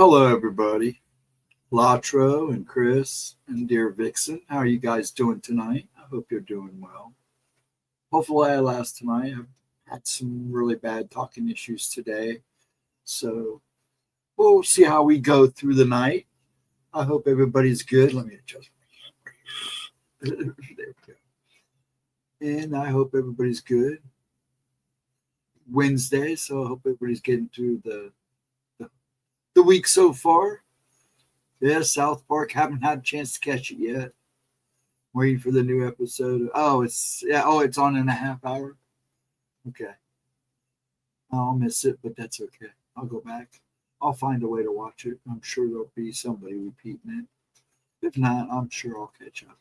Hello, everybody. Latro and Chris and dear Vixen. How are you guys doing tonight? I hope you're doing well. Hopefully I last tonight. I've had some really bad talking issues today. So we'll see how we go through the night. I hope everybody's good. Let me adjust. There we go. And I hope everybody's good. Wednesday, so I hope everybody's getting through the week so far. Yeah, South Park. Haven't had a chance to catch it yet. Waiting for the new episode. It's on in a half hour. Okay. I'll miss it, but that's okay. I'll go back. I'll find a way to watch it. I'm sure there'll be somebody repeating it. If not, I'm sure I'll catch up.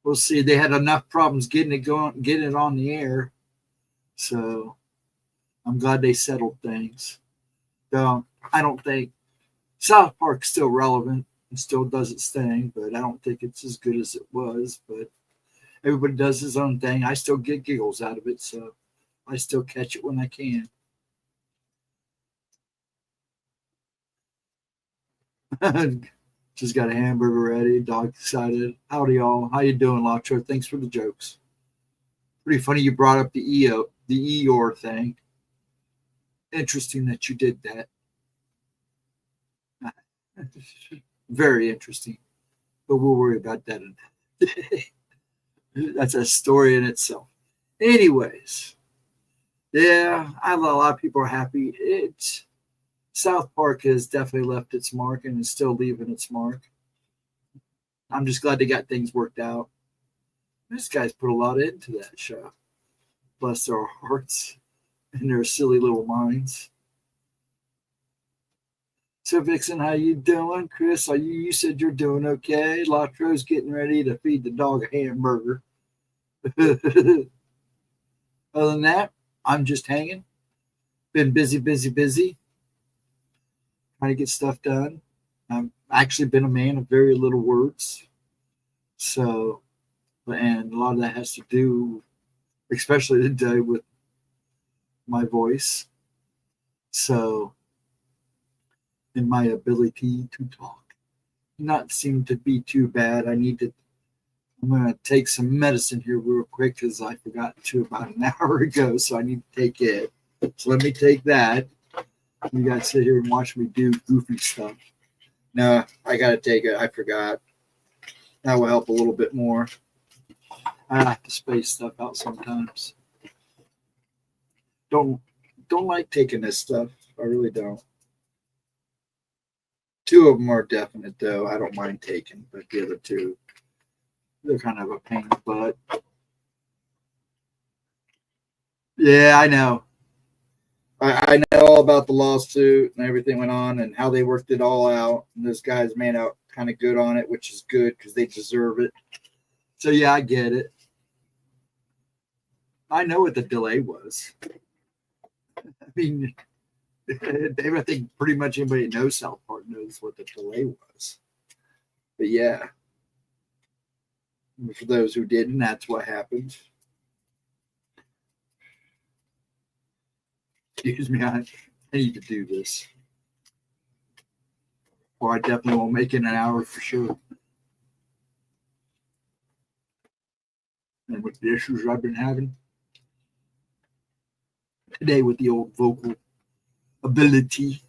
We'll see. They had enough problems getting it on the air. So I'm glad they settled things. Though I don't think South Park's still relevant and still does its thing, but I don't think it's as good as it was. But everybody does his own thing. I still get giggles out of it, so I still catch it when I can. Just got a hamburger ready, dog excited. Howdy, y'all. How you doing, Latro? Thanks for the jokes. Pretty funny you brought up the Eeyore thing. Interesting that you did that. Very interesting. But we'll worry about that another day. That's a story in itself. Anyways, yeah, a lot of people are happy. South Park has definitely left its mark and is still leaving its mark. I'm just glad they got things worked out. These guys put a lot into that show. Bless their hearts and their silly little minds. So, Vixen, how you doing? Chris, you said you're doing okay. Latro's getting ready to feed the dog a hamburger. Other than that, I'm just hanging. Been busy. Trying to get stuff done. I've actually been a man of very little words. So, and a lot of that has to do, especially today, with my voice. So, and my ability to talk not seem to be too bad. I'm going to take some medicine here real quick because I forgot to about an hour ago, so I need to take it. So let me take that. You guys sit here and watch me do goofy stuff. No, I got to take it. I forgot. That will help a little bit more. I have to space stuff out sometimes. Don't like taking this stuff. I really don't. 2 of them are definite, though. I don't mind taking, but the other 2, they're kind of a pain in the butt. Yeah, I know. I know all about the lawsuit and everything went on and how they worked it all out. And those guys made out kind of good on it, which is good because they deserve it. So, yeah, I get it. I know what the delay was. I mean, I think pretty much anybody that knows South Park knows what the delay was. But yeah, for those who didn't, that's what happened. Excuse me, I need to do this. Or I definitely won't make it an hour for sure. And with the issues I've been having today with the old vocal ability.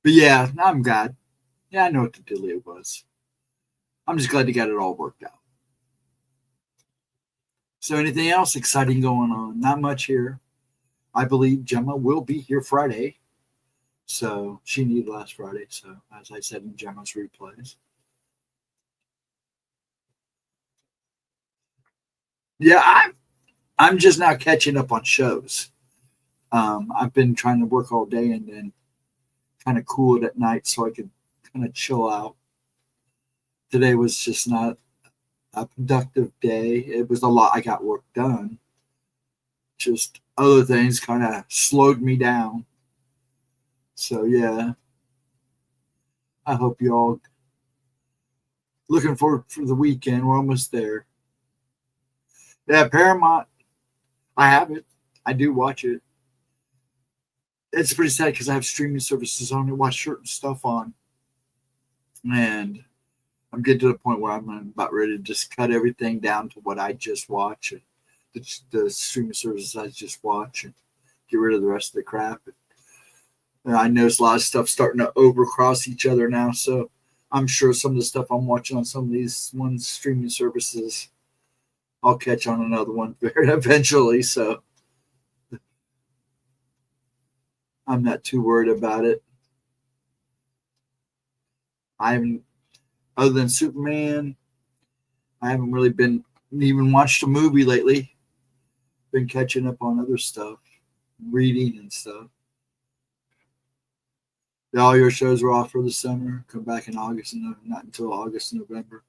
But yeah, I'm glad. Yeah, I know what the delay was. I'm just glad to get it all worked out. So anything else exciting going on? Not much here. I believe Gemma will be here Friday. So she needed last Friday. So as I said in Gemma's replays. Yeah, I'm just now catching up on shows. I've been trying to work all day and then kind of cool it at night so I could kind of chill out. Today was just not a productive day. It was a lot. I got work done. Just other things kind of slowed me down. So yeah, I hope you all looking forward for the weekend. We're almost there. Yeah, Paramount. I have it. I do watch it. it's pretty sad because I have streaming services on to watch certain stuff on. And I'm getting to the point where I'm about ready to just cut everything down to what I just watch, and the streaming services I just watch, and get rid of the rest of the crap. And I notice a lot of stuff starting to overcross each other now, so I'm sure some of the stuff I'm watching on some of these ones streaming services, I'll catch on another one eventually. So I'm not too worried about it. I haven't, other than Superman, I haven't really been even watched a movie lately. Been catching up on other stuff, reading and stuff. All your shows were off for the summer. Come back in August, and not until August, November.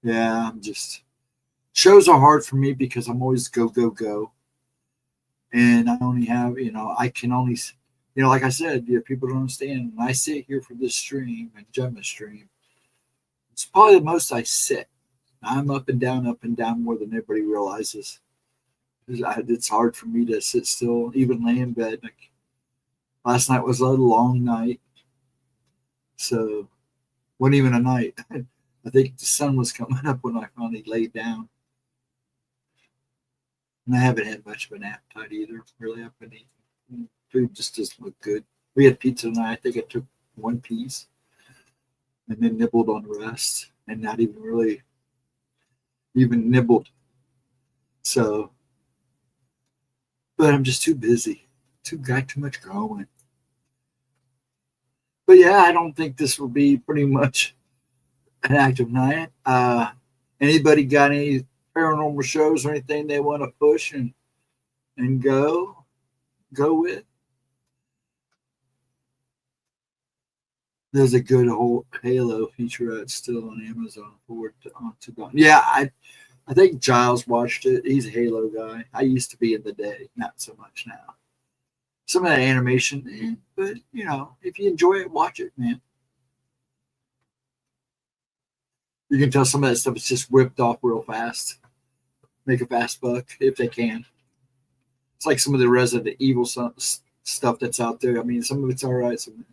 Yeah, I'm just, shows are hard for me because I'm always go, go, go. And I only have, I can only, like I said, people don't understand. When I sit here for this stream and Gemma's stream, it's probably the most I sit. I'm up and down more than everybody realizes. It's hard for me to sit still, even lay in bed. Like, last night was a long night. So, wasn't even a night. I think the sun was coming up when I finally laid down. And I haven't had much of an appetite either. Really, I've been eating. Food just doesn't look good. We had pizza tonight. I think I took one piece and then nibbled on the rest, and not even really even nibbled. So, but I'm just too busy. Got too much going. But yeah, I don't think this will be pretty much an active night. Anybody got any paranormal shows or anything they want to push and go with? There's a good whole Halo featurette still on Amazon forward to gone. Yeah, I think Giles watched it. He's a Halo guy. I used to be in the day, not so much now. Some of that animation, but if you enjoy it, watch it, man. You can tell some of that stuff is just whipped off real fast. Make a fast buck if they can. It's like some of the Resident Evil stuff that's out there. I mean, some of it's all right. Some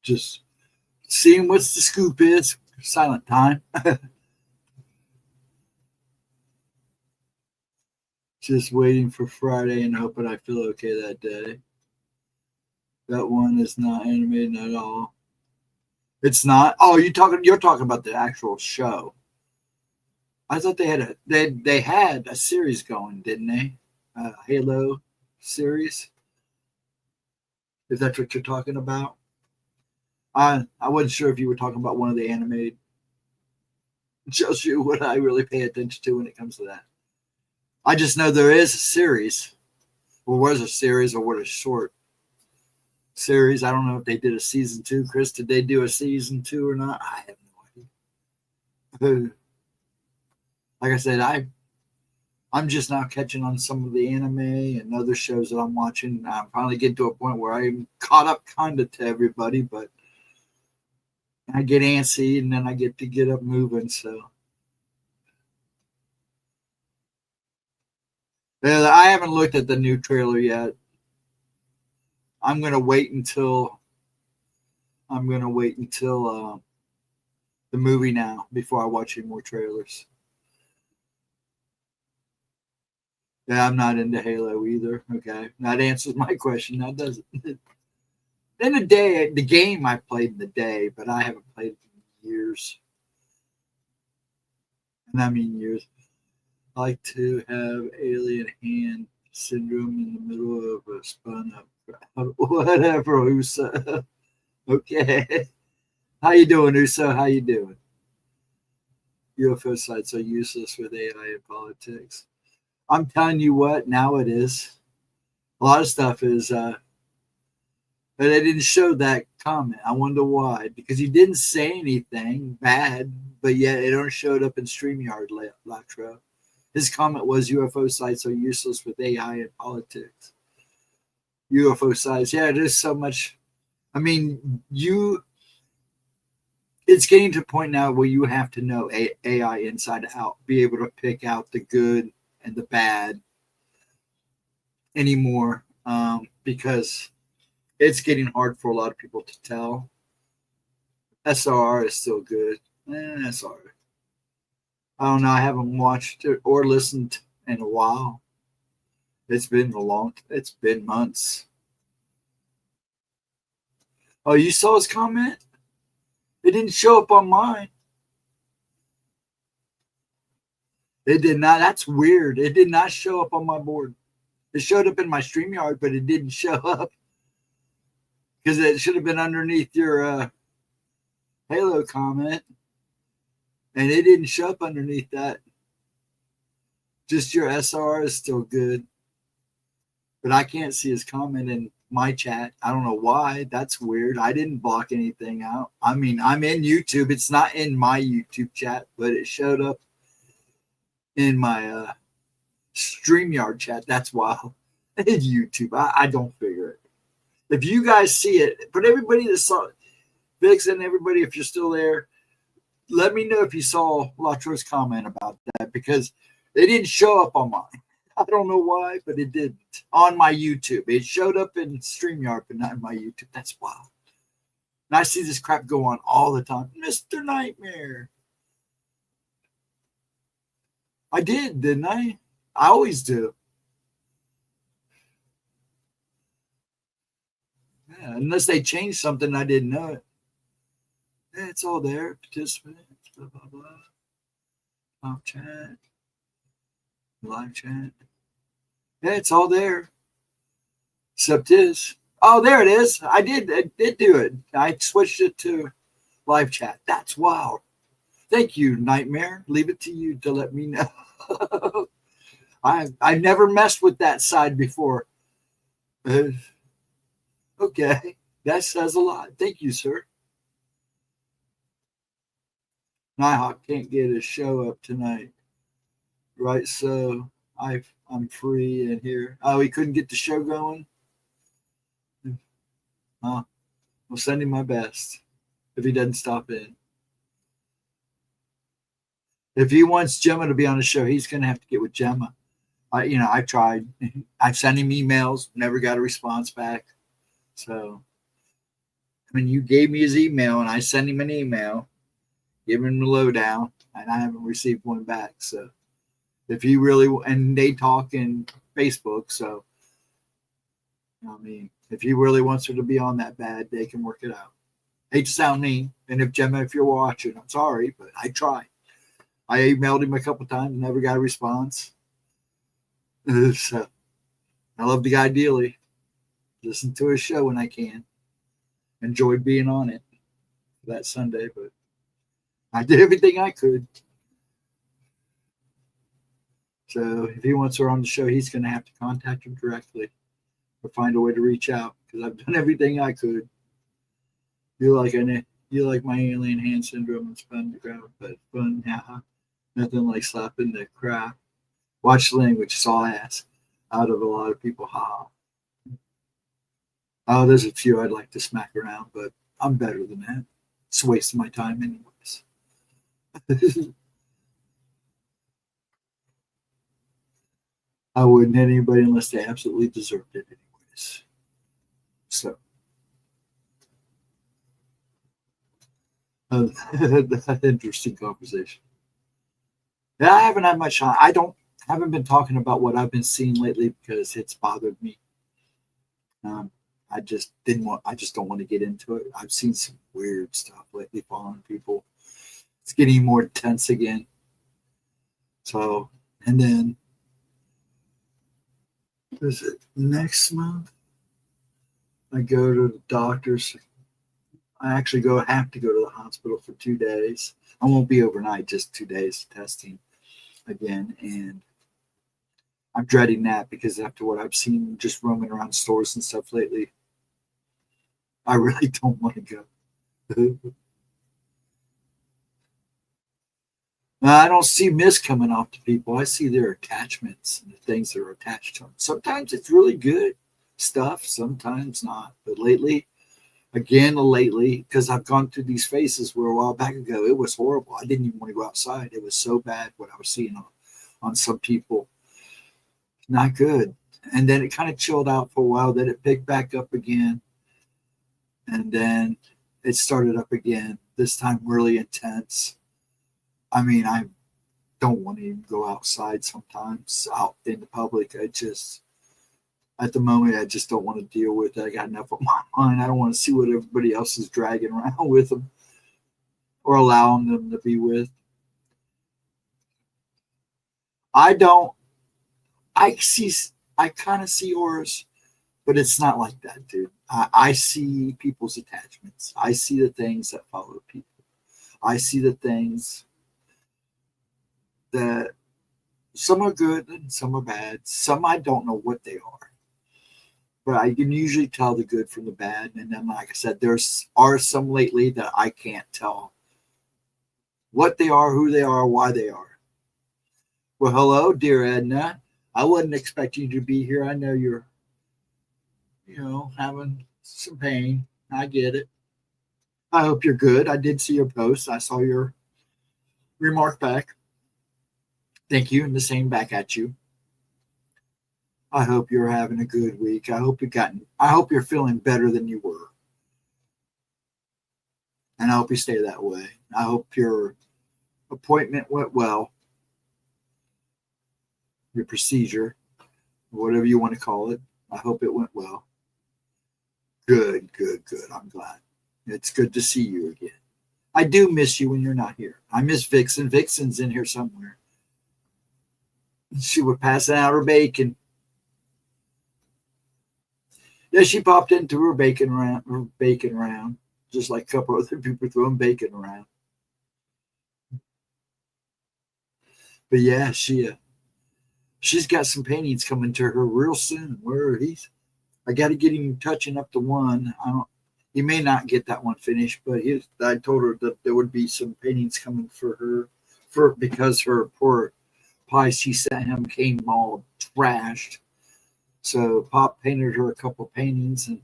just seeing what's the scoop is. Silent time. Just waiting for Friday and hoping I feel okay that day. That one is not animated at all. It's not. Oh, you're talking about the actual show. I thought they had a series going, didn't they? Halo series. If that's what you're talking about. I wasn't sure if you were talking about one of the animated. Shows you what I really pay attention to when it comes to that. I just know there is a series, or was a series, or what a short series. I don't know if they did a season 2. Chris, did they do a season 2 or not? I have no idea. Like I said, I'm just now catching on some of the anime and other shows that I'm watching. I'm finally getting to a point where I'm caught up kind of to everybody, but I get antsy and then I get up moving. So I haven't looked at the new trailer yet. I'm gonna wait until the movie now before I watch any more trailers. Yeah, I'm not into Halo either. Okay, that answers my question. That doesn't. In the day, the game I played in the day, but I haven't played it in years. And I mean years. I like to have alien hand syndrome in the middle of a spun up crowd. Whatever, Uso. Okay. How you doing, Uso? How you doing? UFO sites are useless with AI and politics. I'm telling you what, now it is. A lot of stuff is, but they didn't show that comment. I wonder why. Because he didn't say anything bad, but yet it only showed up in StreamYard, Latro. His comment was UFO sites are useless with AI and politics. UFO sites, yeah, there's so much. I mean, it's getting to a point now where you have to know AI inside out, be able to pick out the good and the bad anymore, because it's getting hard for a lot of people to tell. SR is still good. SR. I don't know. I haven't watched it or listened in a while. It's been months. Oh, you saw his comment? It didn't show up on mine. It did not. That's weird. It did not show up on my board. It showed up in my StreamYard, but it didn't show up because it should have been underneath your Halo comment, and it didn't show up underneath that. Just your SR is still good, but I can't see his comment in my chat. I don't know why. That's weird. I didn't block anything out. I mean, I'm in YouTube. It's not in my YouTube chat, but it showed up in my StreamYard chat. That's wild. It's YouTube. I don't figure it. If you guys see it, but everybody that saw it, Vix and everybody, if you're still there, let me know if you saw Latro's comment about that, because it didn't show up on mine. I don't know why, but it didn't. On my YouTube. It showed up in StreamYard, but not in my YouTube. That's wild. And I see this crap go on all the time. Mr. Nightmare. I did, didn't I? I always do. Yeah, unless they changed something, I didn't know it. Yeah, it's all there. Participants, blah, blah, blah. Top chat. Live chat. Yeah, it's all there. Except this. Oh, there it is. I did do it. I switched it to live chat. That's wild. Thank you, Nightmare. Leave it to you to let me know. I've never messed with that side before. Okay. That says a lot. Thank you, sir. Nighthawk can't get his show up tonight. Right, so I'm free in here. Oh, he couldn't get the show going? Huh? We'll send him my best if he doesn't stop in. If he wants Gemma to be on the show, he's going to have to get with Gemma. I've tried. I've sent him emails, never got a response back. So, you gave me his email, and I sent him an email, give him the lowdown, and I haven't received one back. So, if he really, and they talk in Facebook, so, if he really wants her to be on that bad, they can work it out. Hate to sound mean, and if Gemma, if you're watching, I'm sorry, but I tried. I emailed him a couple times, never got a response. So, I love the guy dearly. Listen to his show when I can. Enjoyed being on it that Sunday, but I did everything I could. So if he wants her on the show, he's going to have to contact her directly or find a way to reach out, because I've done everything I could. You like my alien hand syndrome and spun the ground, but fun, yeah. Nothing like slapping the crap. Watch the language, it's all ass out of a lot of people. Ha. Oh, there's a few I'd like to smack around, but I'm better than that. It's a waste of my time anyways. I wouldn't hit anybody unless they absolutely deserved it anyways. So. Interesting conversation. Yeah, I haven't had much. I haven't been talking about what I've been seeing lately because it's bothered me. I just don't want to get into it. I've seen some weird stuff lately following people. It's getting more intense again. So, and then is it next month? I go to the doctor's. I actually have to go to the hospital for 2 days. I won't be overnight, just 2 days testing again. And I'm dreading that because after what I've seen just roaming around stores and stuff lately, I really don't want to go. I don't see mist coming off to people. I see their attachments and the things that are attached to them. Sometimes it's really good stuff, sometimes not. But lately, again lately, because I've gone through these phases where a while back ago it was horrible. I didn't even want to go outside. It was so bad what I was seeing on some people. Not good. And then it kind of chilled out for a while. Then it picked back up again. And then it started up again, this time really intense. I mean, I don't want to even go outside sometimes out in the public. I just, at the moment, I just don't want to deal with it. I got enough on my mind. I don't want to see what everybody else is dragging around with them or allowing them to be with. I don't, I kind of see auras, but it's not like that, dude. I see people's attachments. I see the things that follow people. I see the things that some are good and some are bad. Some I don't know what they are, but I can usually tell the good from the bad. And then, like I said, are some lately that I can't tell what they are, who they are, why they are. Well, hello, dear Edna. I wasn't expecting you to be here. I know you're, having some pain. I get it. I hope you're good. I did see your post. I saw your remark back. Thank you, and the same back at you. I hope you're having a good week. I hope you're feeling better than you were. And I hope you stay that way. I hope your appointment went well. Your procedure, whatever you want to call it. I hope it went well. Good. I'm glad. It's good to see you again. I do miss you when you're not here. I miss Vixen. Vixen's in here somewhere. She was passing out her bacon. Yeah, she popped into her bacon round, just like a couple other people throwing bacon around. But yeah, she's got some paintings coming to her real soon. I got to get him touching up the one. He may not get that one finished, but I told her that there would be some paintings coming for her, because her poor pie she sent him came all trashed. So Pop painted her a couple of paintings and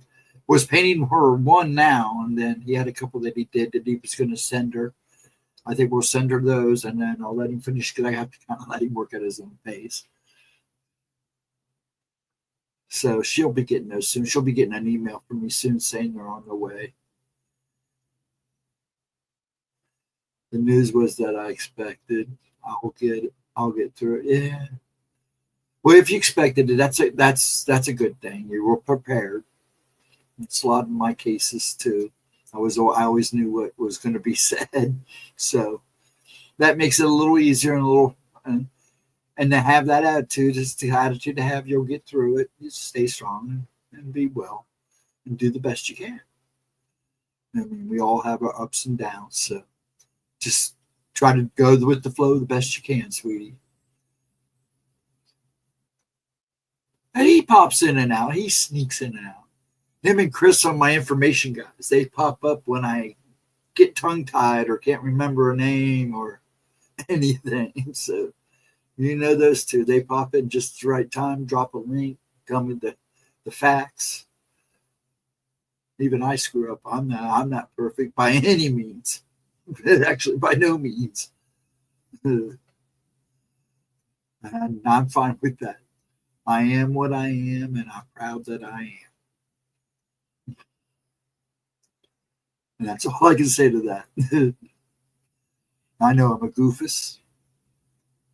was painting her one now, and then he had a couple that he did that he was going to send her. I think we'll send her those, and then I'll let him finish because I have to kind of let him work at his own pace. So she'll be getting those soon. She'll be getting an email from me soon saying they're on their way. The news was that I expected. I'll get through it. Yeah. Well, if you expected it, that's a good thing. You were prepared. It's a lot of my cases too. I always knew what was going to be said, so that makes it a little easier and to have that attitude is the attitude to have. You'll get through it. You stay strong and be well and do the best you can. I mean, we all have our ups and downs, so just try to go with the flow the best you can, sweetie. And he pops in and out. He sneaks in and out. Him and Chris are my information guys. They pop up when I get tongue-tied or can't remember a name or anything. So, those two. They pop in just the right time, drop a link, tell me the facts. Even I screw up. I'm not perfect by any means. Actually, by no means. And I'm fine with that. I am what I am, and I'm proud that I am. And that's all I can say to that. I know I'm a goofus.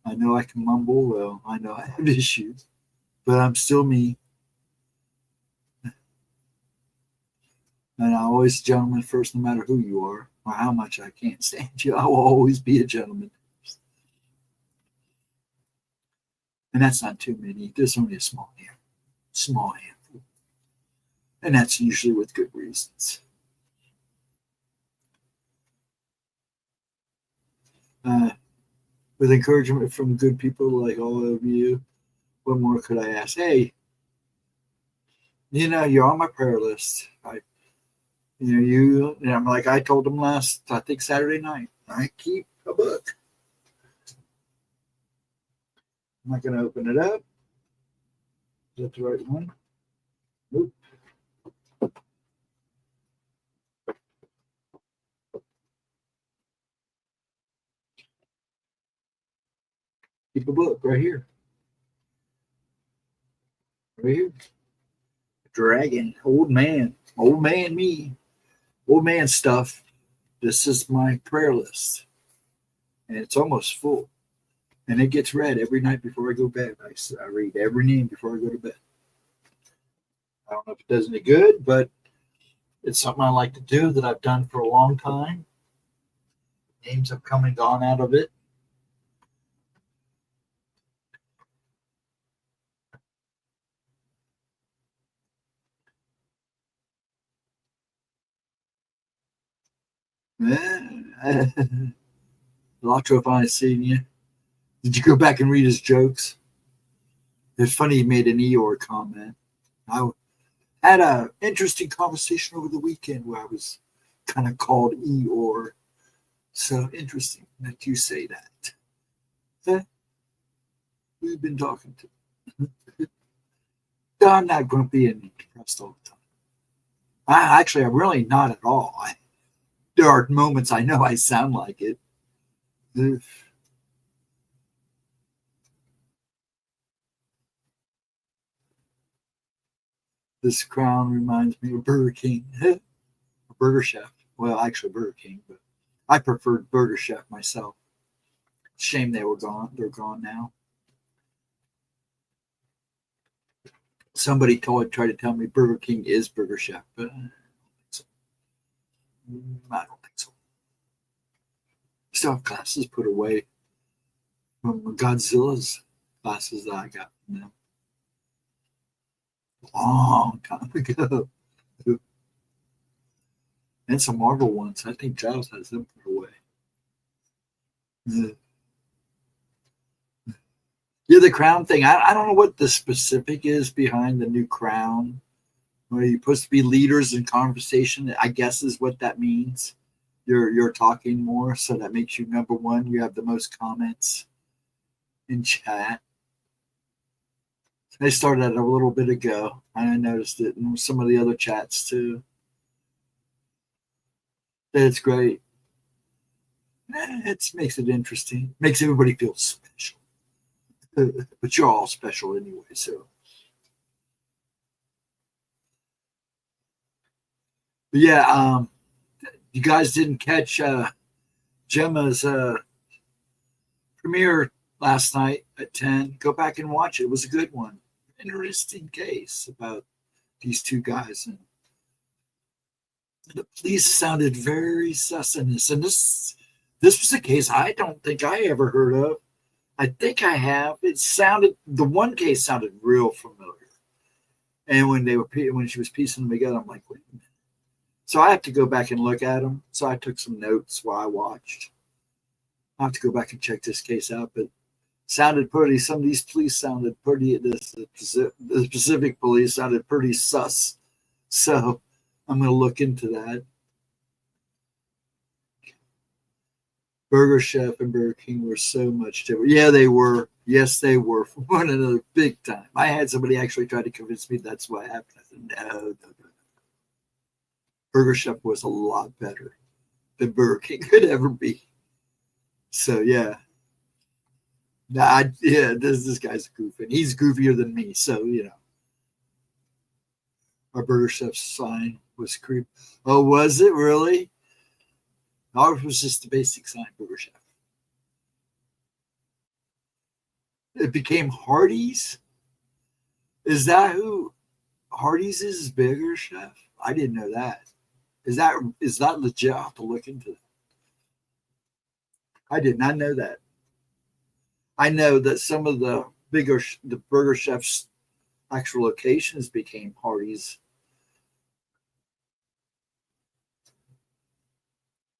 I know I can mumble. Well, I know I have issues, but I'm still me. And I'm always a gentleman first, no matter who you are or how much I can't stand you. I will always be a gentleman. And that's not too many. There's only a small handful. And that's usually with good reasons. With encouragement from good people like all of you, what more could I ask? Hey, you're on my prayer list. I'm like I told them I think Saturday night, I keep a book. I'm not going to open it up. Is that the right one? Nope. Keep a book right here. Right here. Dragon. Old man. Old man me. Old man stuff. This is my prayer list. And it's almost full. And it gets read every night before I go to bed. I read every name before I go to bed. I don't know if it does any good, but it's something I like to do that I've done for a long time. Names have come and gone out of it. Lacho, if I seen you. Did you go back and read his jokes? It's funny he made an Eeyore comment. I had an interesting conversation over the weekend where I was kind of called Eeyore. So interesting that you say that. We've been talking to. I'm not grumpy and depressed all the time. I'm really not at all. There are moments I know I sound like it. This crown reminds me of Burger King. Burger Chef. Well, actually Burger King, but I preferred Burger Chef myself. Shame they were gone. They're gone now. Somebody tried to tell me Burger King is Burger Chef, but I don't think so. Still have glasses put away from Godzilla's glasses that I got from them. Long time ago. And some Marvel ones. I think Giles has them put away. Yeah, the crown thing. I don't know what the specific is behind the new crown. Where you're supposed to be leaders in conversation, I guess is what that means. You're talking more, so that makes you number one. You have the most comments in chat. They started that a little bit ago. I noticed it in some of the other chats too. It's great. It makes it interesting. Makes everybody feel special. But you're all special anyway, so. But yeah, you guys didn't catch Gemma's premiere last night at 10. Go back and watch it. It was a good one. Interesting case about these two guys. And the police sounded very sus in this. And this was a case I don't think I ever heard of. I think I have. The one case sounded real familiar. And when she was piecing them together, I'm like, wait a minute. So I have to go back and look at them. So I took some notes while I watched. I have to go back and check this case out, but sounded pretty. Some of these police sounded pretty. The Pacific police sounded pretty sus. So I'm going to look into that. Burger Chef and Burger King were so much different. Yeah, they were. Yes, they were for one another big time. I had somebody actually try to convince me that's what happened. I said, no. Burger Chef was a lot better than Burger King could ever be. So yeah. This guy's a goof, and he's goofier than me. So our Burger Chef sign was creep. Oh, was it really? Ours was just the basic sign, Burger Chef. It became Hardee's. Is that who Hardee's is? Burger Chef? I didn't know that. Is that legit? I'll have to look into that. I did not know that. I know that some of the Burger Chef's actual locations became Hardee's,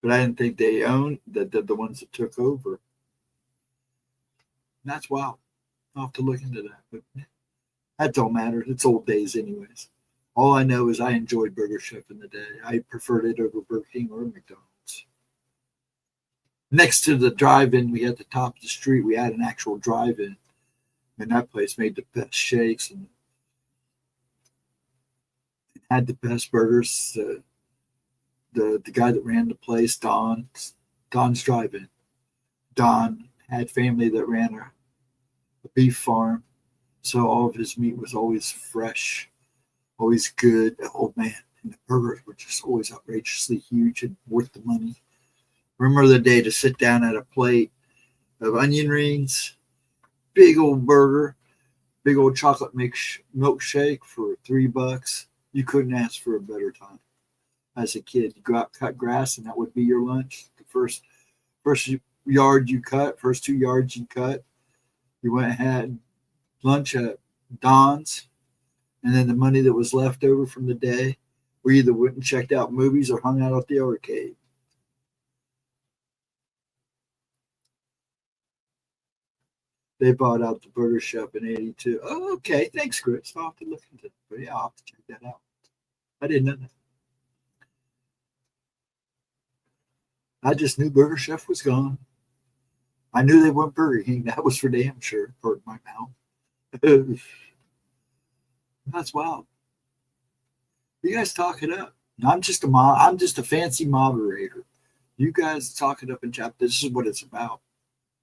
but I didn't think they owned the ones that took over. That's wild. I'll have to look into that, but that don't matter. It's old days, anyways. All I know is I enjoyed Burger Chef in the day. I preferred it over Burger King or McDonald's. Next to the drive-in, we had the top of the street. We had an actual drive-in, and that place made the best shakes and had the best burgers. The guy that ran the place, Don's Drive-In. Don had family that ran beef farm. So all of his meat was always fresh, always good. Oh man, and the burgers were just always outrageously huge and worth the money. Remember the day to sit down at a plate of onion rings, big old burger, big old chocolate milkshake for $3. You couldn't ask for a better time. As a kid, you go out cut grass, and that would be your lunch. The first yard you cut, first 2 yards you cut, you went and had lunch at Don's, and then the money that was left over from the day, we either went and checked out movies or hung out at the arcade. They bought out the burger shop in '82. Oh, okay. Thanks, Chris. I'll have to look into it. But yeah, I'll have to check that out. I didn't know that. I just knew Burger Chef was gone. I knew they went Burger King. That was for damn sure. Pardon my mouth. That's wild. You guys talk it up. I'm just a fancy moderator. You guys talk it up in chat. This is what it's about.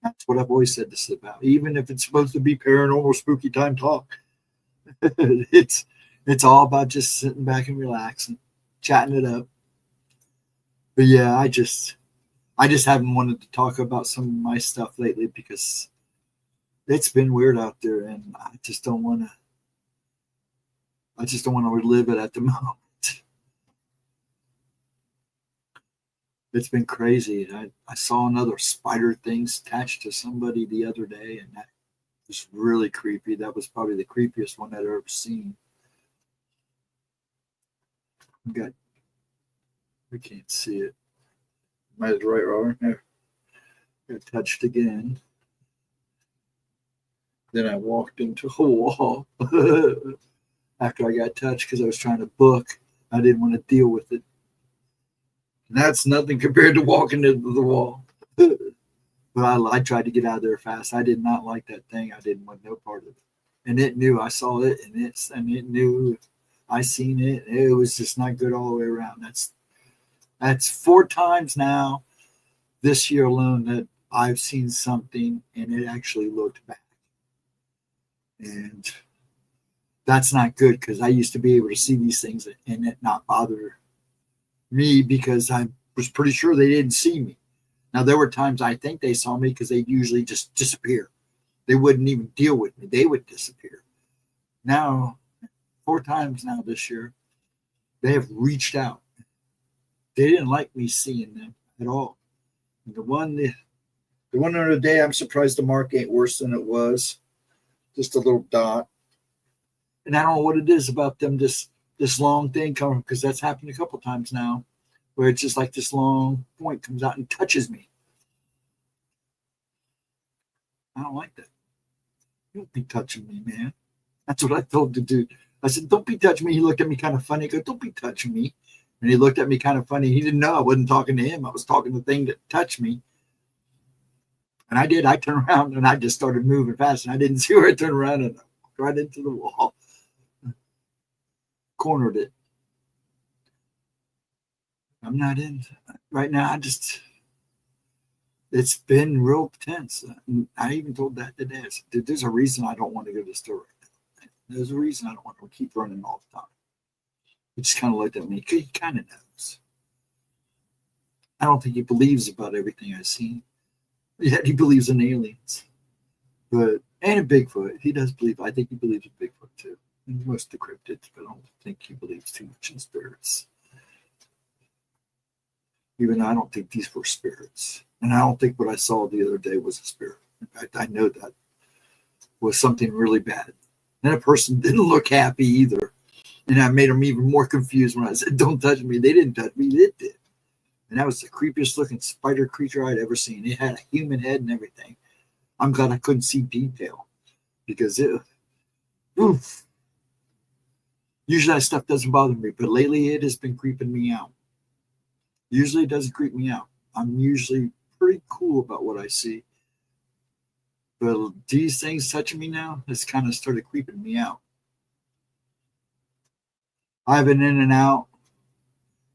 That's what I've always said this is about. Even if it's supposed to be paranormal spooky time talk, it's all about just sitting back and relaxing, chatting it up. But yeah, I just haven't wanted to talk about some of my stuff lately because it's been weird out there, and I just don't want to relive it at the moment. It's been crazy. I saw another spider thing attached to somebody the other day, and that was really creepy. That was probably the creepiest one I'd ever seen. We can't see it. Might right wrong there. Got touched again. Then I walked into a wall after I got touched because I was trying to book. I didn't want to deal with it. And that's nothing compared to walking into the wall. But I tried to get out of there fast. I did not like that thing. I didn't want no part of it. And it knew I saw it, and it knew I seen it. It was just not good all the way around. That's 4 times now this year alone that I've seen something and it actually looked back. And that's not good because I used to be able to see these things and it not bother me because I was pretty sure they didn't see me. Now, there were times I think they saw me because they'd usually just disappear. They wouldn't even deal with me. They would disappear. Now, 4 times now this year, they have reached out. They didn't like me seeing them at all. And the one other day, I'm surprised the mark ain't worse than it was. Just a little dot. And I don't know what it is about them, this long thing coming, because that's happened a couple times now, where it's just like this long point comes out and touches me. I don't like that. You don't be touching me, man. That's what I told the dude. I said, don't be touching me. He looked at me kind of funny. I go, don't be touching me. And he looked at me kind of funny. He didn't know I wasn't talking to him. I was talking to the thing that touched me. And I did. I turned around and I just started moving fast. And I didn't see where I turned around and walked right into the wall. Cornered it. I'm not in right now. It's been real tense. I even told that today. I said, dude, there's a reason I don't want to go to the store right now. There's a reason I don't want to keep running all the time. He just kind of looked at me. He kind of knows. I don't think he believes about everything I've seen. Yet he believes in aliens. And in Bigfoot. He does believe. I think he believes in Bigfoot too. And most of the cryptids, but I don't think he believes too much in spirits. Even though I don't think these were spirits. And I don't think what I saw the other day was a spirit. In fact, I know that was something really bad. And a person didn't look happy either. And I made them even more confused when I said, don't touch me. They didn't touch me. It did. And that was the creepiest looking spider creature I'd ever seen. It had a human head and everything. I'm glad I couldn't see detail because oof. Usually that stuff doesn't bother me, but lately it has been creeping me out. Usually it doesn't creep me out. I'm usually pretty cool about what I see. But these things touching me now has kind of started creeping me out. I've been in and out.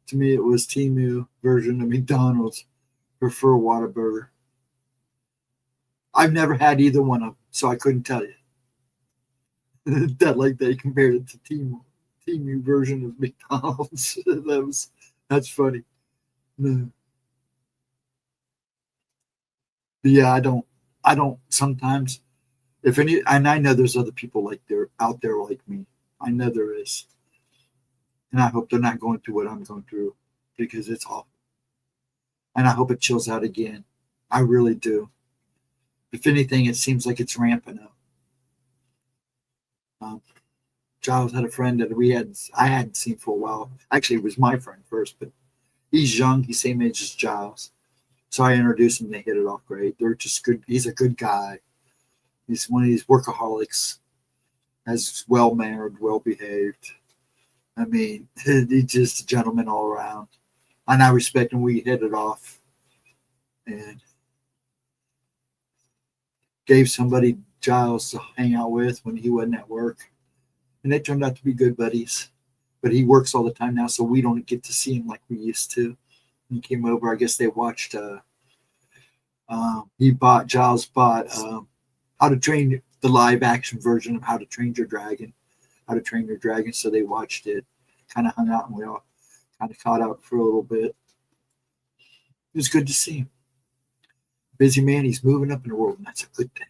To me, it was Temu version of McDonald's. Prefer Whataburger. I've never had either one of them. so I couldn't tell you. That like they compared it to Temu version of McDonald's. That's funny. But yeah, I don't sometimes, if any, and I know there's other people like they're out there like me. I know there is, and I hope they're not going through what I'm going through, because it's awful. And I hope it chills out again. I really do. If anything, it seems like it's ramping up. Giles had a friend that I hadn't seen for a while. Actually, it was my friend first, but he's young. He's same age as Giles. So I introduced him. They hit it off great. They're just good. He's a good guy. He's one of these workaholics, as well mannered, well behaved. I mean, he's just a gentleman all around. And I respect him. We hit it off. And gave somebody Giles to hang out with when he wasn't at work. And they turned out to be good buddies. But he works all the time now, so we don't get to see him like we used to. He came over. I guess they watched. Giles bought How to Train, the live action version of How to Train Your Dragon. How to Train Your Dragon. So they watched it, kind of hung out, and we all kind of caught out for a little bit. It was good to see him. Busy man, he's moving up in the world, and that's a good thing.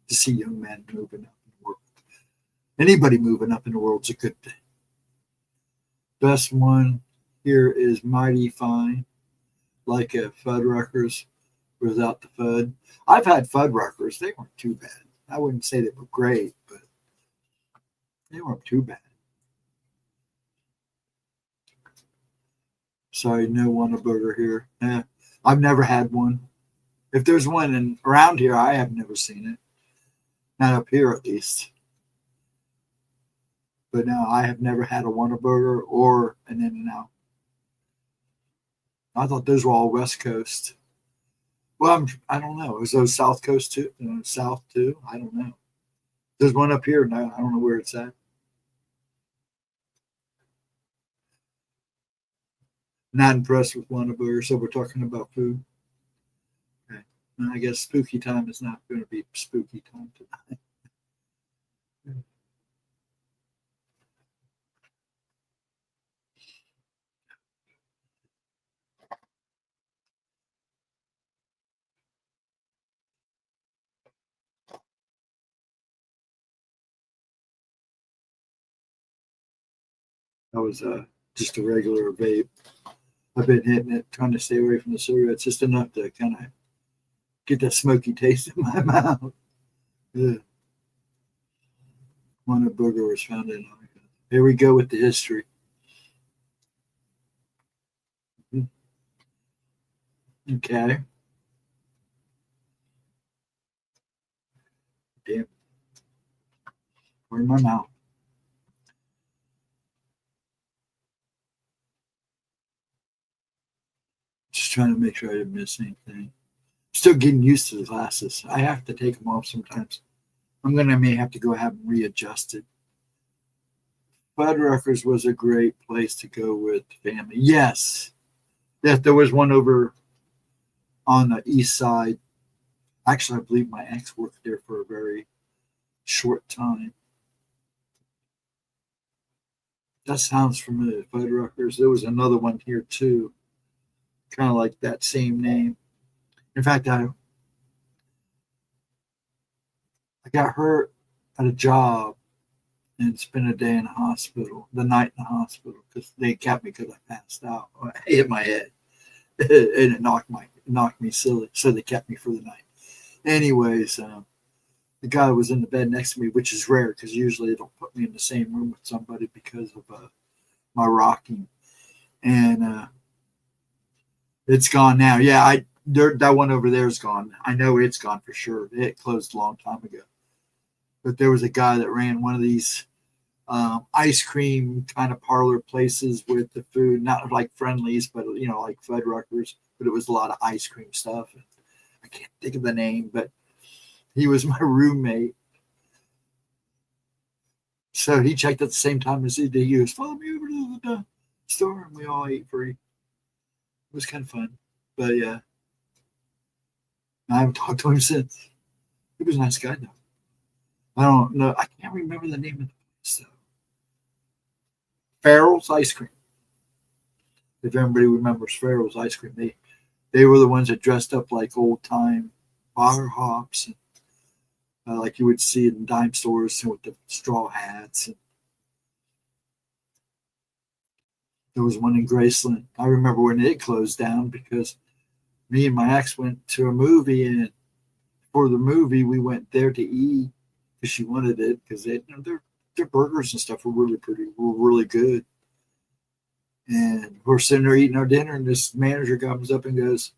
To see young men moving up in the world. Anybody moving up in the world is a good thing. Best one here is Mighty Fine, like a Fuddruckers without the Fudd. I've had Fuddruckers. They weren't too bad. I wouldn't say they were great, but they weren't too bad. Sorry, no Whataburger here. I've never had one. If there's one around here, I have never seen it. Not up here, at least. But no, I have never had a Whataburger or an In-N-Out. I thought those were all West Coast. Well, I don't know. Is those South Coast too? South too? I don't know. There's one up here now. I don't know where it's at. Not impressed with Whataburger, so we're talking about food. Okay. And I guess spooky time is not going to be spooky time tonight. That was just a regular vape. I've been hitting it, trying to stay away from the cigarettes, just enough to kind of get that smoky taste in my mouth. Yeah. Whataburger was founded in America. Here we go with the history. Okay. Damn. We're in my mouth. Just trying to make sure I didn't miss anything. Still getting used to the glasses. I have to take them off sometimes. May have to go have them readjusted. Fuddruckers was a great place to go with family. Yes. Yes, there was one over on the east side. Actually, I believe my ex worked there for a very short time. That sounds familiar. Fuddruckers. There was another one here too, kind of like that same name. In fact, I got hurt at a job and spent a day in the hospital, the night in the hospital, because they kept me because I passed out. I hit my head and it knocked me silly, so they kept me for the night. Anyways, the guy was in the bed next to me, which is rare because usually they don't put me in the same room with somebody because of my rocking. And it's gone now. Yeah, that one over there is gone. I know it's gone for sure. It closed a long time ago. But there was a guy that ran one of these ice cream kind of parlor places with the food, not like Friendlies, but like Fuddruckers. But it was a lot of ice cream stuff. I can't think of the name, but he was my roommate. So he checked at the same time as he did. He goes, "Follow me over to the store," and we all ate free. It was kind of fun. But yeah, I haven't talked to him since. He was a nice guy, though. I don't know. I can't remember the name of the place though. Farrell's Ice Cream. If everybody remembers Farrell's Ice Cream, they were the ones that dressed up like old time bar hops, and, like you would see in dime stores with the straw hats. And there was one in Graceland. I remember when it closed down because me and my ex went to a movie, and for the movie we went there to eat because she wanted it because their burgers and stuff were really good. And we're sitting there eating our dinner, and this manager comes up and goes,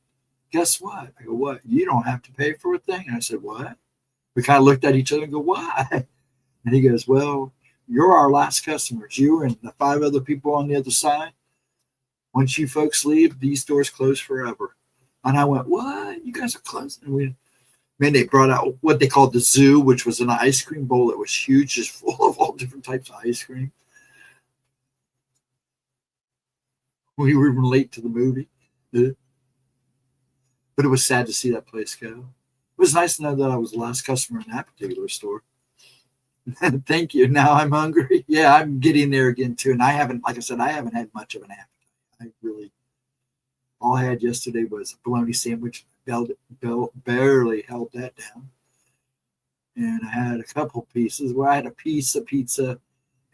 "Guess what?" I go, "What? You don't have to pay for a thing." And I said, "What?" We kind of looked at each other and go, "Why?" And he goes, "Well, you're our last customers. You and the 5 other people on the other side. Once you folks leave, these doors close forever." And I went, "What? You guys are closing?" And they brought out what they called the zoo, which was an ice cream bowl that was huge, just full of all different types of ice cream. We were even late to the movie, but it was sad to see that place go. It was nice to know that I was the last customer in that particular store. Thank you. Now I'm hungry. Yeah, I'm getting there again too. And I haven't, like I said, I haven't had much of an appetite. All I had yesterday was a bologna sandwich. Barely held that down. And I had a couple pieces where I had a piece of pizza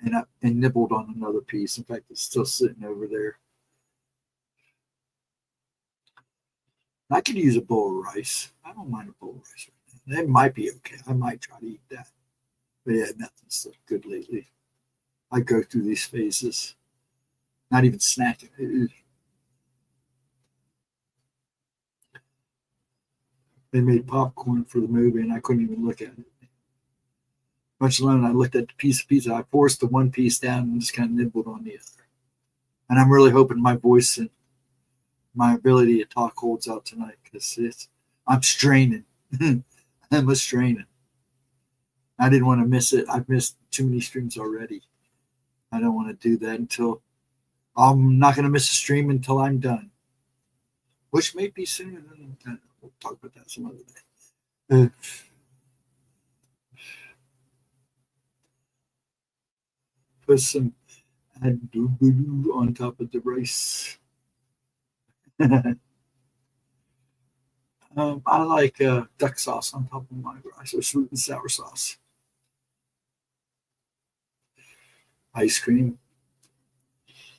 and nibbled on another piece. In fact, it's still sitting over there. I could use a bowl of rice. I don't mind a bowl of rice. That might be okay. I might try to eat that. But yeah, nothing's so good lately. I go through these phases. Not even snacking. They made popcorn for the movie, and I couldn't even look at it. Much alone, I looked at the piece of pizza. I forced the one piece down and just kind of nibbled on the other. And I'm really hoping my voice and my ability to talk holds out tonight because I'm straining. I'm straining. I didn't want to miss it. I've missed too many streams already. I don't want to do that until I'm not going to miss a stream until I'm done, which may be sooner than we'll talk about that some other day. Put some adobo on top of the rice. I like duck sauce on top of my rice, or sweet and sour sauce. Ice cream.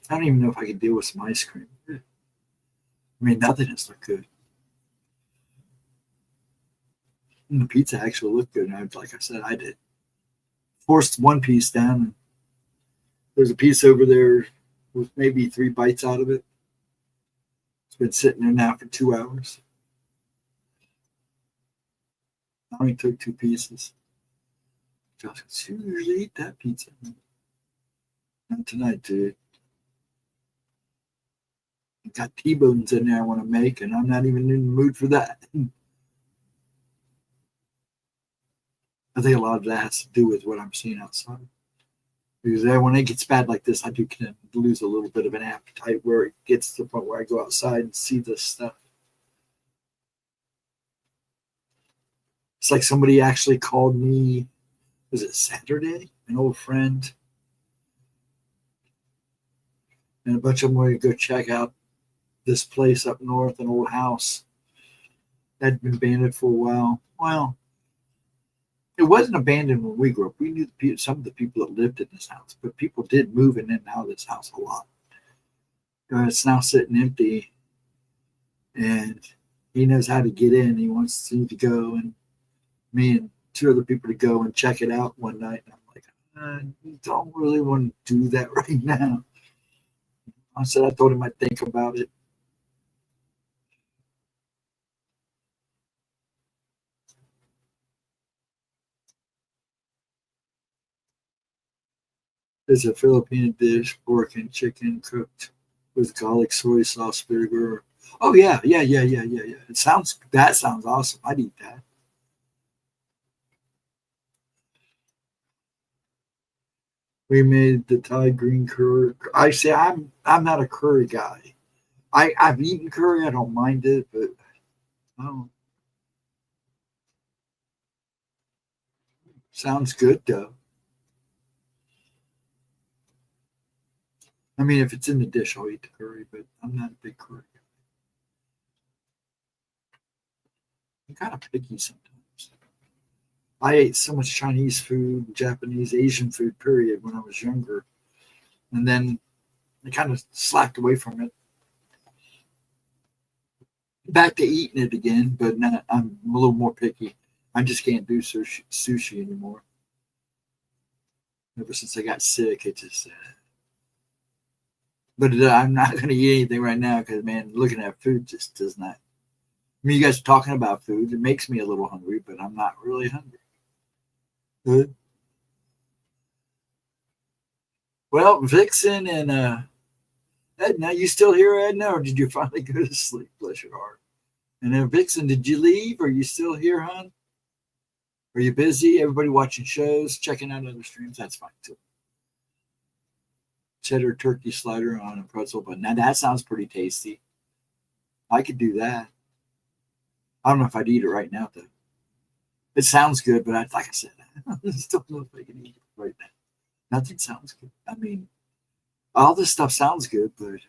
I don't even know if I could deal with some ice cream. I mean, nothing has looked good. And the pizza actually looked good. And like I said, I did. Forced one piece down. There's a piece over there with maybe 3 bites out of it. It's been sitting there now for 2 hours. I only took 2 pieces. Josh could usually eat that pizza. Not tonight, dude. I got T-bones in there I want to make, and I'm not even in the mood for that. I think a lot of that has to do with what I'm seeing outside. Because when it gets bad like this, I do kind of lose a little bit of an appetite where it gets to the point where I go outside and see this stuff. It's like somebody actually called me, was it Saturday? An old friend. And a bunch of them were going to go check out this place up north, an old house that had been abandoned for a while. Well, it wasn't abandoned when we grew up. We knew some of the people that lived in this house, but people did move in and out of this house a lot. It's now sitting empty, and he knows how to get in. He wants me to go, and me and 2 other people to go and check it out one night. And I'm like, I don't really want to do that right now. I told him I'd think about it. It's a Filipino dish, pork and chicken cooked with garlic soy sauce vinegar. Oh yeah. That sounds awesome. I'd eat that. We made the Thai green curry. I say I'm not a curry guy. I've eaten curry. I don't mind it, but I don't. Sounds good, though. I mean, if it's in the dish, I'll eat the curry, but I'm not a big curry guy. I'm kind of picky sometimes. I ate so much Chinese food, Japanese, Asian food, period, when I was younger. And then I kind of slacked away from it. Back to eating it again, but not, I'm a little more picky. I just can't do sushi anymore. Ever since I got sick, it just. But I'm not going to eat anything right now because, man, looking at food just does not. I mean, you guys are talking about food. It makes me a little hungry, but I'm not really hungry. Good. Well, Vixen and Edna, you still here, Edna, or did you finally go to sleep? Bless your heart. And then Vixen, did you leave? Are you still here, hon? Are you busy? Everybody watching shows, checking out other streams? That's fine too. Cheddar turkey slider on a pretzel, but now that sounds pretty tasty. I could do that. I don't know if I'd eat it right now, though. It sounds good, but like I said, I just don't know if I can eat it right now. Nothing sounds good. I mean, all this stuff sounds good, but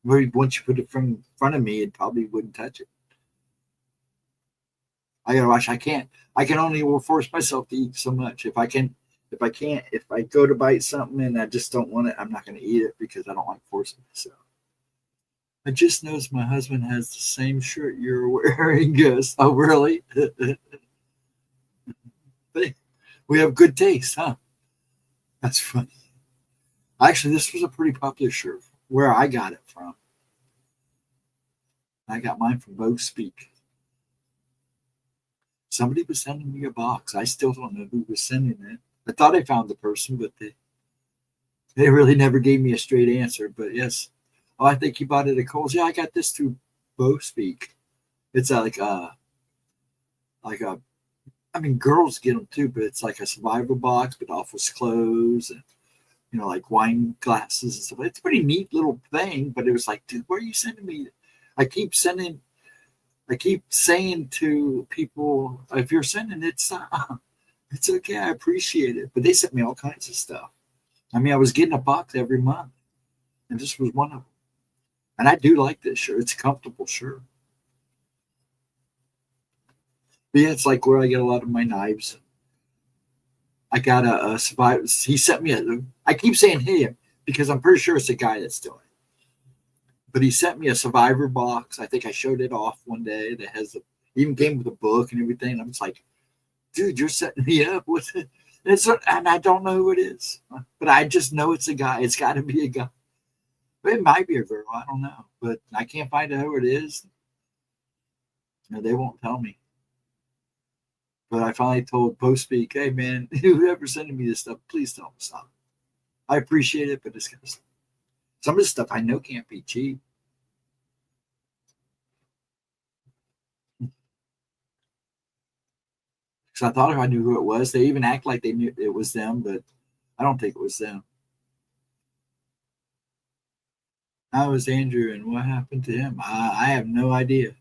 once you put it in front of me, it probably wouldn't touch it. I gotta watch. I can only force myself to eat so much. If I go to bite something and I just don't want it, I'm not gonna eat it because I don't like forcing myself. I just noticed my husband has the same shirt you're wearing, Gus. Oh, really? We have good taste, huh? That's funny. Actually, this was a pretty popular shirt. Where I got it from. I got mine from Vogue Speak. Somebody was sending me a box. I still don't know who was sending it. I thought I found the person, but they really never gave me a straight answer. But yes. Oh, I think you bought it at Kohl's. Yeah, I got this through Vogue Speak. It's like a I mean, girls get them too, but it's like a survival box, but offers clothes and like wine glasses and stuff. It's a pretty neat little thing, but it was like, dude, where are you sending me? I keep saying to people, if you're sending it, it's okay. I appreciate it. But they sent me all kinds of stuff. I mean, I was getting a box every month, and this was one of them. And I do like this shirt. It's a comfortable shirt. But yeah, it's like where I get a lot of my knives. I got a survivor. He sent me I keep saying him because I'm pretty sure it's the guy that's doing it. But he sent me a survivor box. I think I showed it off one day. That even came with a book and everything. And I'm just like, dude, you're setting me up with it. And I don't know who it is, but I just know it's a guy. It's got to be a guy. But it might be a girl. I don't know. But I can't find out who it is. No, they won't tell me. But I finally told Postspeak, hey, man, whoever's sending me this stuff, please tell them stop. I appreciate it, but it's going to stop. Some of this stuff I know can't be cheap. Because I thought if I knew who it was, they even act like they knew it was them, but I don't think it was them. How was Andrew and what happened to him? I have no idea.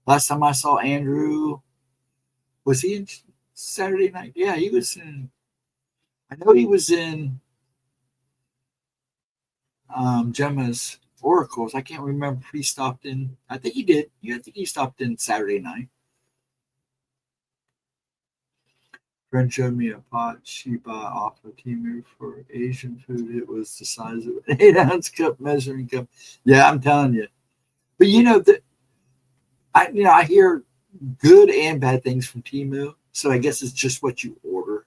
Last time I saw Andrew, was he in Saturday night? Yeah, he was in. I know he was in Gemma's Oracles. I can't remember if he stopped in. I think he did. I think he stopped in Saturday night. Friend showed me a pot she bought off of Temu for Asian food. It was the size of an 8-ounce cup measuring cup. Yeah, I'm telling you. But I hear good and bad things from Temu. So I guess it's just what you order.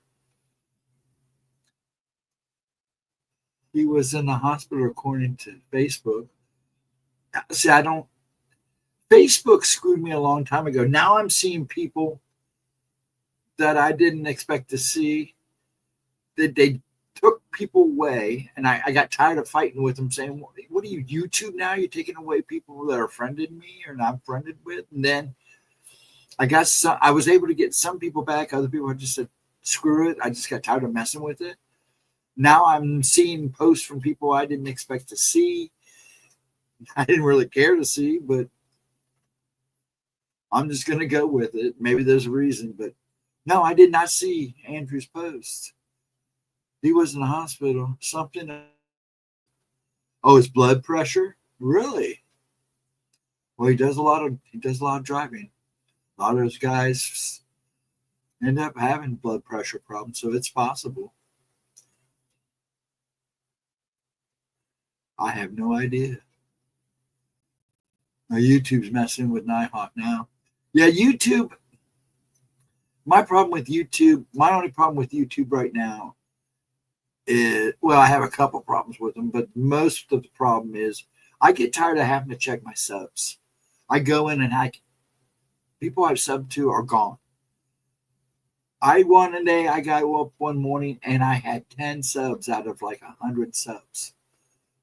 He was in the hospital according to Facebook. See, Facebook screwed me a long time ago. Now I'm seeing people that I didn't expect to see. That they took people away, and I got tired of fighting with them, saying, "What are you, YouTube now? You're taking away people that are friended me or not friended with." And then I was able to get some people back. Other people just said, "Screw it." I just got tired of messing with it. Now I'm seeing posts from people I didn't expect to see. I didn't really care to see, but I'm just going to go with it. Maybe there's a reason, but No, I did not see Andrew's post. He was in the hospital. Something. Oh, his blood pressure? Really? Well, he does a lot of driving. A lot of those guys end up having blood pressure problems, so it's possible. I have no idea. Now, YouTube's messing with Nighthawk now. Yeah, YouTube. My only problem with YouTube right now is, well, I have a couple problems with them, but most of the problem is I get tired of having to check my subs. I go in and people I've subbed to are gone. I got up one morning and I had 10 subs out of like 100 subs.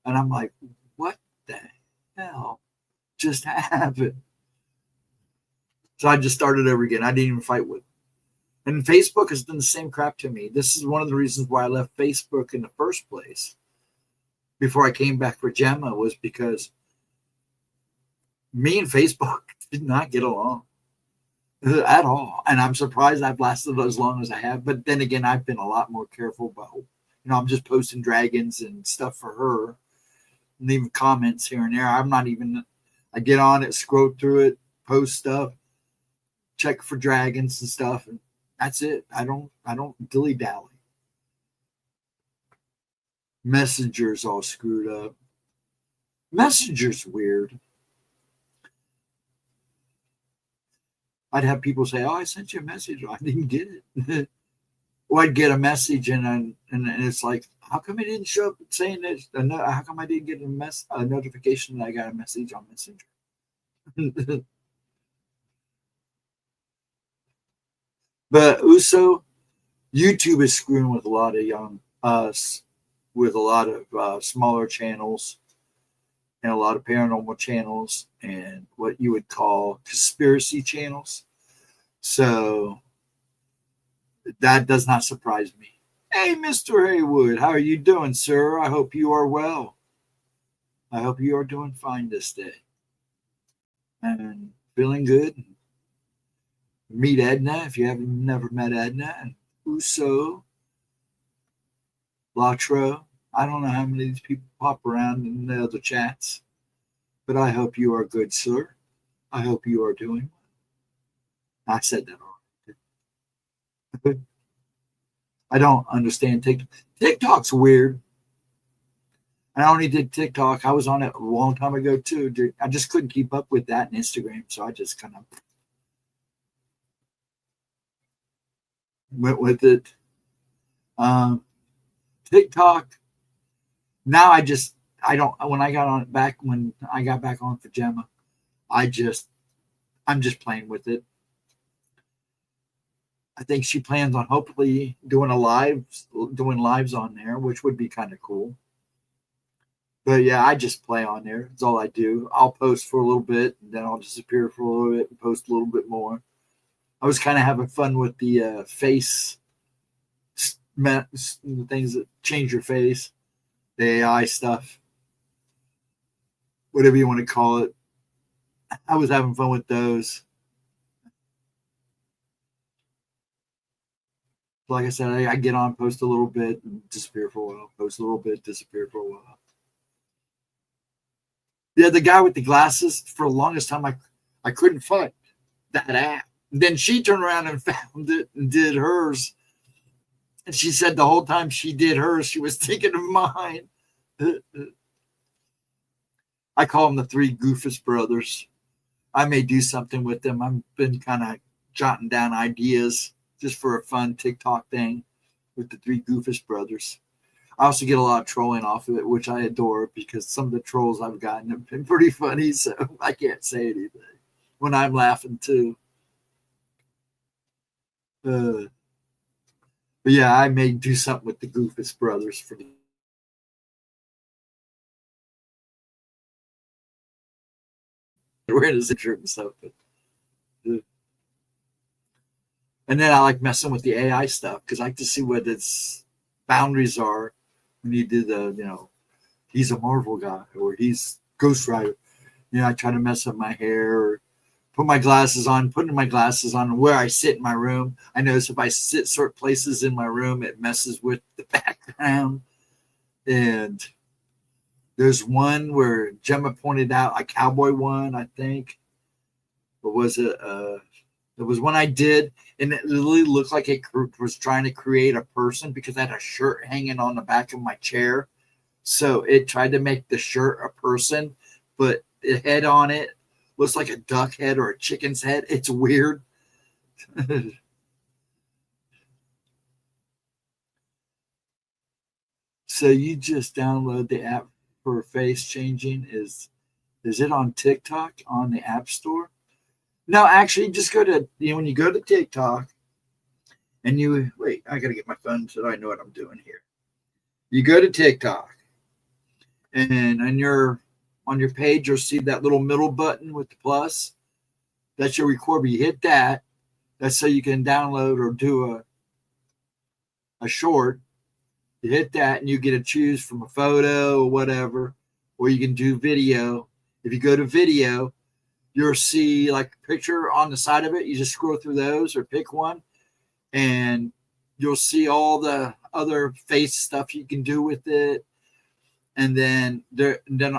And I'm like, what the hell just happened? So I just started over again. I didn't even fight with it. And Facebook has done the same crap to me. This is one of the reasons why I left Facebook in the first place before I came back for Gemma, was because me and Facebook did not get along at all. And I'm surprised I've lasted as long as I have. But then again, I've been a lot more careful about, I'm just posting dragons and stuff for her, leaving comments here and there. I get on it, scroll through it, post stuff, check for dragons and stuff, and that's it. I don't dilly dally. Messenger's all screwed up. Messenger's weird. I'd have people say, "Oh, I sent you a message. I didn't get it." Or I'd get a message and it's like, how come it didn't show up saying this? How come I didn't get a notification that I got a message on Messenger? But also, YouTube is screwing with a lot of with a lot of smaller channels and a lot of paranormal channels and what you would call conspiracy channels. So that does not surprise me. Hey, Mr. Haywood, how are you doing, sir? I hope you are well. I hope you are doing fine this day and feeling good. Meet Edna if you haven't never met Edna, and Uso, Latro. I don't know how many of these people pop around in the other chats, but I hope you are good, sir. I hope you are doing well. I said that already. I don't understand TikTok. TikTok's weird. I only did TikTok. I was on it a long time ago too. I just couldn't keep up with that and Instagram, so I just kind of went with it. TikTok. Now I don't. When I got back on for Gemma, I'm just playing with it. I think she plans on hopefully doing lives on there, which would be kind of cool. But yeah, I just play on there. That's all I do. I'll post for a little bit, and then I'll disappear for a little bit and post a little bit more. I was kind of having fun with the face things that change your face, the AI stuff, whatever you want to call it. I was having fun with those. Like I said, I get on, post a little bit, and disappear for a while. Post a little bit, disappear for a while. Yeah, the guy with the glasses, for the longest time, I couldn't find that app. And then she turned around and found it and did hers. And she said the whole time she did hers, she was thinking of mine. I call them the three Goofus brothers. I may do something with them. I've been kind of jotting down ideas just for a fun TikTok thing with the three Goofus brothers. I also get a lot of trolling off of it, which I adore because some of the trolls I've gotten have been pretty funny, so I can't say anything when I'm laughing too. But yeah, I may do something with the Goofus brothers for the we're in a shirt and stuff. But, and then I like messing with the AI stuff because I like to see what its boundaries are when you do the, he's a Marvel guy or he's Ghost Rider. I try to mess up my hair or put my glasses on, putting my glasses on where I sit in my room. I notice if I sit certain places in my room, it messes with the background. And there's one where Gemma pointed out, a cowboy one, I think. What was it? It was one I did, and it literally looked like it was trying to create a person because I had a shirt hanging on the back of my chair. So it tried to make the shirt a person, but the head on it looks like a duck head or a chicken's head. It's weird. So you just download the app for face changing. Is it on TikTok on the App Store? No, actually, just go to, when you go to TikTok and you wait, I gotta get my phone so I know what I'm doing here. You go to TikTok, and on your page, you'll see that little middle button with the plus. That's your record. But you hit that. That's so you can download or do a short. You hit that, and you get to choose from a photo or whatever, or you can do video. If you go to video, you'll see like a picture on the side of it. You just scroll through those or pick one, and you'll see all the other face stuff you can do with it. And then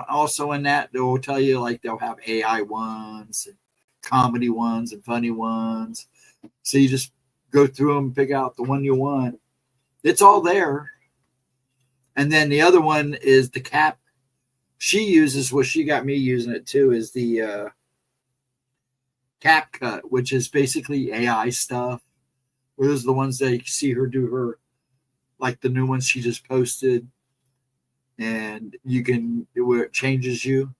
also in that, they will tell you, like, they'll have AI ones, and comedy ones, and funny ones. So you just go through them, pick out the one you want. It's all there. And then the other one is the cap. She uses, what she got me using it too, is the CapCut, which is basically AI stuff. Those are the ones that you see her do her, like the new ones she just posted. And you can, where it changes you.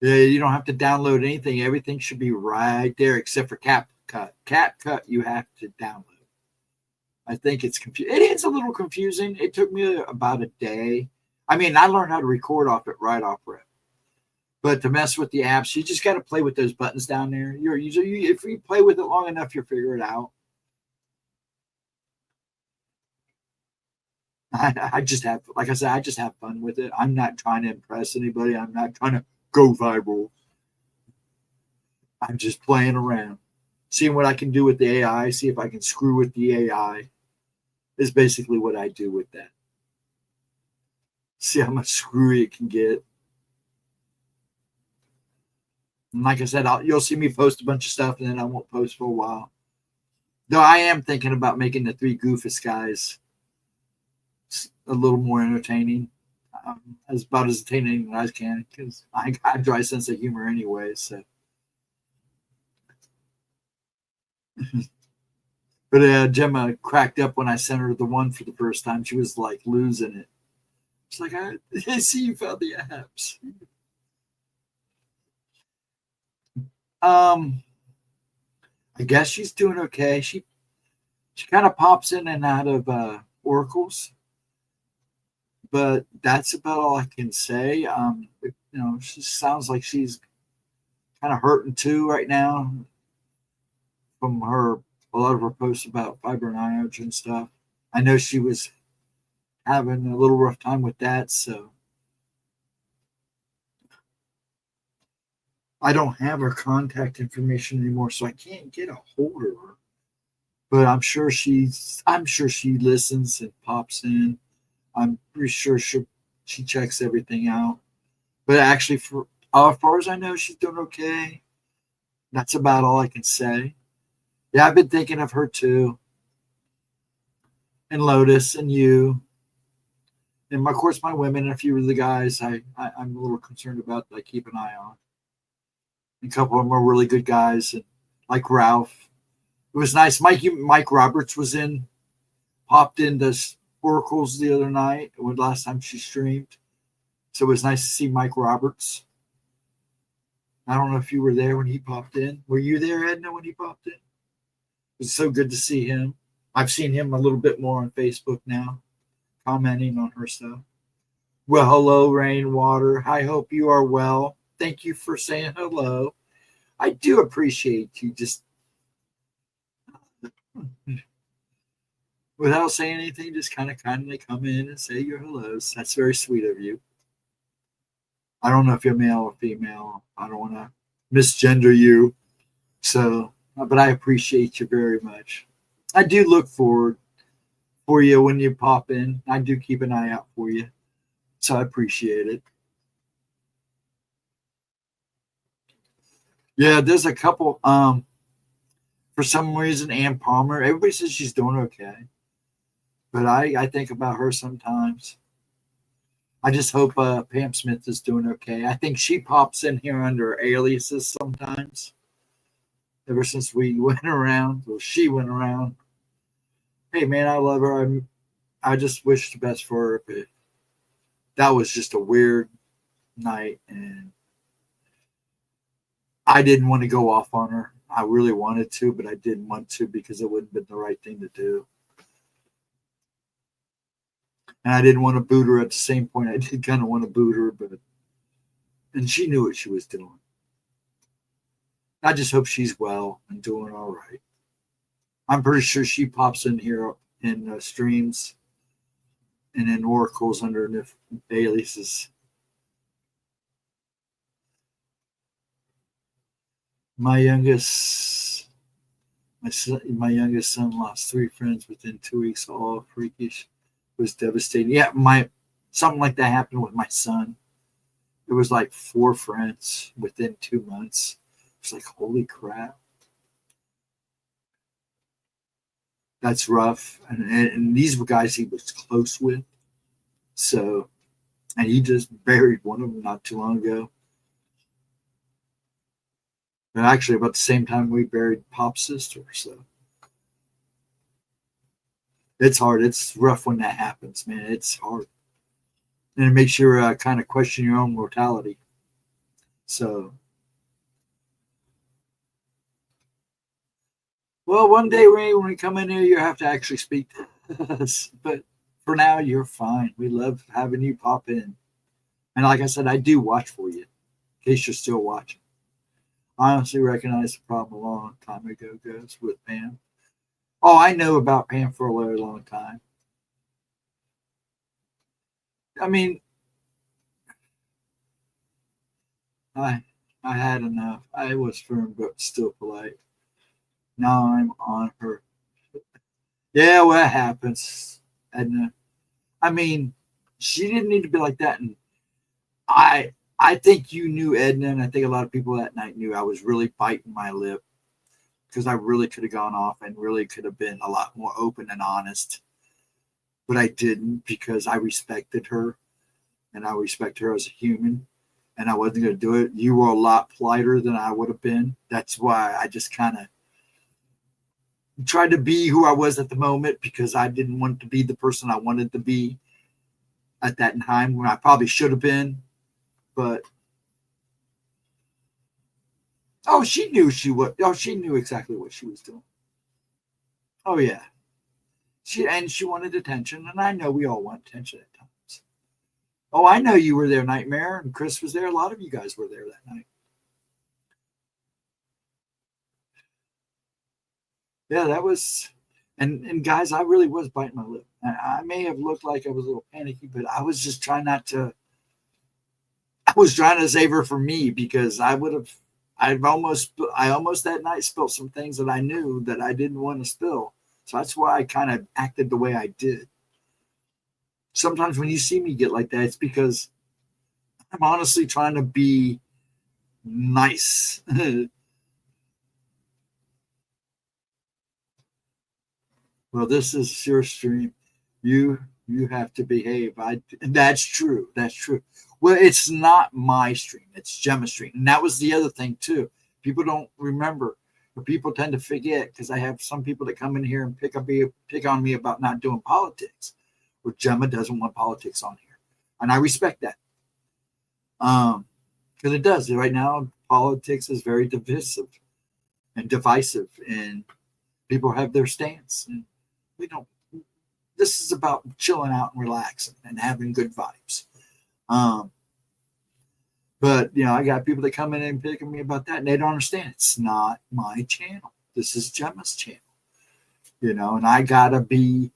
Yeah, you don't have to download anything. Everything should be right there except for CapCut. CapCut you have to download. I think it's confusing. It is a little confusing. It took me about a day. I mean, I learned how to record off it right off rip. But to mess with the apps, you just got to play with those buttons down there. If you play with it long enough, you'll figure it out. I just have, like I said, I just have fun with it. I'm not trying to impress anybody. I'm not trying to go viral. I'm just playing around, seeing what I can do with the AI, see if I can screw with the AI is basically what I do with that. See how much screwy it can get. And like I said, you'll see me post a bunch of stuff, and then I won't post for a while. Though I am thinking about making the three goofus guys a little more entertaining. As about as entertaining as I can, because I got a dry sense of humor anyway. So, but Gemma cracked up when I sent her the one for the first time. She was like losing it. She's like, I see you found the apps. I guess she's doing okay. She kind of pops in and out of oracles, but that's about all I can say. She sounds like she's kind of hurting too right now from a lot of her posts about fibromyalgia and stuff. I know she was having a little rough time with that, so I don't have her contact information anymore, so I can't get a hold of her. But I'm sure she listens and pops in. I'm pretty sure she checks everything out. But actually, for as far as I know, she's doing okay. That's about all I can say. Yeah, I've been thinking of her too, and Lotus, and you, and of course my women and a few of the guys. I'm a little concerned about that I keep an eye on. A couple of them are really good guys, and like Ralph. It was nice. Mike Roberts popped into Oracles the other night, when last time she streamed. So it was nice to see Mike Roberts. I don't know if you were there when he popped in. Were you there, Edna, when he popped in? It was so good to see him. I've seen him a little bit more on Facebook now, commenting on her stuff. Well, hello, Rainwater. I hope you are well. Thank you for saying hello. I do appreciate you just without saying anything, just kind of kindly come in and say your hellos. That's very sweet of you. I don't know if you're male or female. I don't want to misgender you. So, but I appreciate you very much. I do look forward for you when you pop in. I do keep an eye out for you. So I appreciate it. Yeah, there's a couple. For some reason, Ann Palmer, everybody says she's doing okay. But I think about her sometimes. I just hope Pam Smith is doing okay. I think she pops in here under aliases sometimes. Ever since we went around, or she went around. Hey, man, I love her. I just wish the best for her. But that was just a weird night, and I didn't want to go off on her. I really wanted to, but I didn't want to because it wouldn't have been the right thing to do. And I didn't want to boot her at the same point. I did kind of want to boot her, and she knew what she was doing. I just hope she's well and doing all right. I'm pretty sure she pops in here in streams and in oracles under aliases. My youngest son lost 3 friends within 2 weeks, all freakish. It was devastating. Yeah, something like that happened with my son. It was like 4 friends within 2 months. It's like, holy crap. That's rough. And these were guys he was close with. So, and he just buried one of them not too long ago. And actually, about the same time we buried Pop's sister. So, it's hard. It's rough when that happens, man. It's hard. And it makes you kind of question your own mortality. So, well, one day, Ray, when we come in here, you have to actually speak to us. But for now, you're fine. We love having you pop in. And like I said, I do watch for you, in case you're still watching. I honestly recognized the problem a long time ago, guys, with Pam. Oh, I know about Pam for a very long time. I mean, I had enough. I was firm, but still polite. Now I'm on her. Yeah, what happens, Edna? I mean, she didn't need to be like that. And I think you knew Edna, and I think a lot of people that night knew I was really biting my lip because I really could have gone off and really could have been a lot more open and honest. But I didn't because I respected her, and I respect her as a human, and I wasn't going to do it. You were a lot politer than I would have been. That's why I just kind of tried to be who I was at the moment because I didn't want to be the person I wanted to be at that time when I probably should have been. But she knew she knew exactly what she was doing. Oh yeah. She wanted attention, and I know we all want attention at times. Oh, I know you were there, Nightmare, and Chris was there. A lot of you guys were there that night. Yeah, that was, and guys, I really was biting my lip. I may have looked like I was a little panicky, but I was just trying not to. I was trying to save her for me because I almost that night spilled some things that I knew that I didn't want to spill. So that's why I kind of acted the way I did. Sometimes when you see me get like that, it's because I'm honestly trying to be nice. Well, this is your stream. You have to behave. That's true. That's true. Well, it's not my stream. It's Gemma's stream. And that was the other thing too. People don't remember, or people tend to forget because I have some people that come in here and pick on me about not doing politics. Well, Gemma doesn't want politics on here. And I respect that. Because it does. Right now, politics is very divisive, and people have their stance. And we don't. This is about chilling out and relaxing and having good vibes. But I got people that come in and pick on me about that, and they don't understand. It's not my channel. This is Gemma's channel. And I gotta be.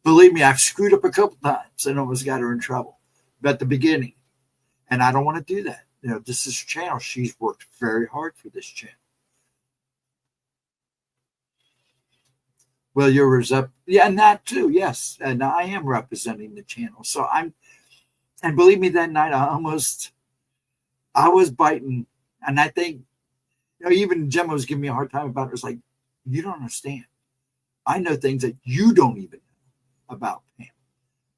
Believe me, I've screwed up a couple times and almost got her in trouble. But at the beginning, And I don't want to do that. This is her channel. She's worked very hard for this channel. Well, you're yeah, and that too, yes. And I am representing the channel. So and believe me, that night I was biting. And I think, even Gemma was giving me a hard time about it. It's like, you don't understand. I know things that you don't even know about Pam.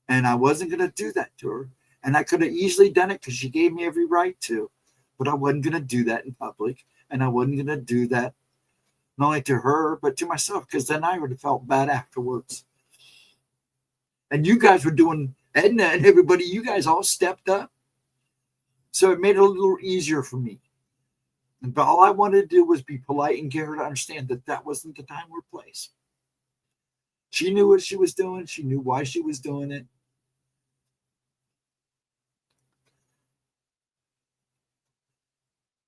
And I wasn't going to do that to her. And I could have easily done it because she gave me every right to. But I wasn't going to do that in public. And I wasn't going to do that not only to her, but to myself, because then I would have felt bad afterwards. And you guys were doing, Edna and everybody, you guys all stepped up. So it made it a little easier for me. But all I wanted to do was be polite and get her to understand that that wasn't the time or place. She knew what she was doing. She knew why she was doing it.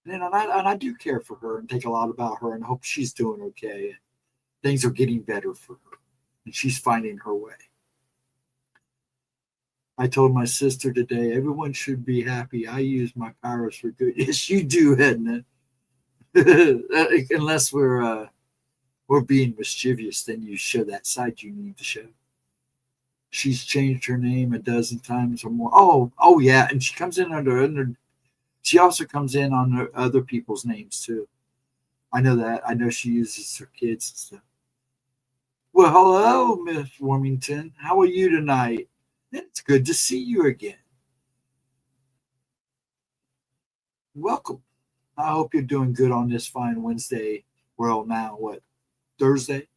And I do care for her and think a lot about her and hope she's doing okay. Things are getting better for her. And she's finding her way. I told my sister today, everyone should be happy. I use my powers for good. Yes, you do, Edna. Unless we're being mischievous, then you show that side you need to show. She's changed her name a dozen times or more. Oh yeah, and she comes in under. She also comes in on other people's names too. I know that. I know she uses her kids and stuff. Well, hello, Miss Warmington. How are you tonight? It's good to see you again. Welcome. I hope you're doing good on this fine Wednesday. Well, now what? Thursday?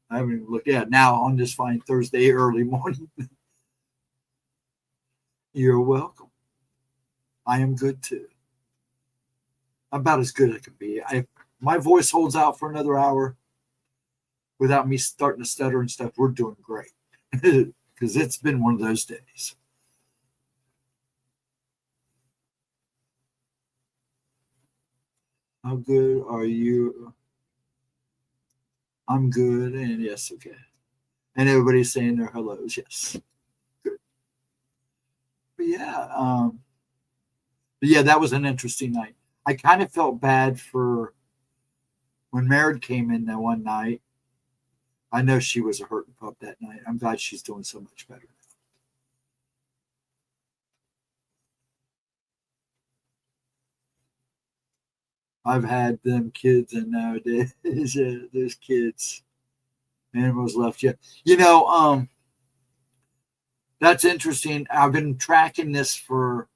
I haven't even looked at it. Now on this fine Thursday early morning. You're welcome. I am good too. About as good as I can be. My voice holds out for another hour without me starting to stutter and stuff. We're doing great. Because it's been one of those days. How good are you? I'm good. And yes, okay. And everybody's saying their hellos. Yes. Good. But yeah, that was an interesting night. I kind of felt bad for when Merritt came in that one night. I know she was a hurting pup that night. I'm glad she's doing so much better. I've had them kids, and nowadays there's kids. Animals left yet. That's interesting. I've been tracking this for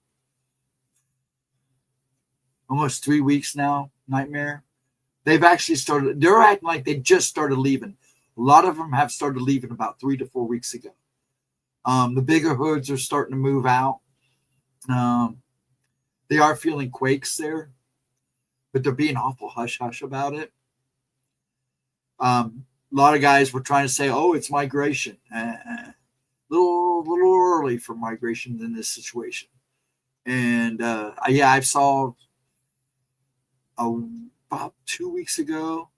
almost 3 weeks now, Nightmare. They've actually started, they're acting like they just started leaving. A lot of them have started leaving about 3 to 4 weeks ago. The bigger hoods are starting to move out. They are feeling quakes there, but they're being awful hush-hush about it. A lot of guys were trying to say, oh, it's migration. Little early for migration in this situation. And I saw about 2 weeks ago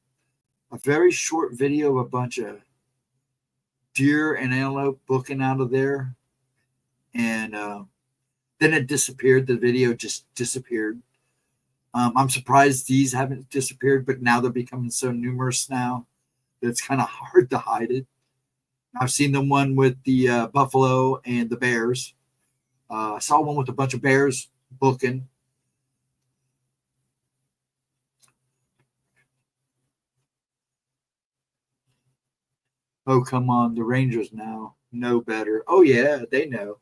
a very short video of a bunch of deer and antelope booking out of there. And then it disappeared. The video just disappeared. I'm surprised these haven't disappeared, but now they're becoming so numerous now that it's kind of hard to hide it. I've seen the one with the buffalo and the bears. I saw one with a bunch of bears booking. Oh, come on. The Rangers now know better. Oh, yeah, they know.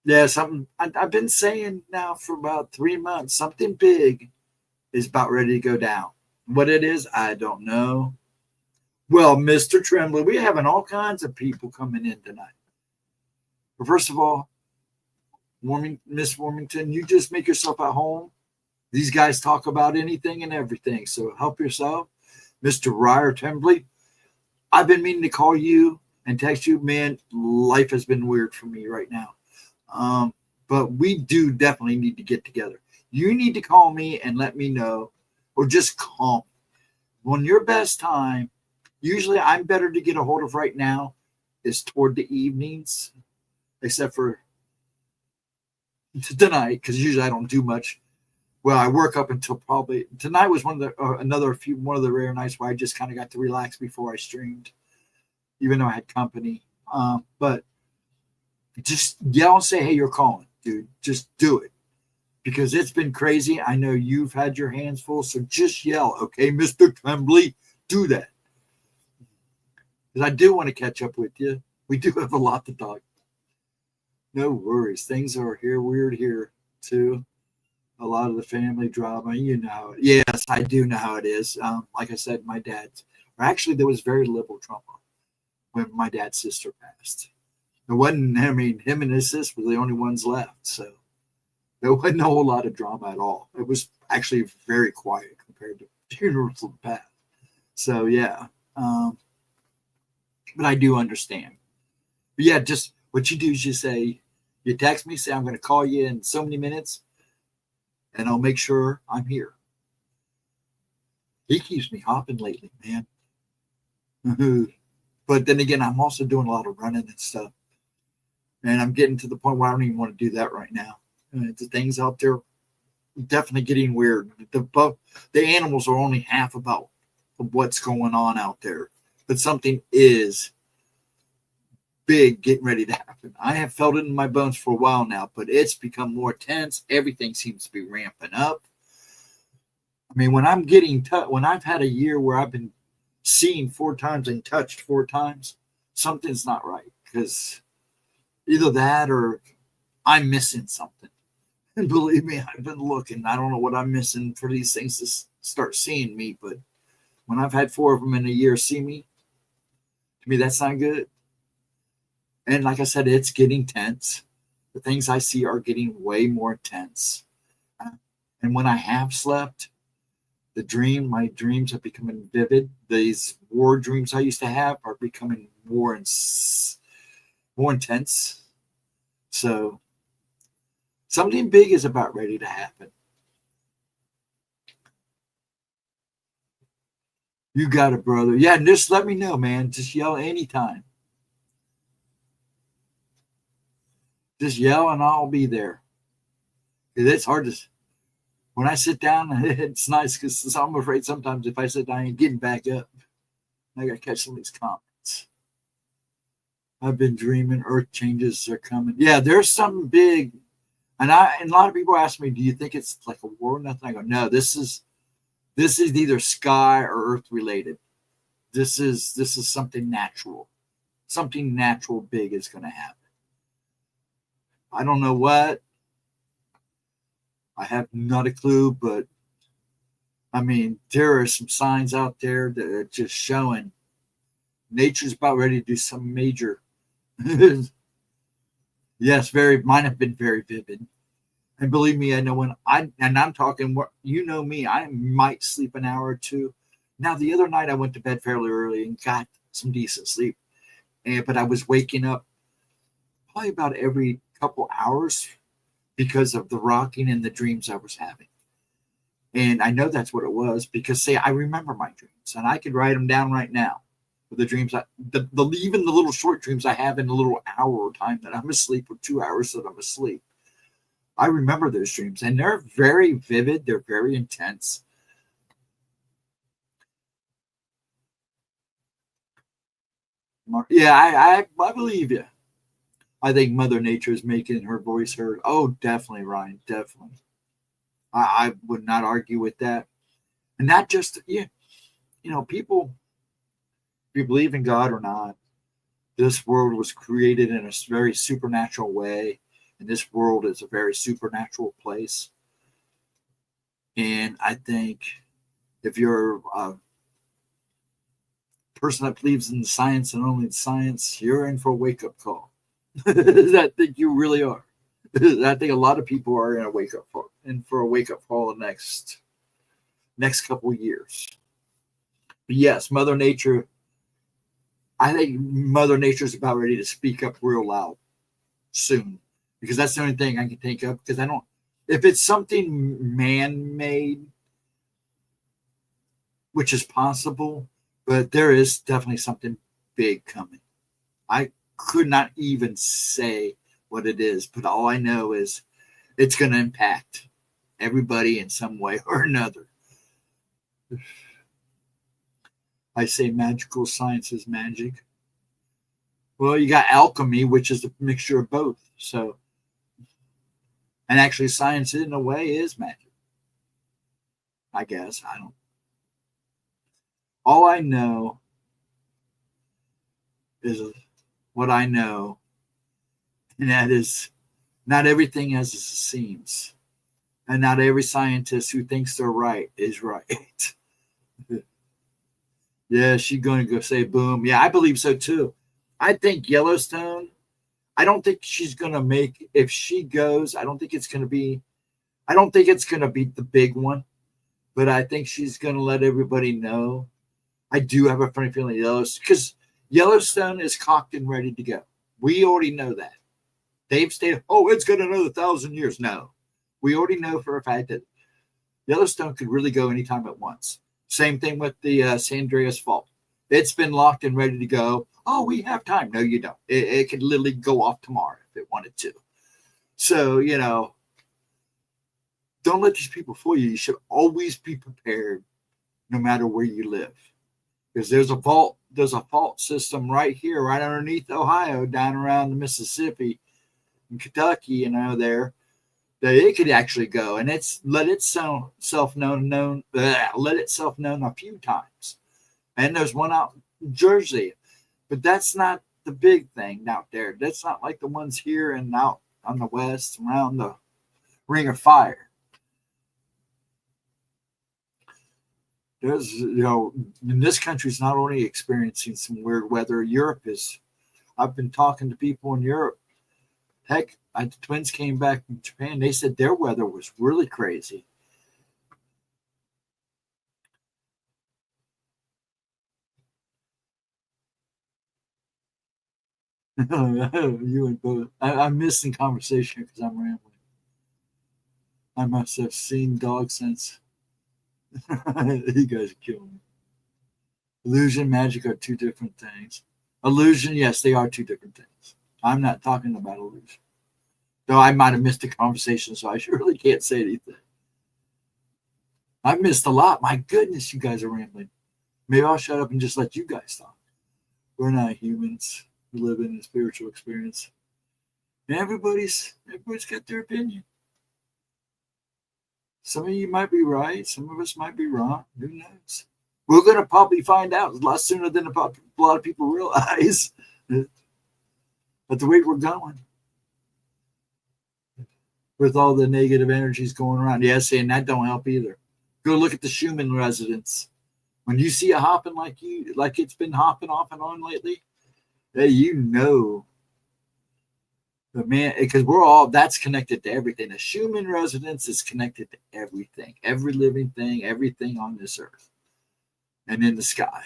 Yeah, something I've been saying now for about 3 months. Something big is about ready to go down. What it is, I don't know. Well, Mr. Tremblay, we're having all kinds of people coming in tonight. But first of all, Miss Warmington, you just make yourself at home. These guys talk about anything and everything, so help yourself. Mr. Ryer Tremblay, I've been meaning to call you and text you. Man, life has been weird for me right now. But we do definitely need to get together. You need to call me and let me know, or just call me. On your best time, usually I'm better to get a hold of right now is toward the evenings. except for tonight, because usually I don't do much. Well, I work up until probably tonight was one of the rare nights where I just kind of got to relax before I streamed, even though I had company. But just yell and say, "Hey, you're calling, dude." Just do it, because it's been crazy. I know you've had your hands full, so just yell, "Okay, Mr. Tremblay, do that." Because I do want to catch up with you. We do have a lot to talk. No worries. Things are weird here too. A lot of the family drama, you know. Yes, I do know how it is. Like I said, my dad's, or actually, there was very little drama when my dad's sister passed. It wasn't, I mean, him and his sister were the only ones left. So there wasn't a whole lot of drama at all. It was actually very quiet compared to funerals of the past. So, yeah. But I do understand. But yeah, just what you do is you say, you text me, say, I'm going to call you in so many minutes, and I'll make sure I'm here. He keeps me hopping lately, man. But then again, I'm also doing a lot of running and stuff. And I'm getting to the point where I don't even want to do that right now. The things out there definitely getting weird. The animals are only half about what's going on out there. But something is big getting ready to happen. I have felt it in my bones for a while now, but it's become more tense. Everything seems to be ramping up. I mean, when I'm getting when I've had a year where I've been seen 4 times and touched 4 times, something's not right, because either that or I'm missing something. And believe me, I've been looking. I don't know what I'm missing for these things to start seeing me, but when I've had 4 of them in a year see me, to me, that's not good. And like I said, it's getting tense. The things I see are getting way more tense. And when I have slept, my dreams are becoming vivid. These war dreams I used to have are becoming more intense. So something big is about ready to happen. You got it, brother. Yeah, just let me know, man. Just yell anytime. Just yell and I'll be there. It's hard to, when I sit down, it's nice because I'm afraid sometimes if I sit down and getting back up, I got to catch some of these comments. I've been dreaming earth changes are coming. Yeah, there's something big. And a lot of people ask me, do you think it's like a war or nothing? I go, no, this is either sky or earth related. This is something natural. Something natural big is going to happen. I don't know what. I have not a clue, but I mean, there are some signs out there that are just showing nature's about ready to do some major. Yes, mine have been very vivid. And believe me, I know I'm talking, you know me, I might sleep an hour or 2. Now, the other night I went to bed fairly early and got some decent sleep. But I was waking up probably about every couple hours because of the rocking and the dreams I was having. And I know that's what it was because, I remember my dreams and I could write them down right now. The dreams, even the little short dreams I have in a little hour time that I'm asleep, or 2 hours that I'm asleep. I remember those dreams and they're very vivid. They're very intense. Yeah, I believe you. I think Mother Nature is making her voice heard. Oh, definitely, Ryan. Definitely. I would not argue with that. And not just, people, if you believe in God or not, this world was created in a very supernatural way. And this world is a very supernatural place. And I think if you're a person that believes in science and only science, you're in for a wake-up call. I think you really are. I think a lot of people are in for a wake-up call the next couple of years. But yes, Mother Nature, I think Mother Nature is about ready to speak up real loud soon, because that's the only thing I can think of. Because if it's something man-made, which is possible, but there is definitely something big coming. I could not even say what it is, but all I know is it's going to impact everybody in some way or another. I say magical science is magic. Well, you got alchemy, which is a mixture of both. So, and actually, science in a way is magic. I guess. I don't. All I know is what I know, and that is not everything as it seems. And not every scientist who thinks they're right is right. Yeah, she's going to go say boom. Yeah, I believe so too. I think Yellowstone, I don't think she's going to make, if she goes, I don't think it's going to be the big one, but I think she's going to let everybody know. I do have a funny feeling because Yellowstone is cocked and ready to go. We already know that. They've stated, oh, it's going to another 1,000 years. No, we already know for a fact that Yellowstone could really go anytime at once. Same thing with the San Andreas Fault. It's been locked and ready to go. Oh, we have time. No, you don't. It could literally go off tomorrow if it wanted to. So, don't let these people fool you. You should always be prepared no matter where you live. Because there's a fault system right here, right underneath Ohio, down around the Mississippi and Kentucky, there, that it could actually go. And let itself known a few times. And there's one out in Jersey. But that's not the big thing out there. That's not like the ones here and out on the west around the Ring of Fire. There's, this country's not only experiencing some weird weather. Europe is. I've been talking to people in Europe. Heck, the twins came back from Japan. They said their weather was really crazy. You and both. I'm missing conversation because I'm rambling. I must have seen dog sense. You guys are killing me. Illusion, magic are two different things. Illusion, yes, they are two different things. I'm not talking about illusion. Though I might have missed the conversation, so I really can't say anything. I've missed a lot. My goodness, you guys are rambling. Maybe I'll shut up and just let you guys talk. We're not humans. We live in a spiritual experience. And everybody's got their opinion. Some of you might be right. Some of us might be wrong. Who knows? We're going to probably find out a lot sooner than a lot of people realize. But the way we're going, with all the negative energies going around, yes, and that don't help either. Go look at the Schumann resonance. When you see it hopping like it's been hopping off and on lately, the man, because that's connected to everything. The Schumann resonance is connected to everything, every living thing, everything on this earth and in the sky.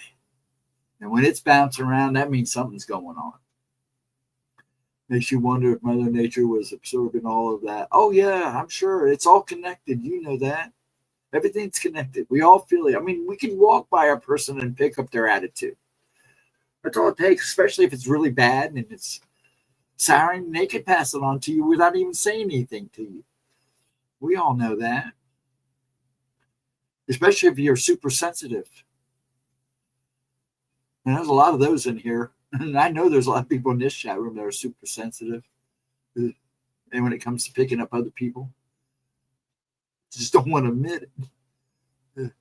And when it's bouncing around, that means something's going on. Makes you wonder if Mother Nature was absorbing all of that. Oh, yeah, I'm sure. It's all connected. You know that. Everything's connected. We all feel it. I mean, we can walk by a person and pick up their attitude. That's all it takes, especially if it's really bad and it's souring. They can pass it on to you without even saying anything to you. We all know that. Especially if you're super sensitive. And there's a lot of those in here. And I know there's a lot of people in this chat room that are super sensitive. And when it comes to picking up other people, just don't want to admit it.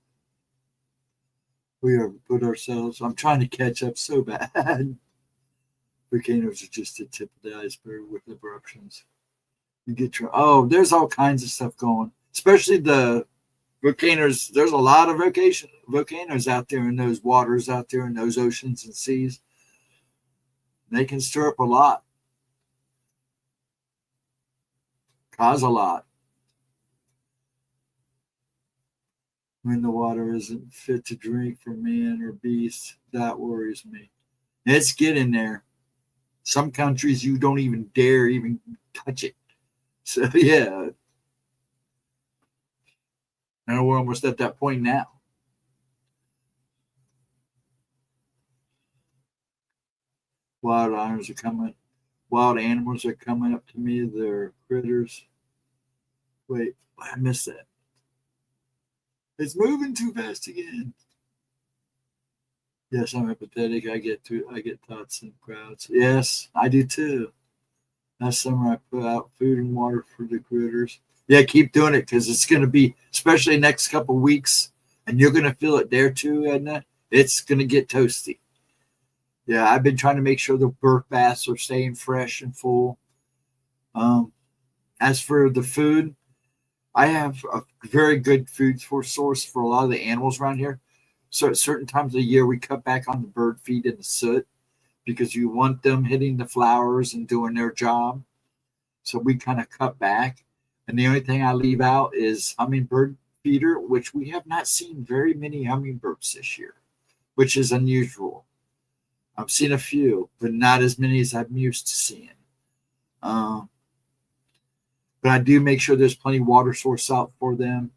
We are put ourselves. I'm trying to catch up so bad. Volcanoes are just the tip of the iceberg with eruptions. You get there's all kinds of stuff going. Especially the volcanoes. There's a lot of volcanoes out there in those waters out there in those oceans and seas. They can stir up a lot. Cause a lot. When the water isn't fit to drink for man or beast, that worries me. It's getting there. Some countries you don't even dare even touch it. So yeah. I know we're almost at that point now. Wild iron's are coming. wild animals are coming up to me. They're critters. Wait, I missed that. It's moving too fast again. Yes, I'm empathetic. I get thoughts in crowds. Yes, I do too. Last summer I put out food and water for the critters. Yeah, keep doing it because it's going to be, especially next couple weeks, and you're going to feel it there too, Edna. It's going to get toasty. Yeah, I've been trying to make sure the birth baths are staying fresh and full. As for the food, I have a very good food source for a lot of the animals around here. So at certain times of the year, we cut back on the bird feed and the soot because you want them hitting the flowers and doing their job. So we kind of cut back. And the only thing I leave out is hummingbird feeder, which we have not seen very many hummingbirds this year, which is unusual. I've seen a few, but not as many as I'm used to seeing. But I do make sure there's plenty of water source out for them.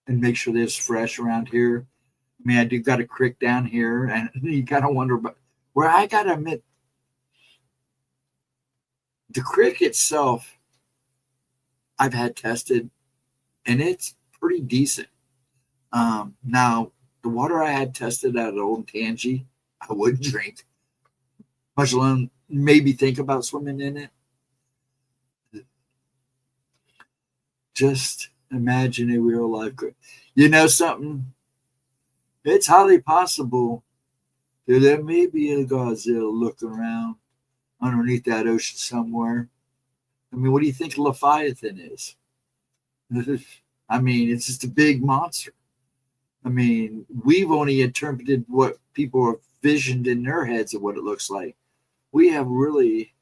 And make sure there's fresh around here. I mean, I do got a creek down here, and you kind of wonder, but where I got to admit, the creek itself, I've had tested, and it's pretty decent. Now, the water I had tested out of Old Tangy, I wouldn't drink, much alone maybe think about swimming in it. Just imagine a real life creek. You know something? It's highly possible that there may be a Godzilla looking around underneath that ocean somewhere. I mean, what do you think Leviathan is? I mean, it's just a big monster. I mean, we've only interpreted what people have visioned in their heads of what it looks like. We have really,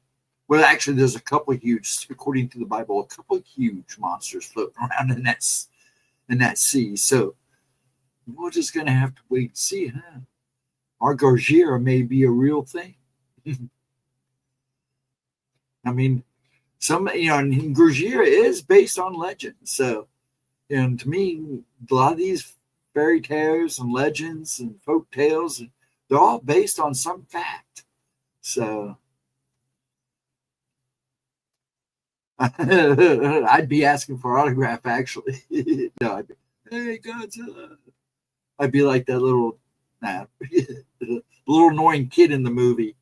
well, actually, there's a couple of huge, according to the Bible, a couple of huge monsters floating around in that sea. So we're just going to have to wait and see, huh? Our Gargira may be a real thing. I mean, Gargira is based on legend. So, and to me, a lot of these fairy tales and legends and folk tales, they're all based on some fact. So, I'd be asking for autograph, actually. No, I'd be, hey, Godzilla. I'd be like that little, little annoying kid in the movie.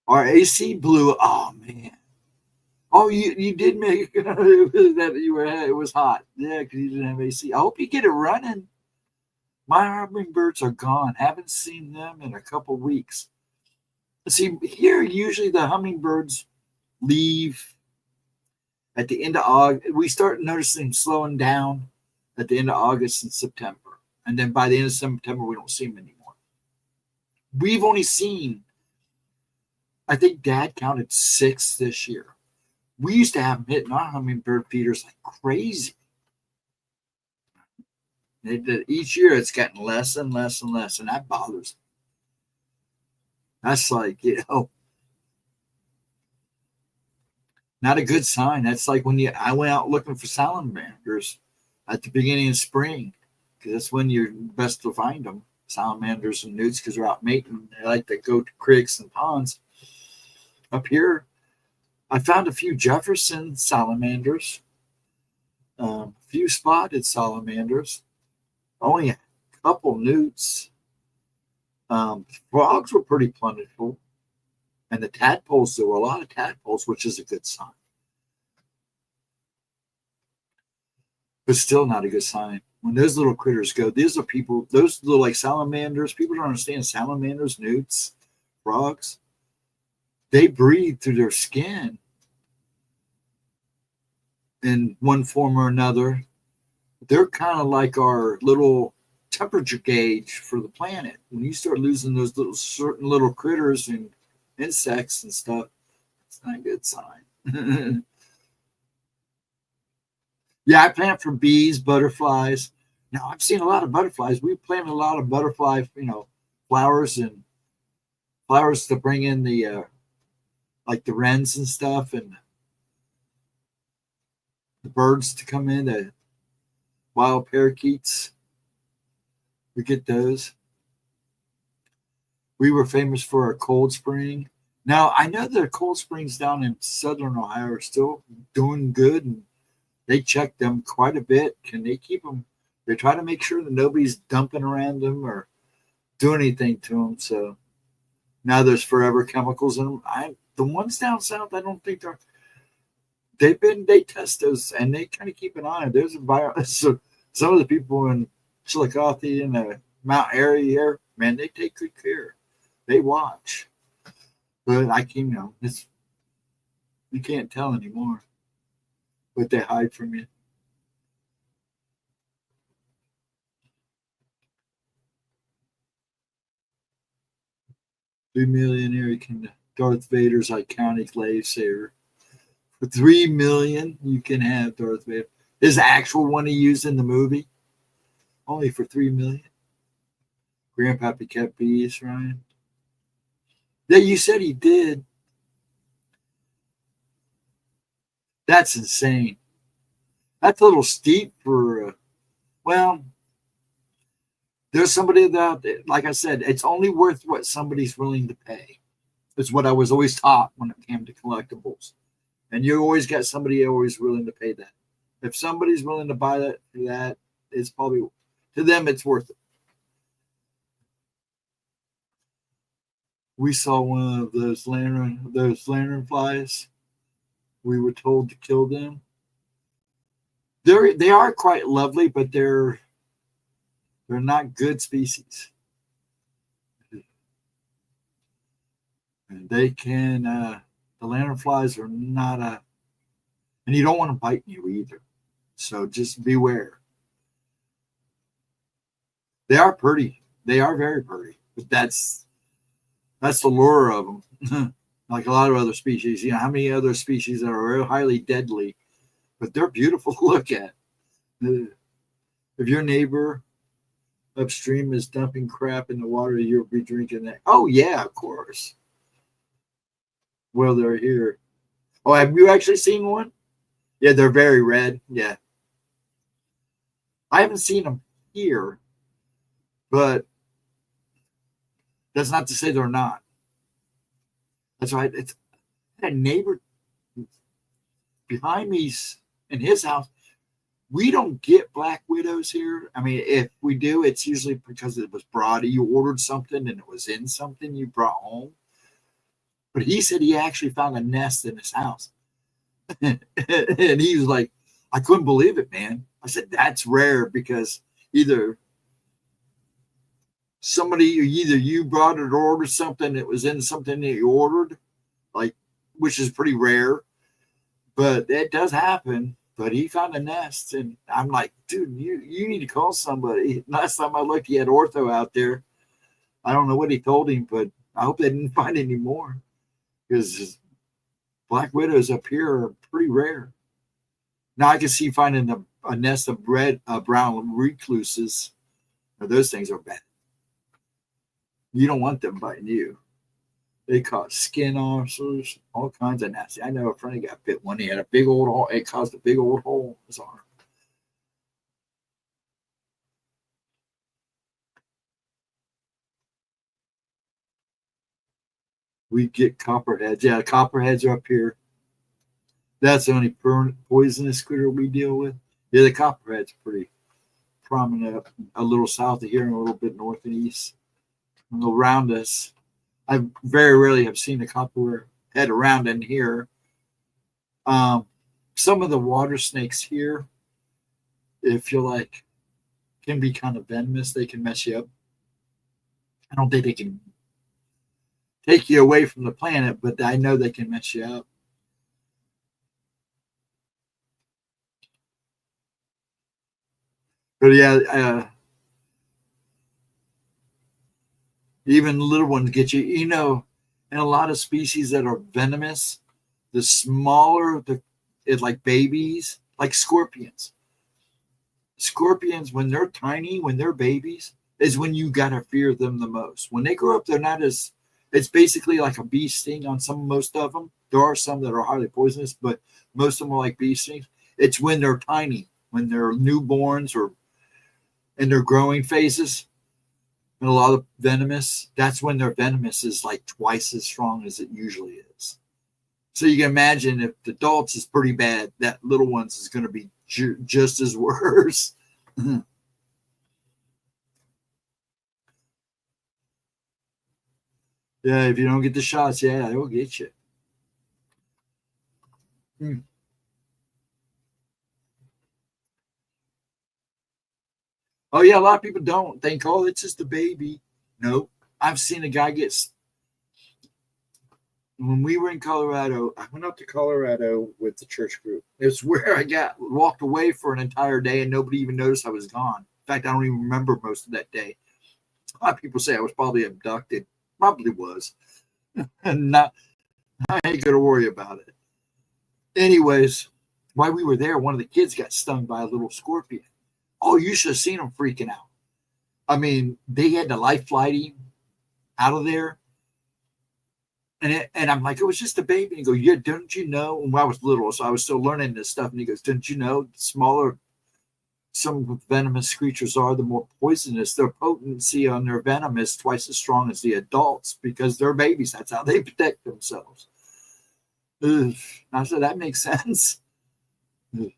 Our AC blew. Oh man. Oh, you did make that you were. It was hot. Yeah, because you didn't have AC. I hope you get it running. My hummingbirds are gone. Haven't seen them in a couple weeks. See, here usually the hummingbirds leave at the end of August. We start noticing them slowing down at the end of August and September. And then by the end of September, we don't see them anymore. We've only seen, I think Dad counted 6 this year. We used to have them hitting our hummingbird feeders like crazy. Each year it's gotten less and less and less, and that bothers me. That's like, not a good sign. That's like when I went out looking for salamanders at the beginning of spring, because that's when you're best to find them, salamanders and newts, because they're out mating. They like to go to creeks and ponds. Up here, I found a few Jefferson salamanders, a few spotted salamanders, only a couple newts. Frogs were pretty plentiful. And the tadpoles, there were a lot of tadpoles, which is a good sign. But still not a good sign. When those little critters go, these are people, those little like salamanders, people don't understand salamanders, newts, frogs. They breathe through their skin in one form or another. They're kind of like our little temperature gauge for the planet. When you start losing those certain little critters and insects and stuff, it's not a good sign. Yeah, I plant for bees, butterflies. Now I've seen a lot of butterflies. We planted a lot of butterfly, flowers and flowers to bring in the like the wrens and stuff, and the birds to come in. wild parakeets. We get those. We were famous for a cold spring. Now, I know the cold springs down in southern Ohio are still doing good, and they check them quite a bit. Can they keep them? They try to make sure that nobody's dumping around them or doing anything to them. So now there's forever chemicals in them. The ones down south, I don't think they test those and they kind of keep an eye on it. There's a virus. So some of the people in Chillicothe and the Mount Airy here, man, they take good care. They watch. But you can't tell anymore what they hide from you. $3 million can Darth Vader's iconic lifesaver. For $3 million, you can have Darth Vader. His actual one he used in the movie, only for $3 million. Grandpappy kept bees, Ryan. Yeah, you said he did. That's insane. That's a little steep for. There's somebody that, like I said, it's only worth what somebody's willing to pay. That's what I was always taught when it came to collectibles. And you always got somebody always willing to pay that. If somebody's willing to buy that, it's probably, to them, it's worth it. We saw one of those lantern flies. We were told to kill them. They are quite lovely, but they're not good species. And they can, the lanternflies are not and you don't want to bite you either. So just beware. They are pretty. They are very pretty. But that's the lure of them. Like a lot of other species. You know, how many other species that are very highly deadly, but they're beautiful to look at. If your neighbor upstream is dumping crap in the water, you'll be drinking that. Oh, yeah, of course. Well, they're here. Oh, have you actually seen one? Yeah, they're very red. Yeah. I haven't seen them here, but that's not to say they're not. That's right. It's a neighbor behind me's in his house. We don't get black widows here. I mean, if we do, it's usually because it was brought. You ordered something and it was in something you brought home. But he said he actually found a nest in his house. And he was like, I couldn't believe it, man. I said, that's rare because either you brought it or ordered something that was in something that you ordered, like, which is pretty rare. But it does happen. But he found a nest, and I'm like, dude, you need to call somebody. Last time I looked, he had ortho out there. I don't know what he told him, but I hope they didn't find any more because black widows up here are pretty rare. Now I can see finding a nest of brown recluses. Now, those things are bad. You don't want them biting you. They cause skin ulcers, all kinds of nasty. I know a friend got bit one. He had a big old hole. It caused a big old hole in his arm. We get copperheads. Yeah, copperheads are up here. That's the only poisonous critter we deal with. Yeah, the copperhead's pretty prominent up a little south of here and a little bit north and east. And around us, I very rarely have seen a copperhead around in here. Some of the water snakes here, if you like, can be kind of venomous. They can mess you up. I don't think they can take you away from the planet, but I know they can mess you up. But yeah, even little ones get you. You know, and a lot of species that are venomous, the smaller it's like babies, like scorpions. Scorpions, when they're tiny, when they're babies, is when you gotta fear them the most. When they grow up, they're not as. It's basically like a bee sting on most of them. There are some that are highly poisonous, but most of them are like bee stings. It's when they're tiny, when they're newborns or in their growing phases. And a lot of venomous, that's when their venomous is like twice as strong as it usually is. So you can imagine if the adults is pretty bad, that little one's is going to be just as worse. Yeah, if you don't get the shots, yeah, it will get you. Oh, yeah, a lot of people don't think, oh, it's just a baby. Nope. I've seen a guy get, when we were in Colorado, I went up to Colorado with the church group. It's where I got walked away for an entire day and nobody even noticed I was gone. In fact, I don't even remember most of that day. A lot of people say I was probably abducted. Probably was. And not, I ain't going to worry about it. Anyways, while we were there, one of the kids got stung by a little scorpion. Oh, you should have seen him freaking out. I mean, they had to life flight him out of there. And I'm like, it was just a baby. And he goes, yeah, don't you know? And I was little, so I was still learning this stuff. And he goes, don't you know, the smaller some venomous creatures are, the more poisonous. Their potency on their venom is twice as strong as the adults because they're babies. That's how they protect themselves. Ugh. I said, that makes sense. Ugh.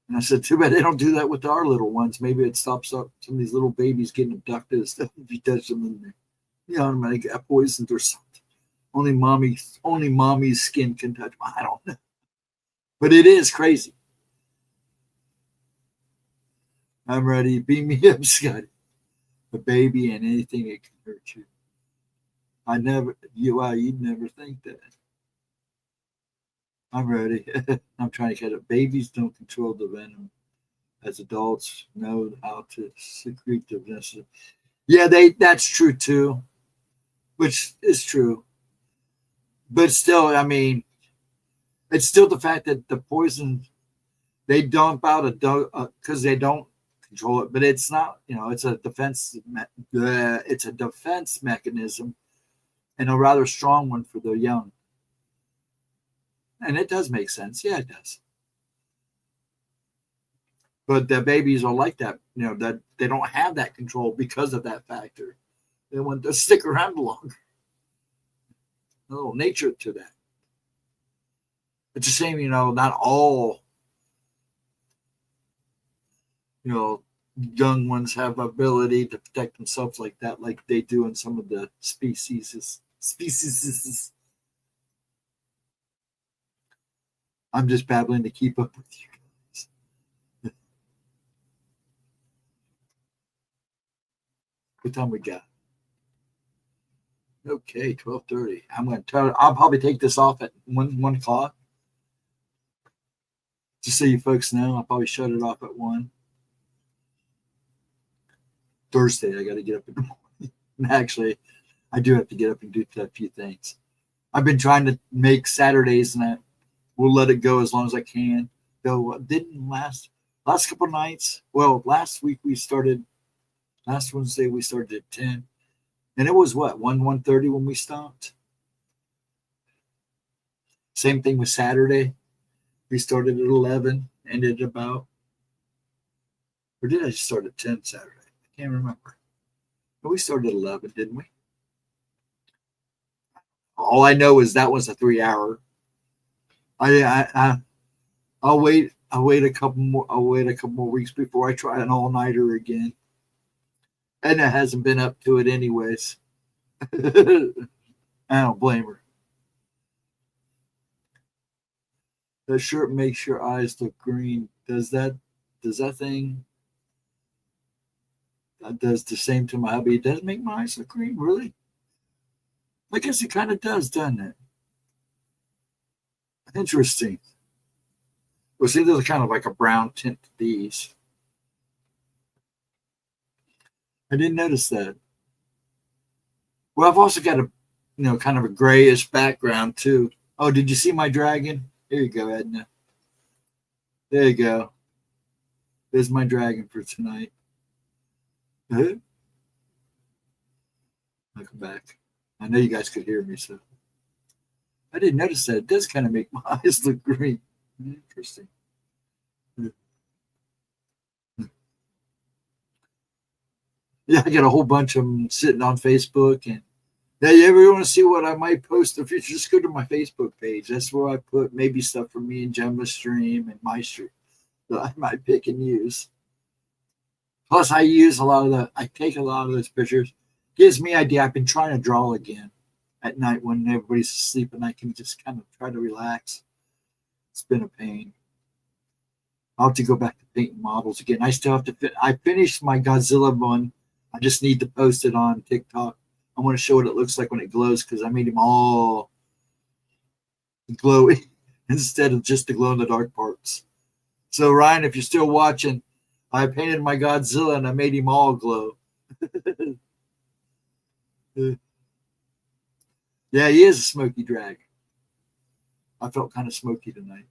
And I said, too bad they don't do that with our little ones. Maybe it stops up some of these little babies getting abducted and stuff if you touch them in there. You know, they get poisoned or something. Only mommy's skin can touch them. I don't know. But it is crazy. I'm ready. Beam me up, Scotty. A baby and anything that can hurt you. You'd never think that. I'm ready. I'm trying to catch up. Babies don't control the venom. As adults know how to secrete the venom. Yeah, that's true too. Which is true. But still, I mean, it's still the fact that the poison, they dump out because they don't control it. But it's not, it's a defense. It's a defense mechanism, and a rather strong one for the young. And it does make sense. Yeah, it does. But the babies are like that, that they don't have that control because of that factor. They want to stick around longer. A little nature to that. It's a shame, not all, young ones have ability to protect themselves like that, like they do in some of the species. I'm just babbling to keep up with you guys. What time we got? Okay, 12:30. I'll probably take this off at 1 o'clock. Just so you folks know, I'll probably shut it off at 1. Thursday, I got to get up in the morning. Actually, I do have to get up and do a few things. I've been trying to make Saturdays, and we'll let it go as long as I can. Though didn't last couple of nights. Well, last Wednesday we started at 10. And it was what, 1:30 when we stopped? Same thing with Saturday. We started at 11, ended about, or did I start at 10 Saturday? I can't remember. But we started at 11, didn't we? All I know is that was a 3-hour. I'll wait a couple more weeks before I try an all-nighter again. And it hasn't been up to it anyways. I don't blame her. The shirt makes your eyes look green. Does that thing? That does the same to my hubby. It does make my eyes look green, really? I guess it kind of does, doesn't it? Interesting. Well, see, there's kind of like a brown tint to these. I didn't notice that. Well, I've also got a, kind of a grayish background too. Oh, did you see my dragon? Here you go, Edna. There you go. There's my dragon for tonight. Welcome back. I know you guys could hear me, so I didn't notice that. It does kind of make my eyes look green. Interesting. Yeah, I got a whole bunch of them sitting on Facebook. And yeah, you ever want to see what I might post in the future? Just go to my Facebook page. That's where I put maybe stuff from me and Gemma's stream and my stream that I might pick and use. Plus, I take a lot of those pictures. Gives me idea. I've been trying to draw again at night when everybody's asleep and I can just kind of try to relax. It's been a pain. I'll have to go back to painting models again. I still have to I finished my Godzilla one. I just need to post it on TikTok. I want to show what it looks like when it glows because I made him all glowy instead of just the glow in the dark parts. So Ryan, if you're still watching, I painted my Godzilla and I made him all glow. Yeah, he is a smoky drag. I felt kind of smoky tonight.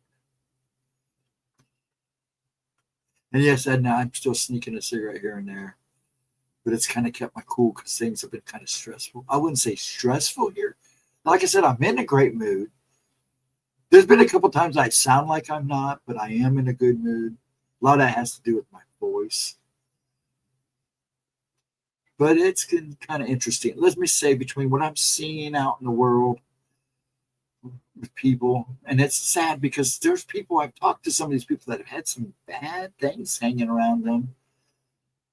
And yes, Edna, I'm still sneaking a cigarette here and there. But it's kind of kept my cool because things have been kind of stressful. I wouldn't say stressful here. Like I said, I'm in a great mood. There's been a couple times I sound like I'm not, but I am in a good mood. A lot of that has to do with my voice. But it's kind of interesting. Let me say, between what I'm seeing out in the world with people, and it's sad because there's people, I've talked to some of these people that have had some bad things hanging around them.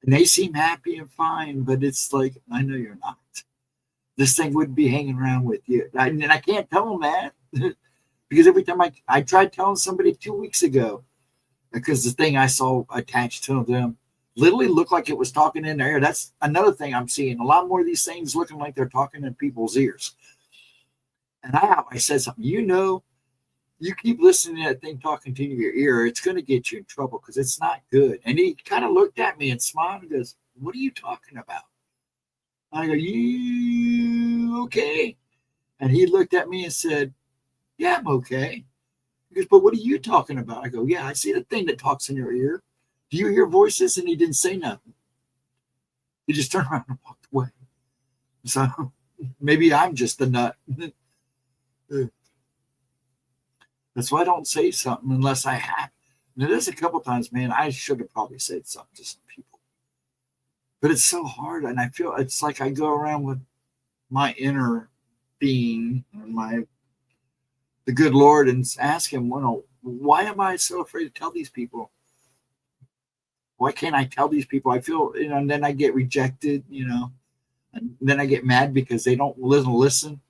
And they seem happy and fine, but it's like, I know you're not. This thing wouldn't be hanging around with you. And I can't tell them that because every time I tried telling somebody 2 weeks ago, because the thing I saw attached to them literally looked like it was talking in their ear. That's another thing I'm seeing. A lot more of these things looking like they're talking in people's ears. And I said something, you keep listening to that thing talking to your ear, it's going to get you in trouble because it's not good. And he kind of looked at me and smiled and goes, what are you talking about? I go, you okay? And he looked at me and said, yeah, I'm okay. He goes, but what are you talking about? I go, yeah, I see the thing that talks in your ear. Do you hear voices? And he didn't say nothing. He just turned around and walked away. So maybe I'm just a nut. That's why I don't say something unless I have. Now, there's a couple times, man, I should have probably said something to some people. But it's so hard, and I feel it's like I go around with my inner being, the good Lord, and ask him, well, why am I so afraid to tell these people? Why can't I tell these people? I feel, and then I get rejected, and then I get mad because they don't listen.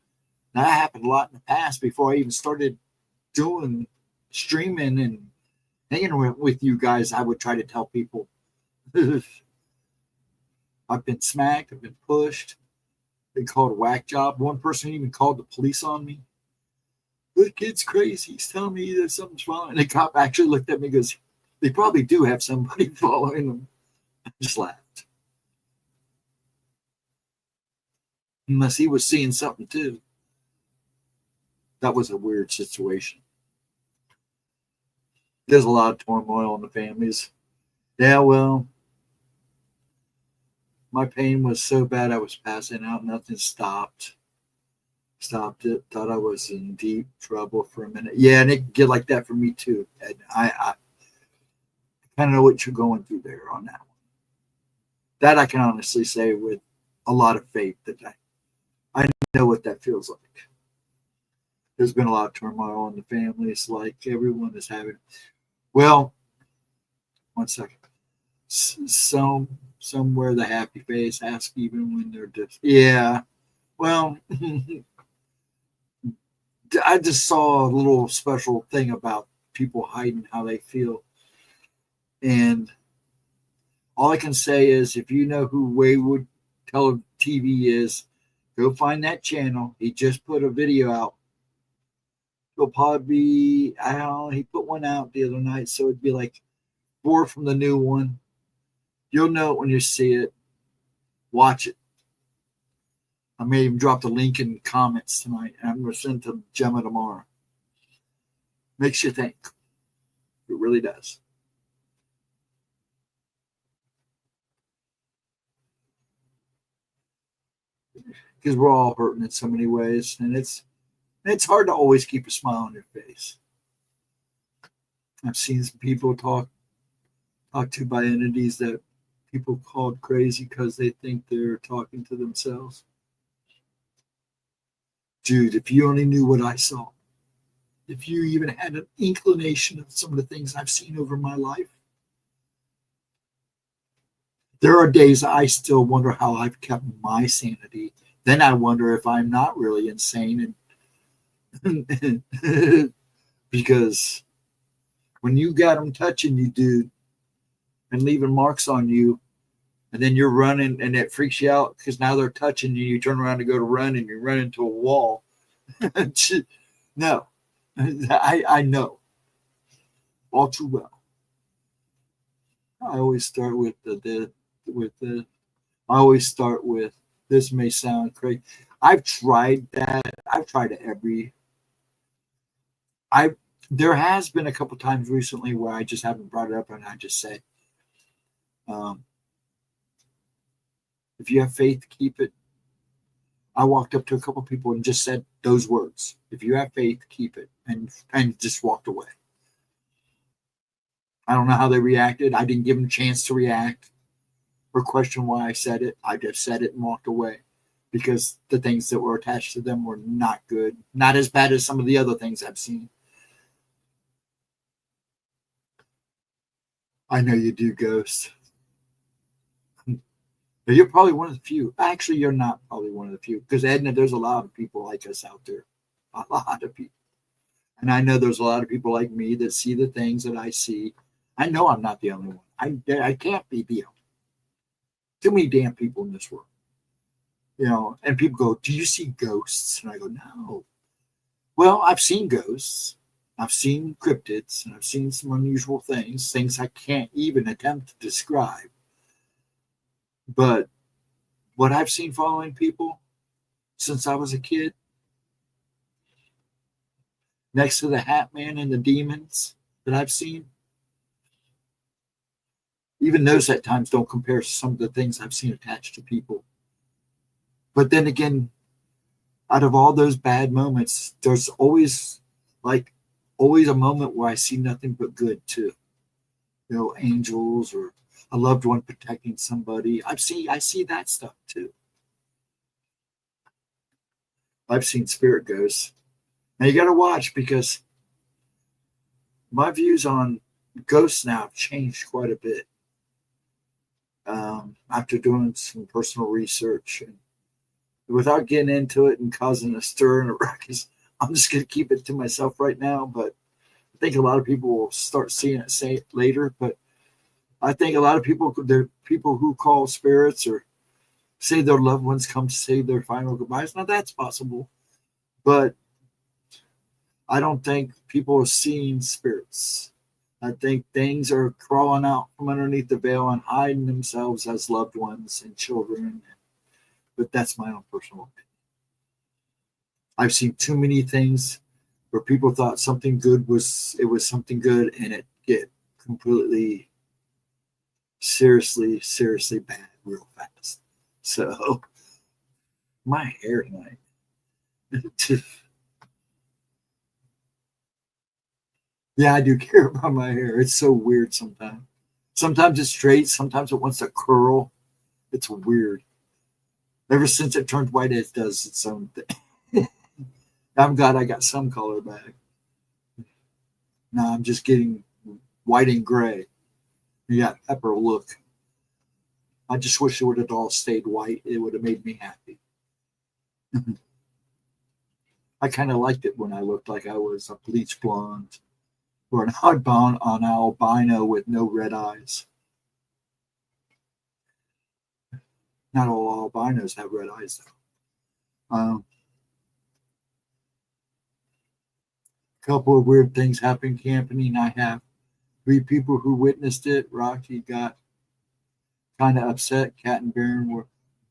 Now, that happened a lot in the past before I even started doing streaming and hanging with you guys. I would try to tell people I've been smacked, I've been pushed, been called a whack job. One person even called the police on me. The kid's crazy. He's telling me that something's wrong. And the cop actually looked at me and goes, they probably do have somebody following them. I just laughed. Unless he was seeing something too. That was a weird situation. There's a lot of turmoil in the families. Yeah, well, my pain was so bad I was passing out. Nothing stopped it. Thought I was in deep trouble for a minute. Yeah, and it can get like that for me too. And I kind of know what you're going through there on that one. That I can honestly say with a lot of faith that I know what that feels like. There's been a lot of turmoil in the families, like everyone is having. Well, one second. Somewhere the happy face ask even when they're just. Yeah. Well, I just saw a little special thing about people hiding how they feel. And all I can say is if you know who Wayward TV is, go find that channel. He just put a video out. It'll probably be, I don't know, he put one out the other night, so it'd be like 4 from the new one. You'll know it when you see it. Watch it. I may even drop the link in comments tonight. I'm going to send it to Gemma tomorrow. Makes you think. It really does. Because we're all hurting in so many ways. And it's And it's hard to always keep a smile on your face. I've seen some people talked to by entities that people called crazy because they think they're talking to themselves. Dude, if you only knew what I saw, if you even had an inclination of some of the things I've seen over my life, there are days I still wonder how I've kept my sanity. Then I wonder if I'm not really insane. And because when you got them touching you, dude, and leaving marks on you, and then you're running and it freaks you out because now they're touching you, you turn around to go to run and you run into a wall. No, I know all too well. I always start with I always start with, this may sound crazy. I've tried that. I've tried every. There has been a couple times recently where I just haven't brought it up, and I just say, if you have faith, keep it. I walked up to a couple people and just said those words. If you have faith, keep it, and just walked away. I don't know how they reacted. I didn't give them a chance to react or question why I said it. I just said it and walked away because the things that were attached to them were not good. Not as bad as some of the other things I've seen. I know you do, Ghost. You're probably one of the few. Actually, you're not probably one of the few because, Edna, there's a lot of people like us out there. A lot of people. And I know there's a lot of people like me that see the things that I see. I know I'm not the only one. I can't be the only. Too many damn people in this world. You know, and people go, do you see ghosts? And I go, no. Well, I've seen ghosts. I've seen cryptids. And I've seen some unusual things I can't even attempt to describe. But what I've seen following people since I was a kid, next to the Hat Man and the demons that I've seen, even those at times don't compare to some of the things I've seen attached to people. But then again, out of all those bad moments, there's always a moment where I see nothing but good too. You know, angels or a loved one protecting somebody. I see that stuff too. I've seen spirit ghosts. Now you got to watch because my views on ghosts now have changed quite a bit after doing some personal research. And without getting into it and causing a stir and a ruckus, I'm just going to keep it to myself right now. But I think a lot of people will start seeing it, say it later. But I think a lot of people, they're people who call spirits or say their loved ones come to say their final goodbyes. Now that's possible. But I don't think people are seeing spirits. I think things are crawling out from underneath the veil and hiding themselves as loved ones and children. But that's my own personal opinion. I've seen too many things where people thought something good was something good, and it get completely seriously bad real fast. So my hair tonight. Yeah, I do care about my hair. It's so weird sometimes. Sometimes it's straight, sometimes it wants to curl. It's weird. Ever since it turned white, it does its own thing. I'm glad I got some color back. Now I'm just getting white and gray. You got pepper look. I just wish it would have all stayed white. It would have made me happy. I kind of liked it when I looked like I was a bleach blonde or an albino with no red eyes. Not all albinos have red eyes, though. Couple of weird things happened camping. I have 3 people who witnessed it. Rocky got kind of upset. Cat and Baron were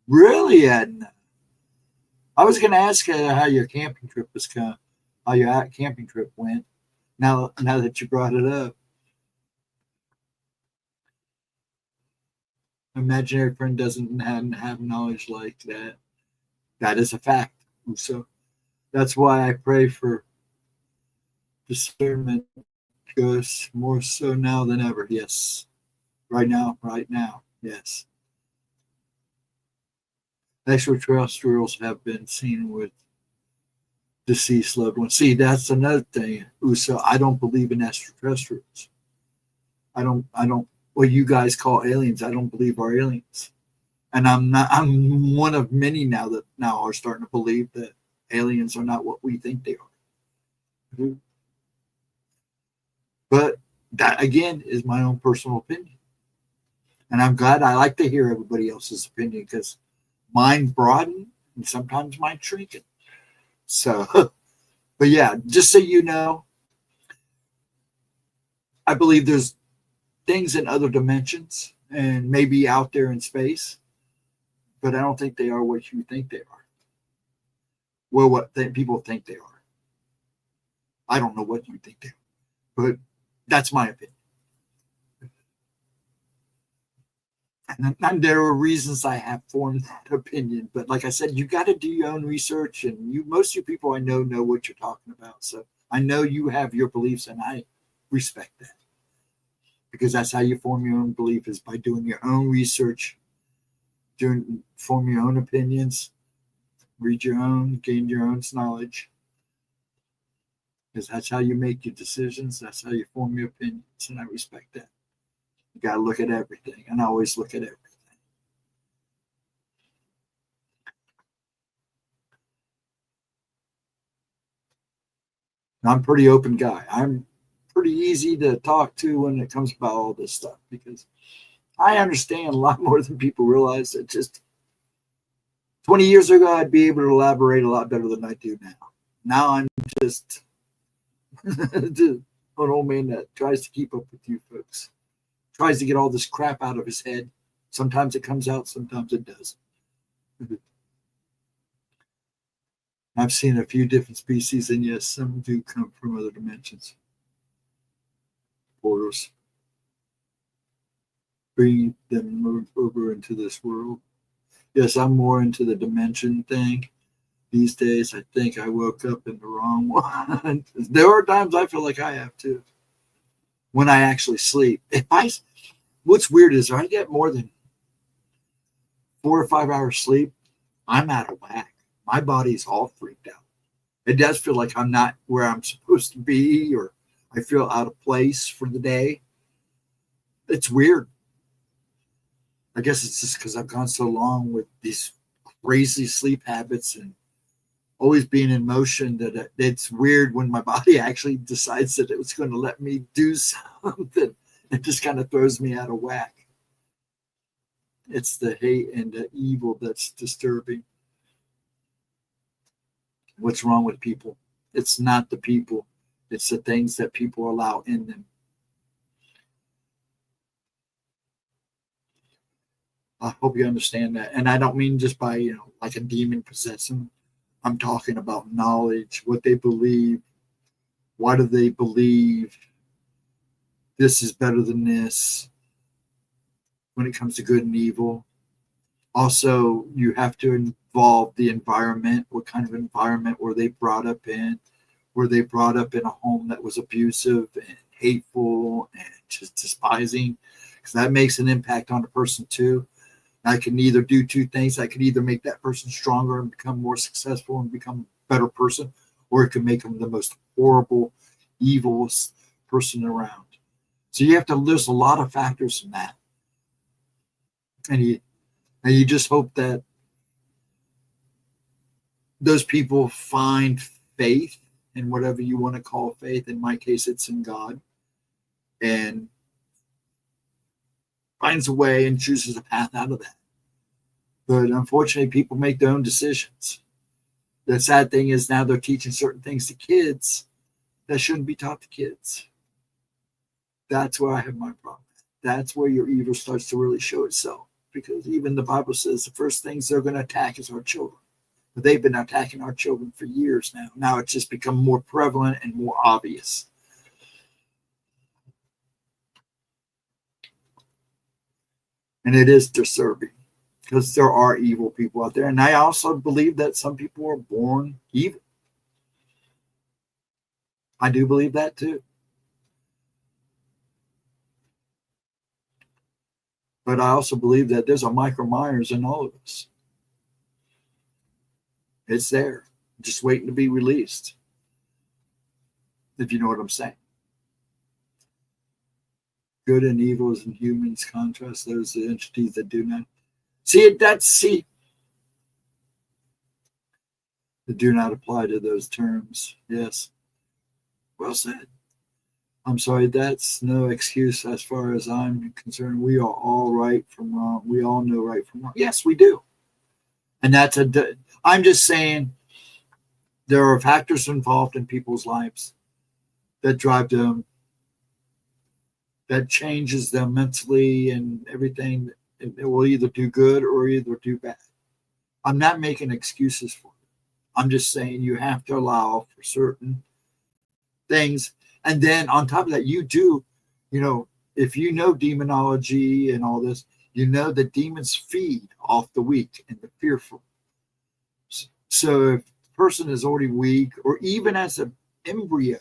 really Edna. I was going to ask how your camping trip went. Now that you brought it up, imaginary friend doesn't have knowledge like that. That is a fact. So That's why I pray for discernment, Ghosts, more so now than ever. Yes. Right now. Yes. Extraterrestrials have been seen with deceased loved ones. See, that's another thing, Uso. I don't believe in extraterrestrials. I don't what you guys call aliens, I don't believe are aliens. And I'm one of many now that now are starting to believe that aliens are not what we think they are. But that again is my own personal opinion. And I'm glad. I like to hear everybody else's opinion because mine broaden and sometimes mine shrinking. So, but yeah, just so you know, I believe there's things in other dimensions and maybe out there in space, but I don't think they are what you think they are. Well, what people think they are. I don't know what you think they are, but that's my opinion. And there are reasons I have formed that opinion, but like I said, you got to do your own research, and most of you people I know what you're talking about. So I know you have your beliefs, and I respect that because that's how you form your own belief is by doing your own research, form your own opinions, read your own, gain your own knowledge, because that's how you make your decisions. That's how you form your opinions, and I respect that. You got to look at everything, and I always look at everything. I'm a pretty open guy. I'm pretty easy to talk to when it comes about all this stuff because I understand a lot more than people realize. That just 20 years ago, I'd be able to elaborate a lot better than I do now. Now I'm just an old man that tries to keep up with you folks, tries to get all this crap out of his head. Sometimes it comes out, sometimes it doesn't. I've seen a few different species, and yes, some do come from other dimensions. Portals. Bring them over into this world. Yes, I'm more into the dimension thing these days. I think I woke up in the wrong one. There are times I feel like I have too. When I actually sleep. What's weird is if I get more than 4 or 5 hours sleep, I'm out of whack. My body's all freaked out. It does feel like I'm not where I'm supposed to be, or I feel out of place for the day. It's weird. I guess it's just because I've gone so long with these crazy sleep habits and always being in motion that it's weird when my body actually decides that it was going to let me do something. It just kind of throws me out of whack. It's the hate and the evil that's disturbing. What's wrong with people? It's not the people. It's the things that people allow in them. I hope you understand that. And I don't mean just by, like a demon possessing. I'm talking about knowledge, what they believe. Why do they believe this is better than this when it comes to good and evil? Also, you have to involve the environment. What kind of environment were they brought up in? Were they brought up in a home that was abusive and hateful and just despising? Because that makes an impact on the person too. I can either do two things. I can either make that person stronger and become more successful and become a better person, or it can make them the most horrible, evil person around. So there's a lot of factors in that. And you just hope that those people find faith in whatever you want to call faith. In my case, it's in God. And finds a way and chooses a path out of that. But unfortunately, people make their own decisions. The sad thing is now they're teaching certain things to kids that shouldn't be taught to kids. That's where I have my problem. That's where your evil starts to really show itself. Because even the Bible says the first things they're going to attack is our children. But they've been attacking our children for years now. Now it's just become more prevalent and more obvious. And it is disturbing. Because there are evil people out there. And I also believe that some people are born evil. I do believe that too. But I also believe that there's a Michael Myers in all of us. It's there, just waiting to be released. If you know what I'm saying. Good and evils and humans contrast those entities that do not. See, that do not apply to those terms. Yes. Well said. I'm sorry, that's no excuse as far as I'm concerned. We are all right from wrong. We all know right from wrong. Yes, we do. And I'm just saying there are factors involved in people's lives that drive them, that changes them mentally and everything. It will either do good or either do bad. I'm not making excuses for it. I'm just saying you have to allow for certain things. And then on top of that, if you know demonology and all this, you know that demons feed off the weak and the fearful. So if a person is already weak, or even as an embryo,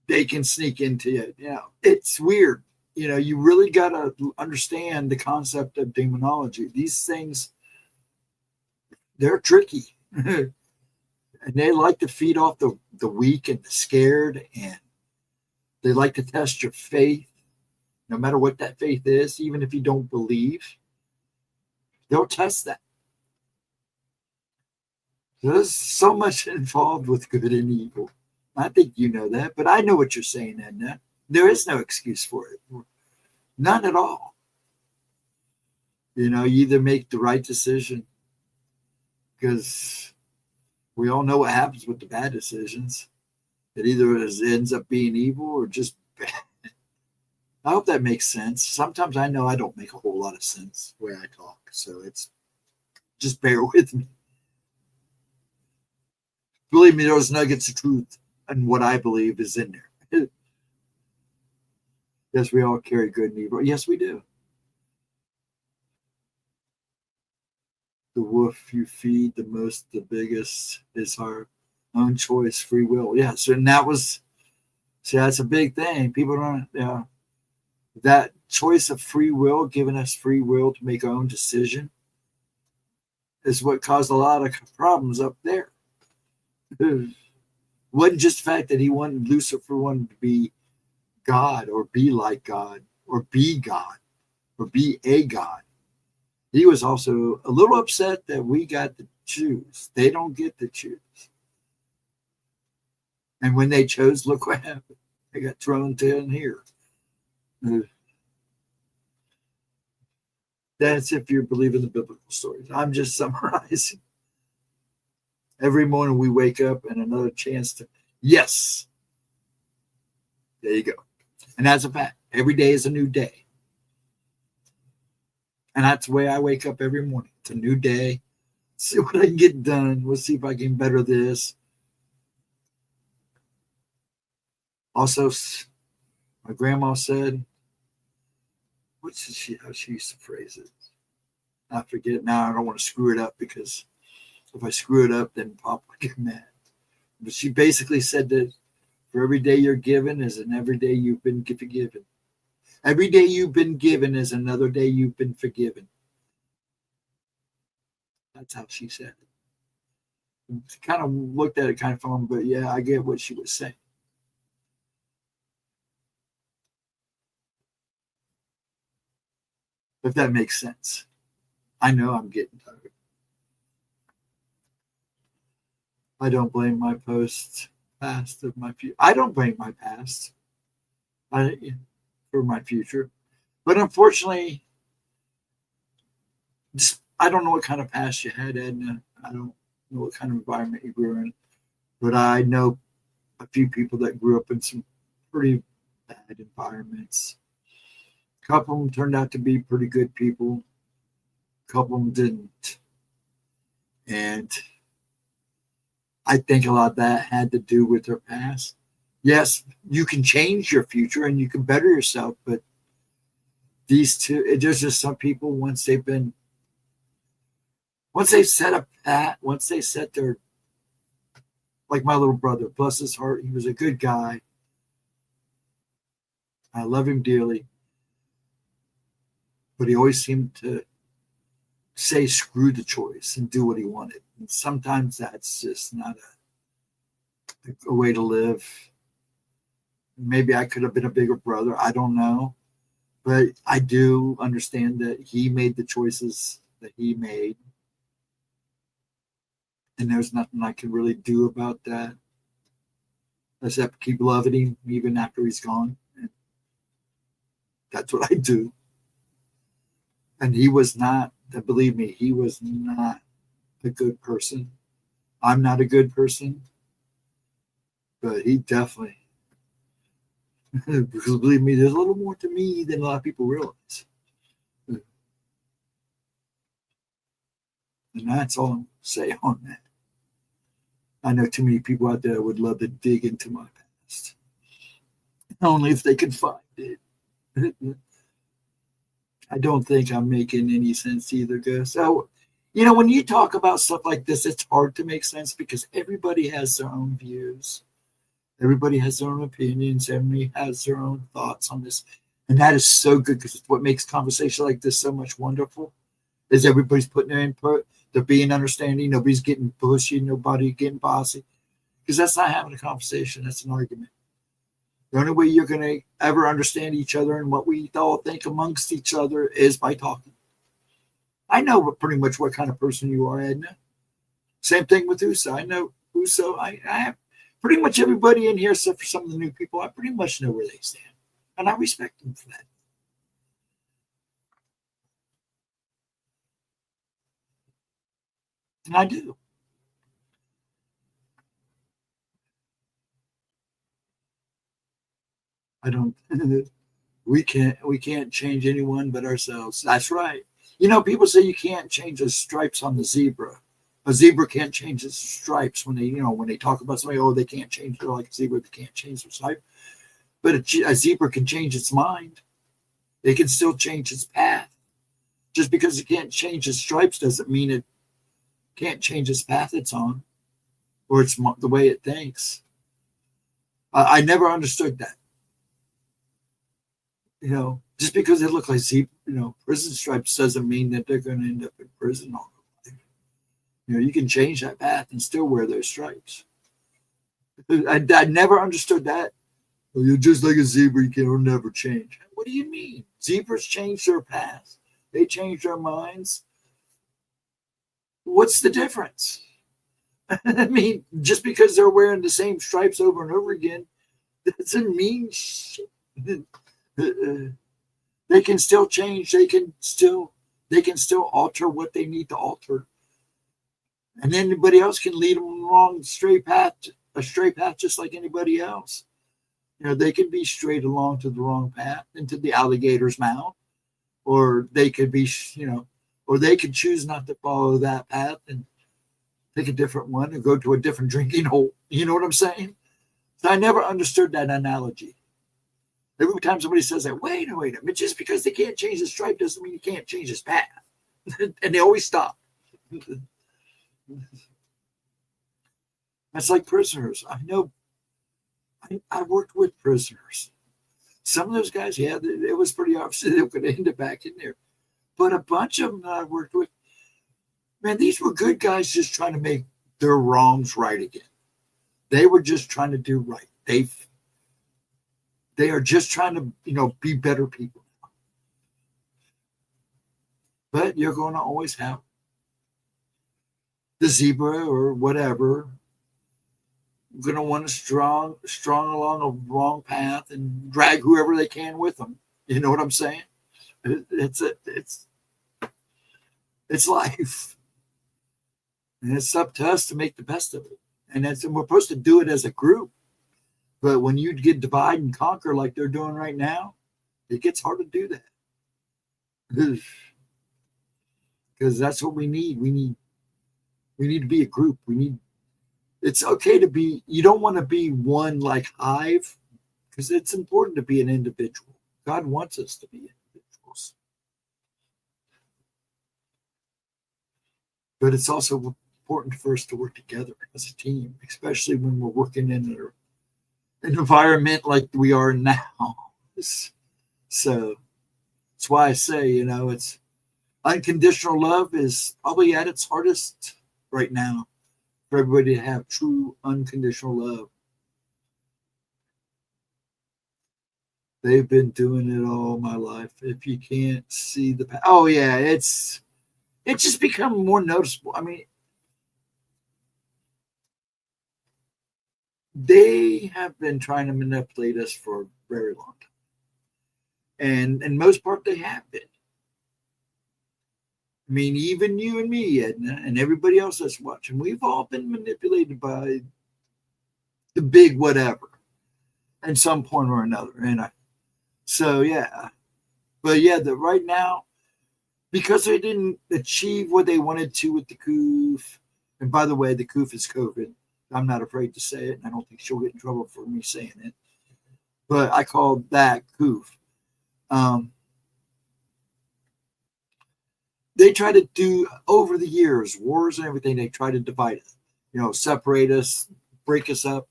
they can sneak into it. It's weird. You really got to understand the concept of demonology. These things, they're tricky. And they like to feed off the weak and the scared, and they like to test your faith, no matter what that faith is, even if you don't believe. They'll test that. There's so much involved with good and evil. I think you know that, but I know what you're saying, Edna. There is no excuse for it. None at all. You either make the right decision, because we all know what happens with the bad decisions. It either ends up being evil or just bad. I hope that makes sense. Sometimes I know I don't make a whole lot of sense the way I talk, so it's just bear with me. Believe me, there's nuggets of truth and what I believe is in there. Yes, we all carry good and evil. Yes, we do. The wolf you feed the most, the biggest, is our own choice, free will. Yes, and that's a big thing. People don't, that choice of free will, giving us free will to make our own decision, is what caused a lot of problems up there. It wasn't just the fact that Lucifer wanted to be God or be like God or be God or be a God. He was also a little upset that we got to choose. They don't get to choose. And when they chose, look what happened. They got thrown in here. That's if you believe in the biblical stories. I'm just summarizing. Every morning we wake up and another chance to, yes. There you go. And that's a fact. Every day is a new day. And that's the way I wake up every morning. It's a new day. See what I can get done. We'll see if I can better this. Also, my grandma said, how she used to phrase it? I forget now. I don't want to screw it up, because if I screw it up, then Pop will get mad. But she basically said that for every day you're given is every day you've been forgiven. Every day you've been given is another day you've been forgiven. That's how she said it. Kind of looked at it kind of fun, but yeah, I get what she was saying. If that makes sense. I know I'm getting tired. I don't blame my past of my future. I don't blame my past for my future. But unfortunately, I don't know what kind of past you had, Edna. I don't know what kind of environment you grew in. But I know a few people that grew up in some pretty bad environments. A couple of them turned out to be pretty good people. A couple of them didn't. And I think a lot of that had to do with their past. Yes, you can change your future and you can better yourself, but these two, there's just some people, once they set their like my little brother. Bless his heart, he was a good guy. I love him dearly, but he always seemed to say screw the choice and do what he wanted. And sometimes that's just not a way to live. Maybe I could have been a bigger brother. I don't know. But I do understand that he made the choices that he made. And there's nothing I can really do about that except keep loving him even after he's gone. And that's what I do. And he was not, believe me, he was not a good person. I'm not a good person. But he definitely, because believe me, there's a little more to me than a lot of people realize. And that's all I'll say on that. I know too many people out there would love to dig into my past. Only if they could find it. I don't think I'm making any sense either, Gus. So, when you talk about stuff like this, it's hard to make sense because everybody has their own views. Everybody has their own opinions. Everybody has their own thoughts on this. And that is so good because it's what makes conversation like this so much wonderful is everybody's putting their input. They're being understanding. Nobody's getting pushy. Nobody getting bossy. Because that's not having a conversation. That's an argument. The only way you're going to ever understand each other and what we all think amongst each other is by talking. I know pretty much what kind of person you are, Edna. Same thing with Uso. I know Uso. I have pretty much everybody in here, except for some of the new people, I pretty much know where they stand. And I respect them for that. And I do. I don't. we can't change anyone but ourselves. That's right. People say you can't change the stripes on the zebra. A zebra can't change its stripes when they talk about somebody. Oh, they can't change. They're like a zebra. They can't change their stripe. But a zebra can change its mind. It can still change its path. Just because it can't change its stripes doesn't mean it can't change its path it's on, or it's the way it thinks. I never understood that. Just because they look like prison stripes doesn't mean that they're going to end up in prison all the time. You can change that path and still wear those stripes. I never understood that. Well, you're just like a zebra, you can never change. What do you mean? Zebras change their paths. They change their minds. What's the difference? I mean, just because they're wearing the same stripes over and over again, doesn't mean shit. They can still change. They can still alter what they need to alter. And anybody else can lead them along a straight path just like anybody else. They can be straight along to the wrong path into the alligator's mouth, or they could be, or they could choose not to follow that path and take a different one and go to a different drinking hole. You know what I'm saying? So I never understood that analogy. Every time somebody says that, wait a minute, just because they can't change the stripe doesn't mean you can't change his path. And they always stop. That's like prisoners. I know. I worked with prisoners. Some of those guys, yeah, it was pretty obvious they were going to end up back in there. But a bunch of them that I worked with, man, these were good guys just trying to make their wrongs right again. They were just trying to do right. They are just trying to, be better people. But you're going to always have the zebra or whatever going to want to strong along a wrong path and drag whoever they can with them. You know what I'm saying? It's life, and it's up to us to make the best of it. And we're supposed to do it as a group. But when you get divide and conquer like they're doing right now, it gets hard to do that. Because that's what we need. We need to be a group. It's okay to be, you don't want to be one like Hive, because it's important to be an individual. God wants us to be individuals. But it's also important for us to work together as a team, especially when we're working in an environment like we are now. So that's why I say, it's unconditional love is probably at its hardest right now for everybody to have true unconditional love. They've been doing it all my life. If you can't see oh yeah, it's just become more noticeable. I mean, they have been trying to manipulate us for a very long time. And in most part, they have been. I mean, even you and me, Edna, and everybody else that's watching, we've all been manipulated by the big whatever at some point or another. So, yeah. But yeah, right now, because they didn't achieve what they wanted to with the COOF, and by the way, the COOF is COVID. I'm not afraid to say it, and I don't think she'll get in trouble for me saying it. But I call that COOF. They try to do, over the years, wars and everything, they try to divide us, separate us, break us up.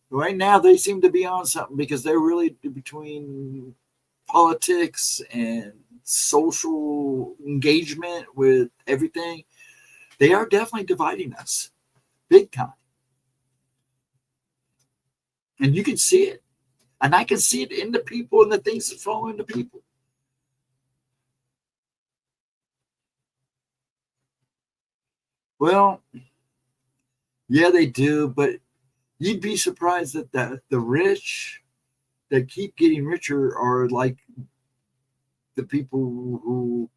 Right now, they seem to be on something because they're really between politics and social engagement with everything. They are definitely dividing us big time. And you can see it. And I can see it in the people and the things that fall into people. Well, yeah, they do, but you'd be surprised that the rich that keep getting richer are like the people who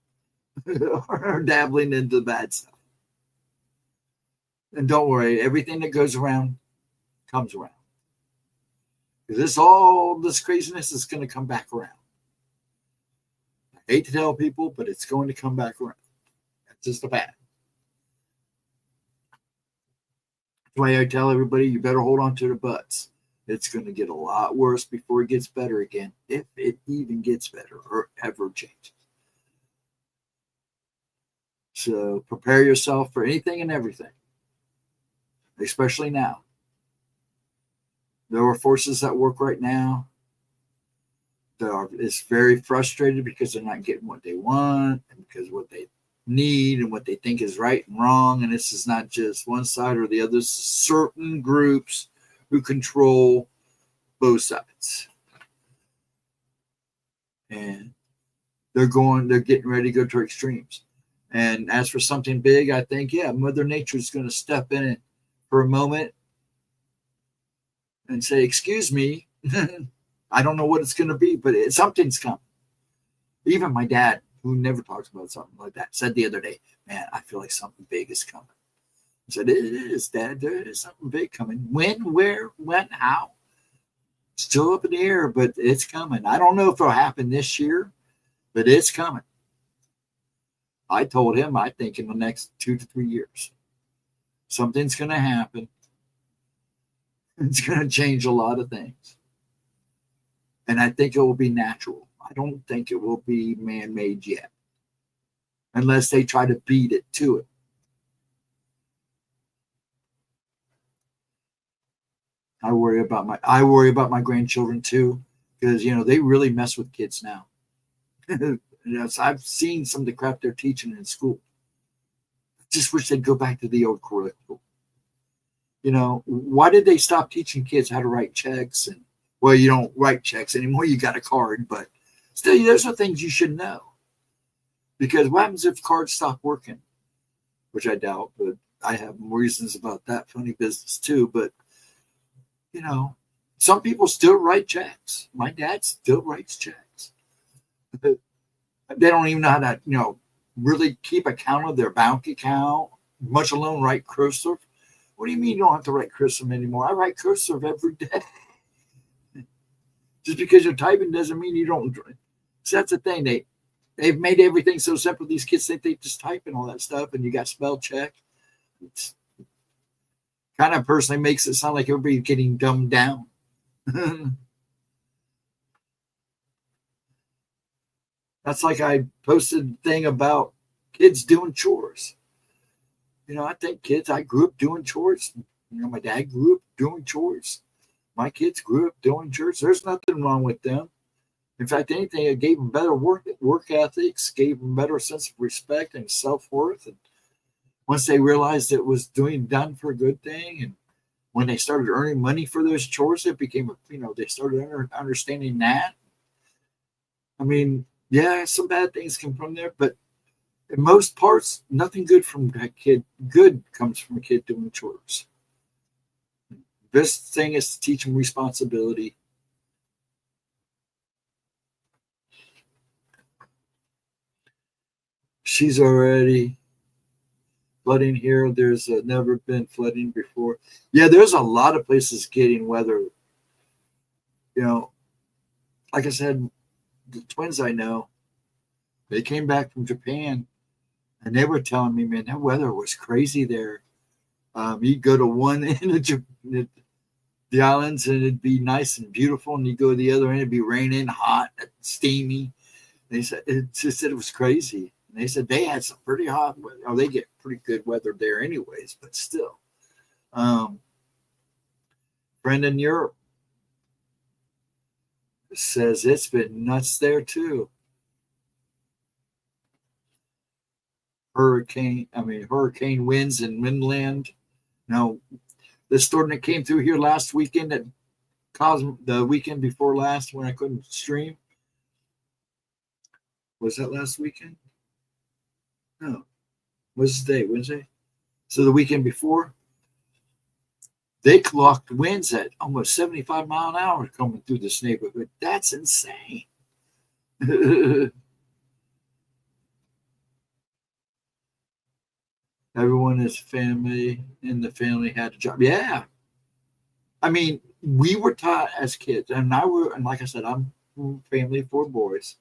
are dabbling into the bad stuff. And don't worry, everything that goes around comes around. Because all this craziness is going to come back around. I hate to tell people, but it's going to come back around. That's just a fact. That's why I tell everybody, you better hold on to the butts. It's going to get a lot worse before it gets better again, if it even gets better or ever changes. So prepare yourself for anything and everything, especially now. There are forces at work right now that is very frustrated because they're not getting what they want and because what they need and what they think is right and wrong. And this is not just one side or the other. Certain groups who control both sides. And they're getting ready to go to extremes. And as for something big, I think, yeah, Mother Nature is going to step in it for a moment and say, excuse me, I don't know what it's going to be, but something's coming. Even my dad, who never talks about something like that, said the other day, man, I feel like something big is coming. I said, it is, Dad. There is something big coming. When, where, when, how? Still up in the air, but it's coming. I don't know if it'll happen this year, but it's coming. I told him, I think in the next 2 to 3 years, something's going to happen. It's going to change a lot of things. And I think it will be natural. I don't think it will be man-made yet, unless they try to beat it to it. I worry about my grandchildren too, because they really mess with kids now. Yes, I've seen some of the crap they're teaching in school. I just wish they'd go back to the old curriculum. Why did they stop teaching kids how to write checks? And well, you don't write checks anymore. You got a card, but still, those are things you should know. Because what happens if cards stop working? Which I doubt, but I have reasons about that funny business too. But some people still write checks. My dad still writes checks. They don't even know how to, really keep account of their bank account, much alone write cursive. What do you mean you don't have to write cursive anymore? I write cursive every day. Just because you're typing doesn't mean you don't. So that's the thing. They've made everything so simple. These kids think they just type and all that stuff, and you got spell check. It's kind of personally makes it sound like everybody's getting dumbed down. That's like I posted a thing about kids doing chores. I think kids, I grew up doing chores. My dad grew up doing chores. My kids grew up doing chores. There's nothing wrong with them. In fact, anything, it gave them better work ethics, gave them better sense of respect and self-worth. And once they realized it was done for a good thing, and when they started earning money for those chores, it became, they started understanding that. I mean, yeah, some bad things come from there, but in most parts, nothing good from a kid. Good comes from a kid doing chores. Best thing is to teach them responsibility. She's already flooding here. There's never been flooding before. Yeah, there's a lot of places getting weather. Like I said, the twins I know, they came back from Japan, and they were telling me, man, that weather was crazy there. You'd go to one end of the islands, and it'd be nice and beautiful, and you go to the other end, it'd be raining, hot, steamy. They said it was crazy. And they said they had some pretty hot weather. Oh, they get pretty good weather there, anyways, but still. Friend in Europe says it's been nuts there too. Hurricane winds and windland. Now, the storm that came through here last weekend, that caused the weekend before last when I couldn't stream. Was that last weekend? No. What's the day? Wednesday? So the weekend before, they clocked winds at almost 75 mile an hour coming through this neighborhood. That's insane. Everyone is family, and the family had a job. Yeah. I mean, we were taught as kids, and like I said, I'm family of 4 boys.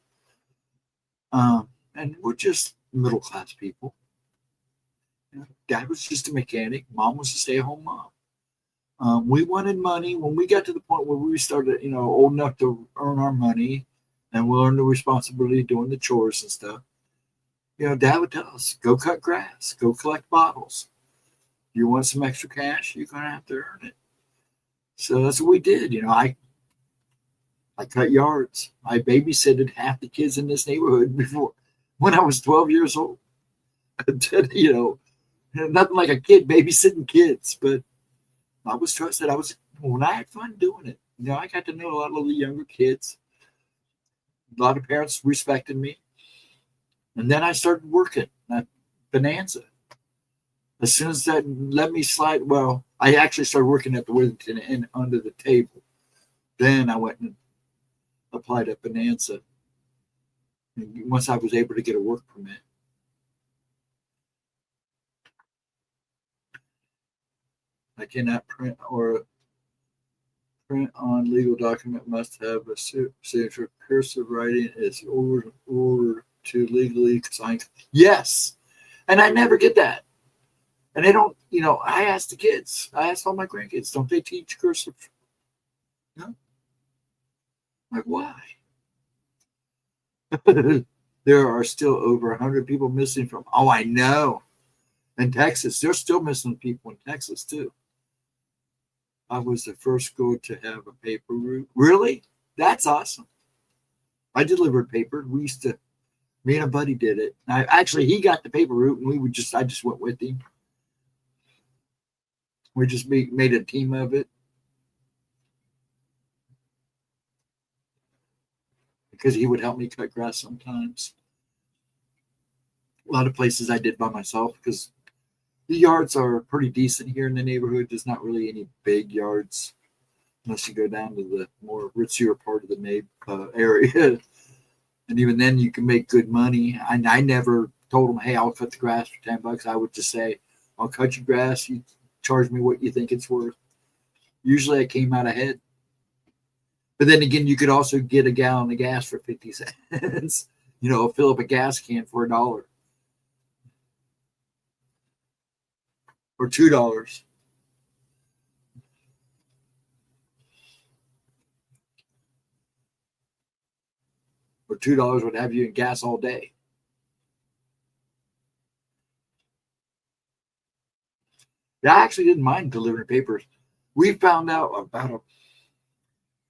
And we're just middle class people. Dad was just a mechanic. Mom was a stay-at-home mom. We wanted money. When we got to the point where we started, old enough to earn our money, and we learned the responsibility of doing the chores and stuff, Dad would tell us, go cut grass, go collect bottles. You want some extra cash, you're going to have to earn it. So that's what we did. I cut yards. I babysitted half the kids in this neighborhood before, when I was 12 years old. Nothing like a kid babysitting kids, but I was trusted. When I had fun doing it. I got to know a lot of the younger kids. A lot of parents respected me. And then I started working at Bonanza. As soon as that let me slide, well, I actually started working at the Worthington Inn under the table. Then I went and applied at Bonanza. And once I was able to get a work permit. I cannot print on legal document, must have a signature. Cursive writing is order to legally sign. Yes. And I never get that. And they don't, I asked the kids, I asked all my grandkids, don't they teach cursive? No. Like, why? There are still over 100 people missing from, I know. In Texas, they're still missing people in Texas, too. I was the first school to have a paper route. Really? That's awesome. I delivered paper. Me and a buddy did it. He got the paper route, and I just went with him. We just made a team of it. Because he would help me cut grass sometimes. A lot of places I did by myself because the yards are pretty decent here in the neighborhood. There's not really any big yards unless you go down to the more ritzier part of the area. And even then, you can make good money. I never told them, hey, I'll cut the grass for $10. I would just say, I'll cut your grass. You charge me what you think it's worth. Usually I came out ahead. But then again, you could also get a gallon of gas for 50 cents. Fill up a gas can for $1 or $2. Or $2 would have you in gas all day. I actually didn't mind delivering papers. We found out about it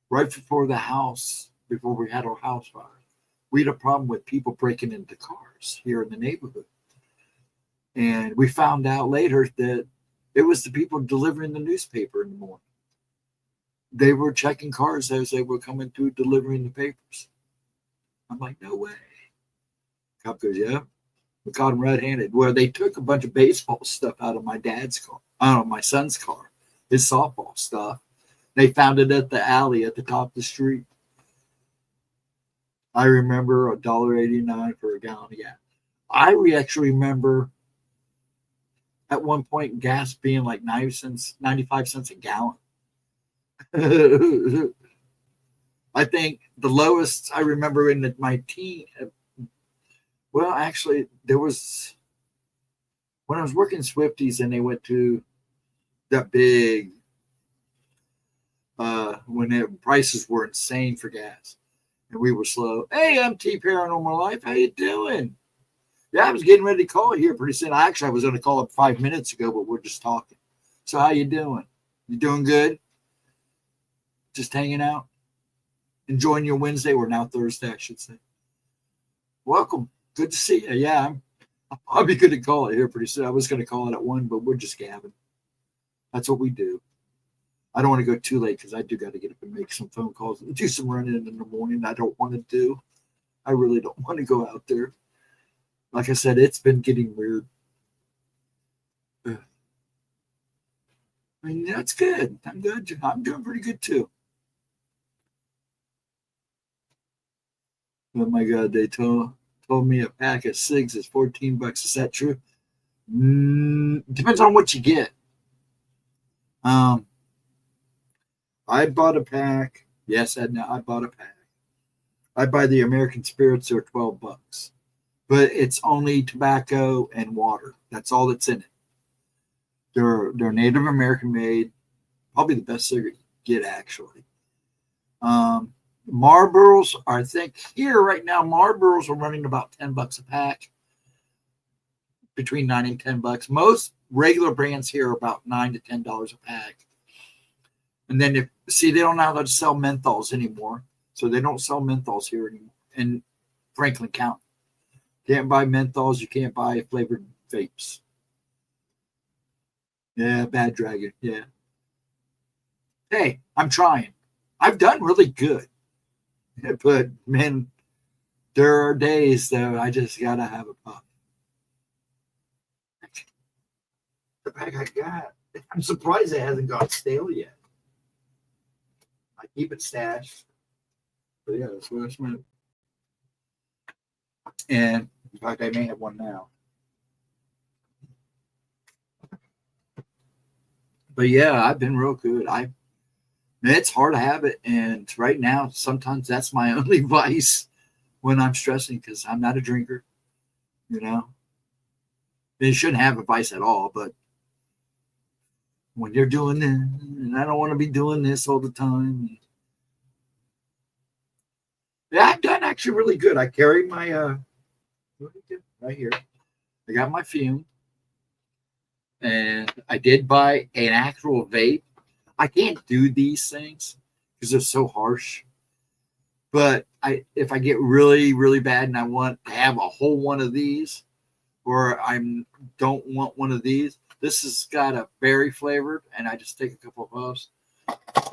right before the house, before we had our house fire. We had a problem with people breaking into cars here in the neighborhood. And we found out later that it was the people delivering the newspaper in the morning. They were checking cars as they were coming through delivering the papers. I'm like, no way. Cop goes, yeah. We caught him red-handed. Where they took a bunch of baseball stuff out of my dad's car, my son's car, his softball stuff. They found it at the alley at the top of the street. I remember $1.89 for a gallon of gas. I actually remember at one point gas being like 95 cents a gallon. I think the lowest I remember in my teen. Well, actually, there was when I was working Swifties and they went to that big when the prices were insane for gas and we were slow. Hey, MT Paranormal Life, how you doing? Yeah, I was getting ready to call it here pretty soon. I was going to call it 5 minutes ago, but we're just talking. So how you doing? You doing good? Just hanging out? Enjoying your Wednesday, or now Thursday, I should say. Welcome. Good to see you. Yeah, I'm probably going to call it here pretty soon. I was going to call it at 1, but we're just gabbing. That's what we do. I don't want to go too late because I do got to get up and make some phone calls and do some running in the morning. I don't want to do. I really don't want to go out there. Like I said, it's been getting weird. I mean, that's good. I'm good. I'm doing pretty good too. Oh my God, they told me a pack of cigs is $14. Is that true? Depends on what you get. I bought a pack. Yes, Edna, I bought a pack. I buy the American Spirits. They're $12, but it's only tobacco and water. That's all that's in it. They're Native American made. Probably the best cigarette you get, actually. Marlboros, I think here right now, Marlboros are running about $10 a pack, between $9 and $10. Most regular brands here are about $9 to $10 a pack. And then they don't know how to sell menthols anymore, so they don't sell menthols here anymore in Franklin County. Can't buy menthols. You can't buy flavored vapes. Yeah, Bad Dragon. Yeah. Hey, I'm trying. I've done really good. But, man, there are days that I just got to have a puff. The pack I got, I'm surprised it hasn't gone stale yet. I keep it stashed. But, yeah, that's what I smoke. And, in fact, I may have one now. But, yeah, I've been real good. It's hard to have it, and right now, sometimes that's my only vice when I'm stressing because I'm not a drinker, you know. You shouldn't have a vice at all, but when you're doing this, and I don't want to be doing this all the time. Yeah, I've done actually really good. I carry my, right here. I got my fume, and I did buy an actual vape. I can't do these things because they're so harsh. But if I get really, really bad and I want to have a whole one of these, or I don't want one of these, this has got a berry flavored, and I just take a couple of puffs,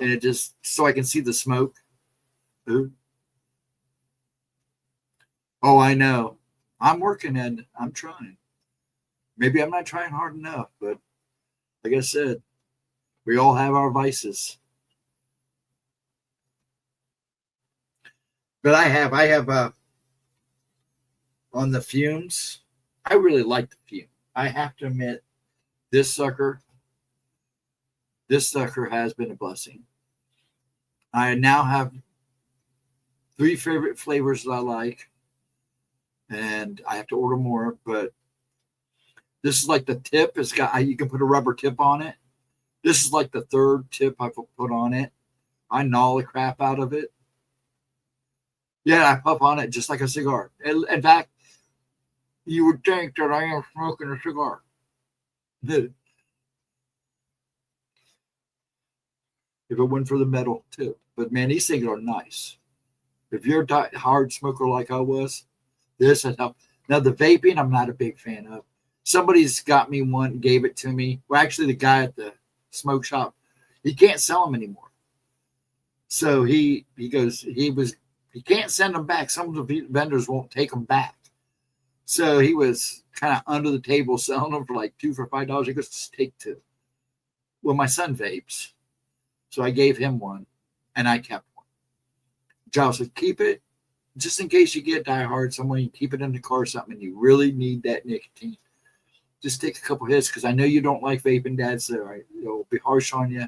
and it just so I can see the smoke. Ooh. Oh, I know. I'm working and I'm trying. Maybe I'm not trying hard enough, but like I said, we all have our vices. But I have on the fumes, I really like the fume. I have to admit, this sucker has been a blessing. I now have 3 favorite flavors that I like, and I have to order more, but this is like the tip. You can put a rubber tip on it. This is like the 3rd tip I've put on it. I gnaw the crap out of it. Yeah, I puff on it just like a cigar. In fact, you would think that I am smoking a cigar. if it went for the metal tip. But man, these things are nice. If you're a hard smoker like I was, this has helped. Now the vaping, I'm not a big fan of. Somebody's got me one, gave it to me. Well, actually, the guy at the smoke shop, he can't sell them anymore. So he goes, he can't send them back. Some of the vendors won't take them back. So he was kind of under the table selling them for like $2 for $5. He goes, just take 2. Well, my son vapes. So I gave him one and I kept one. Giles said, keep it just in case you get die hard somewhere. You keep it in the car or something and you really need that nicotine. Just take a couple hits because I know you don't like vaping, Dad, so it'll be harsh on you.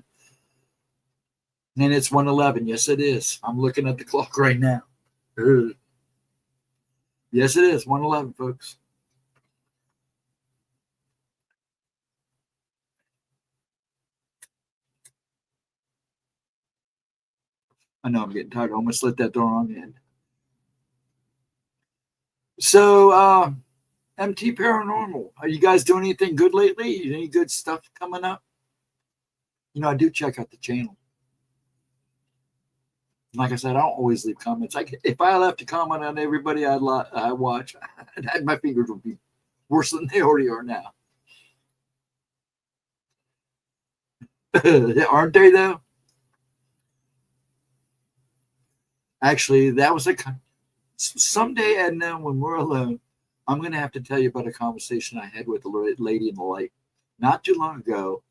And it's 1:11. Yes, it is. I'm looking at the clock right now. Yes, it is. 1:11, folks. I know I'm getting tired. I almost let that door on the end. So, MT Paranormal. Are you guys doing anything good lately? Any good stuff coming up? You know, I do check out the channel. Like I said, I don't always leave comments. If I left a comment on everybody I watch, my fingers would be worse than they already are now. Aren't they, though? Actually, that was someday, Edna, when we're alone, I'm going to have to tell you about a conversation I had with a lady in the light. Not too long ago,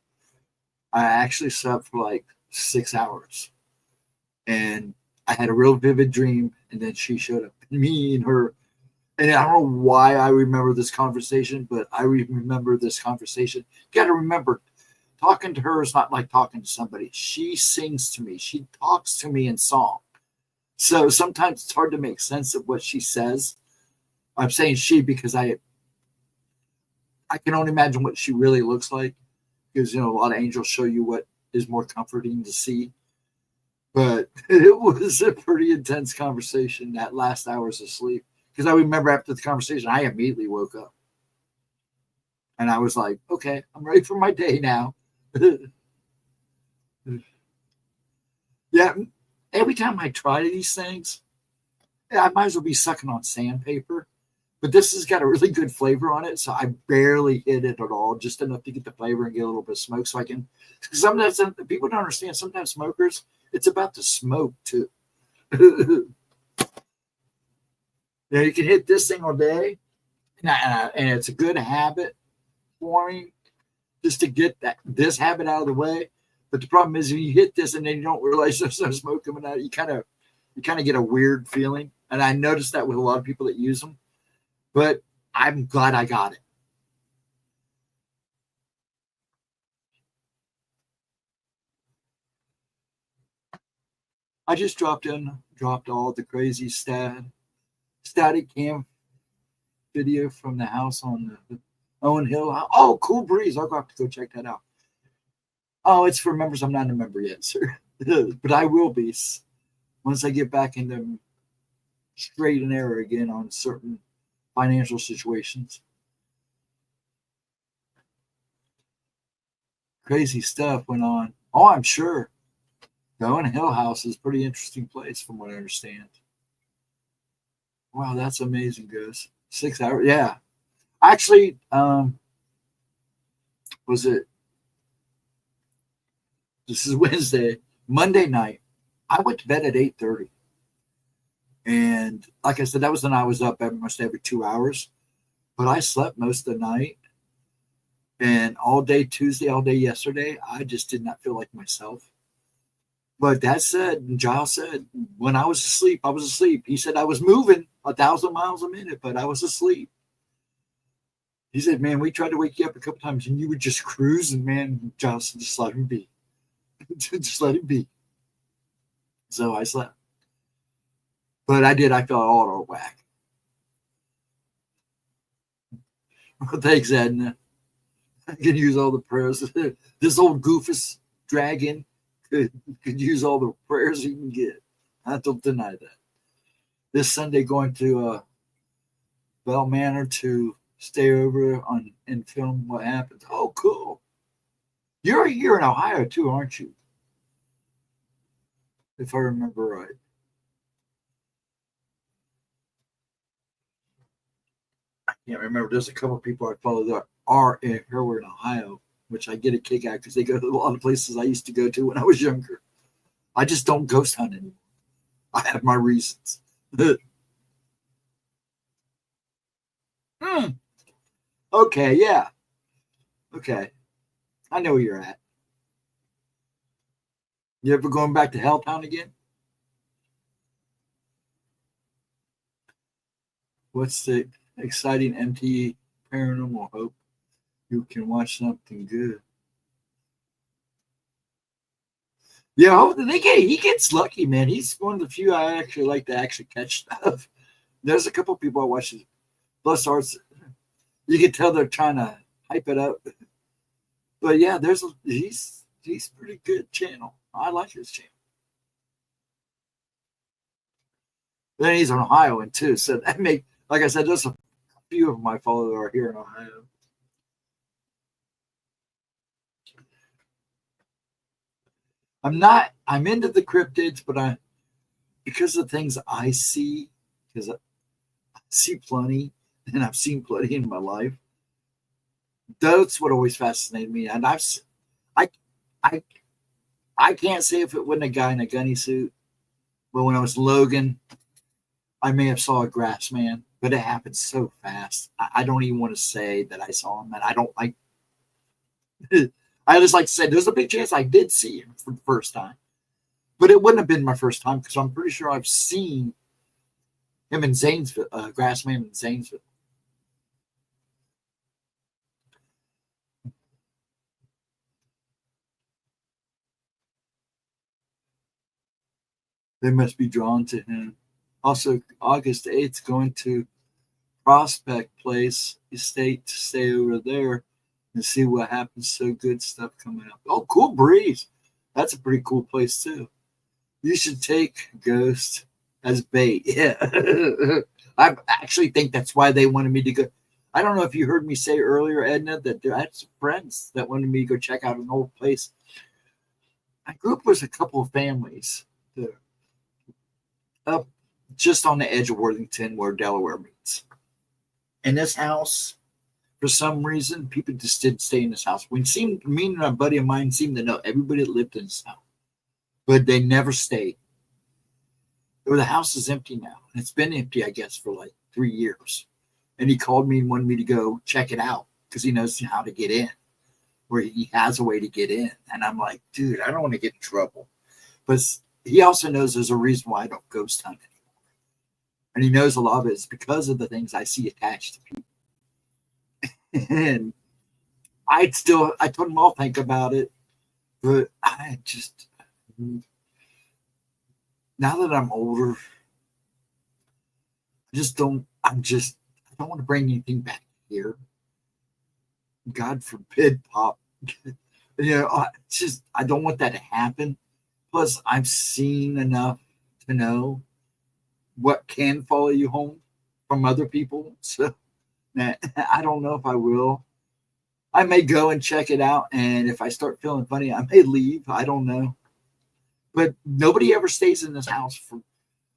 I actually slept for like 6 hours. And I had a real vivid dream, and then she showed up. Me and her. And I don't know why I remember this conversation, but I remember this conversation. You got to remember, talking to her is not like talking to somebody. She sings to me. She talks to me in song. So sometimes it's hard to make sense of what she says. I'm saying she because I can only imagine what she really looks like because, you know, a lot of angels show you what is more comforting to see. But it was a pretty intense conversation that last hours of sleep. Because I remember after the conversation, I immediately woke up. And I was like, okay, I'm ready for my day now. Yeah, every time I try these things, I might as well be sucking on sandpaper. But this has got a really good flavor on it, so I barely hit it at all, just enough to get the flavor and get a little bit of smoke. So I can, because sometimes people don't understand, sometimes smokers, it's about the smoke too. Now you can hit this thing all day, and it's a good habit for me just to get this habit out of the way. But the problem is, if you hit this and then you don't realize there's no smoke coming out, you kind of get a weird feeling. And I noticed that with a lot of people that use them. But I'm glad I got it. I just dropped all the crazy static cam video from the house on the Owen Hill. Oh, cool breeze. I'll have to go check that out. Oh, it's for members. I'm not a member yet, sir. But I will be once I get back into straight and narrow again on certain financial situations. Crazy stuff went on. Oh, I'm sure. The Owen Hill house is a pretty interesting place from what I understand. Wow, that's amazing, guys. 6 hours. Yeah. Actually, was it? This is Wednesday. Monday night, I went to bed at 8:30. And like I said, that was when I was up almost every 2 hours. But I slept most of the night. And all day Tuesday, all day yesterday, I just did not feel like myself. But that said, Giles said, when I was asleep, I was asleep. He said I was moving 1,000 miles a minute, but I was asleep. He said, man, we tried to wake you up a couple times and you were just cruising, man. Giles said, just let him be. Just let him be. So I slept. But I felt all out of whack. Thanks, Edna. I can use all the prayers. This old goofus dragon could use all the prayers he can get. I don't deny that. This Sunday, going to Bell Manor to stay over and film what happens. Oh, cool. You're here in Ohio too, aren't you? if I remember right. I can't remember. There's a couple of people I follow that are here. We're in Ohio, which I get a kick out because they go to a lot of places I used to go to when I was younger. I just don't ghost hunt anymore. I have my reasons. Okay, yeah. Okay. I know where you're at. You ever going back to Helltown again? What's the exciting MTE paranormal hope? You can watch something good. Yeah, he gets lucky, man. He's one of the few I actually like to actually catch stuff. There's a couple people I watch. Bless Arts. You can tell they're trying to hype it up. But yeah, he's pretty good channel. I like his channel. Then he's an Ohioan too, so that like I said, there's a few of my followers are here in Ohio. I'm into the cryptids, but because of the things I see, because I see plenty, and I've seen plenty in my life. That's what always fascinated me, and I I I can't say if it wasn't a guy in a gunny suit, but when I was Logan, I may have saw a grass man, but it happened so fast. I don't even want to say that I saw him, and I don't like. I just like to say there's a big chance I did see him for the first time, but it wouldn't have been my first time because I'm pretty sure I've seen him in Zanesville, Grassman in Zanesville. They must be drawn to him. Also, August 8th, going to Prospect Place Estate to stay over there and see what happens. So good stuff coming up. Oh, cool breeze. That's a pretty cool place too. You should take Ghost as bait. Yeah. I actually think that's why they wanted me to go. I don't know if you heard me say earlier, Edna, that I had some friends that wanted me to go check out an old place. My group was a couple of families that up just on the edge of Worthington where Delaware meets. In this house, for some reason, people just didn't stay in this house. Me and a buddy of mine seemed to know everybody that lived in this house, but they never stayed. The house is empty now. It's been empty, I guess, for like 3 years. And he called me and wanted me to go check it out because he knows how to get in, where he has a way to get in. And I'm like, dude, I don't want to get in trouble. But he also knows there's a reason why I don't ghost hunt anymore. And he knows a lot of it is because of the things I see attached to people. And I told him I'll think about it. But I just, now that I'm older, I don't want to bring anything back here. God forbid, Pop. I don't want that to happen. Plus, I've seen enough to know what can follow you home from other people. So I don't know if I will. I may go and check it out, and if I start feeling funny, I may leave. I don't know. But nobody ever stays in this house for.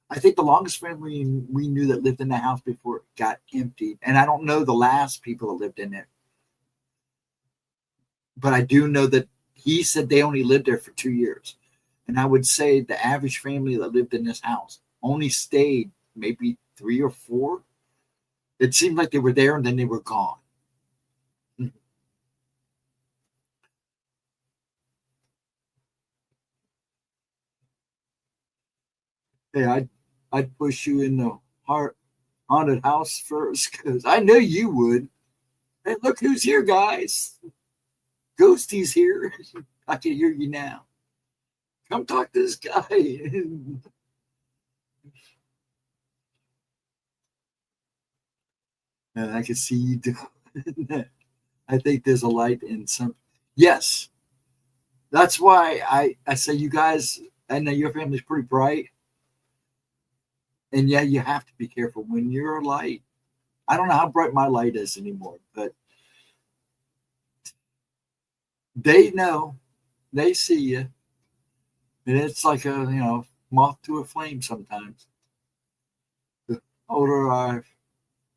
I think the longest family we knew that lived in the house before it got emptied, and I don't know the last people that lived in it. But I do know that he said they only lived there for 2 years. And I would say the average family that lived in this house only stayed maybe 3 or 4. It seemed like they were there and then they were gone. Hey, I'd push you in the haunted house first because I know you would. Hey, look who's here, guys. Ghosty's here. I can hear you now. Come talk to this guy. And I can see you doing that. I think there's a light in some. Yes. That's why I say you guys, I know your family's pretty bright. And yeah, you have to be careful when you're light. I don't know how bright my light is anymore, but they know. They see you. And it's like a, moth to a flame sometimes. The older I,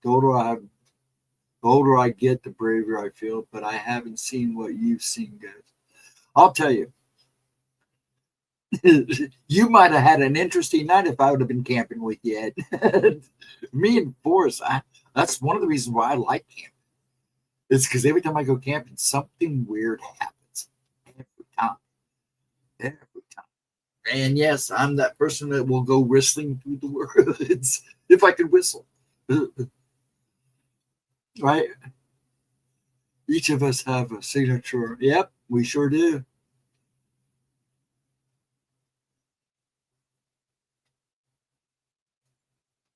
the older I, the older I get, the braver I feel. But I haven't seen what you've seen, guys. I'll tell you, you might have had an interesting night if I would have been camping with you. Me and Forrest, that's one of the reasons why I like camping. It's because every time I go camping, something weird happens. Every time. Every time. And yes, I'm that person that will go whistling through the woods if I could whistle. Right? Each of us have a signature. Yep, we sure do.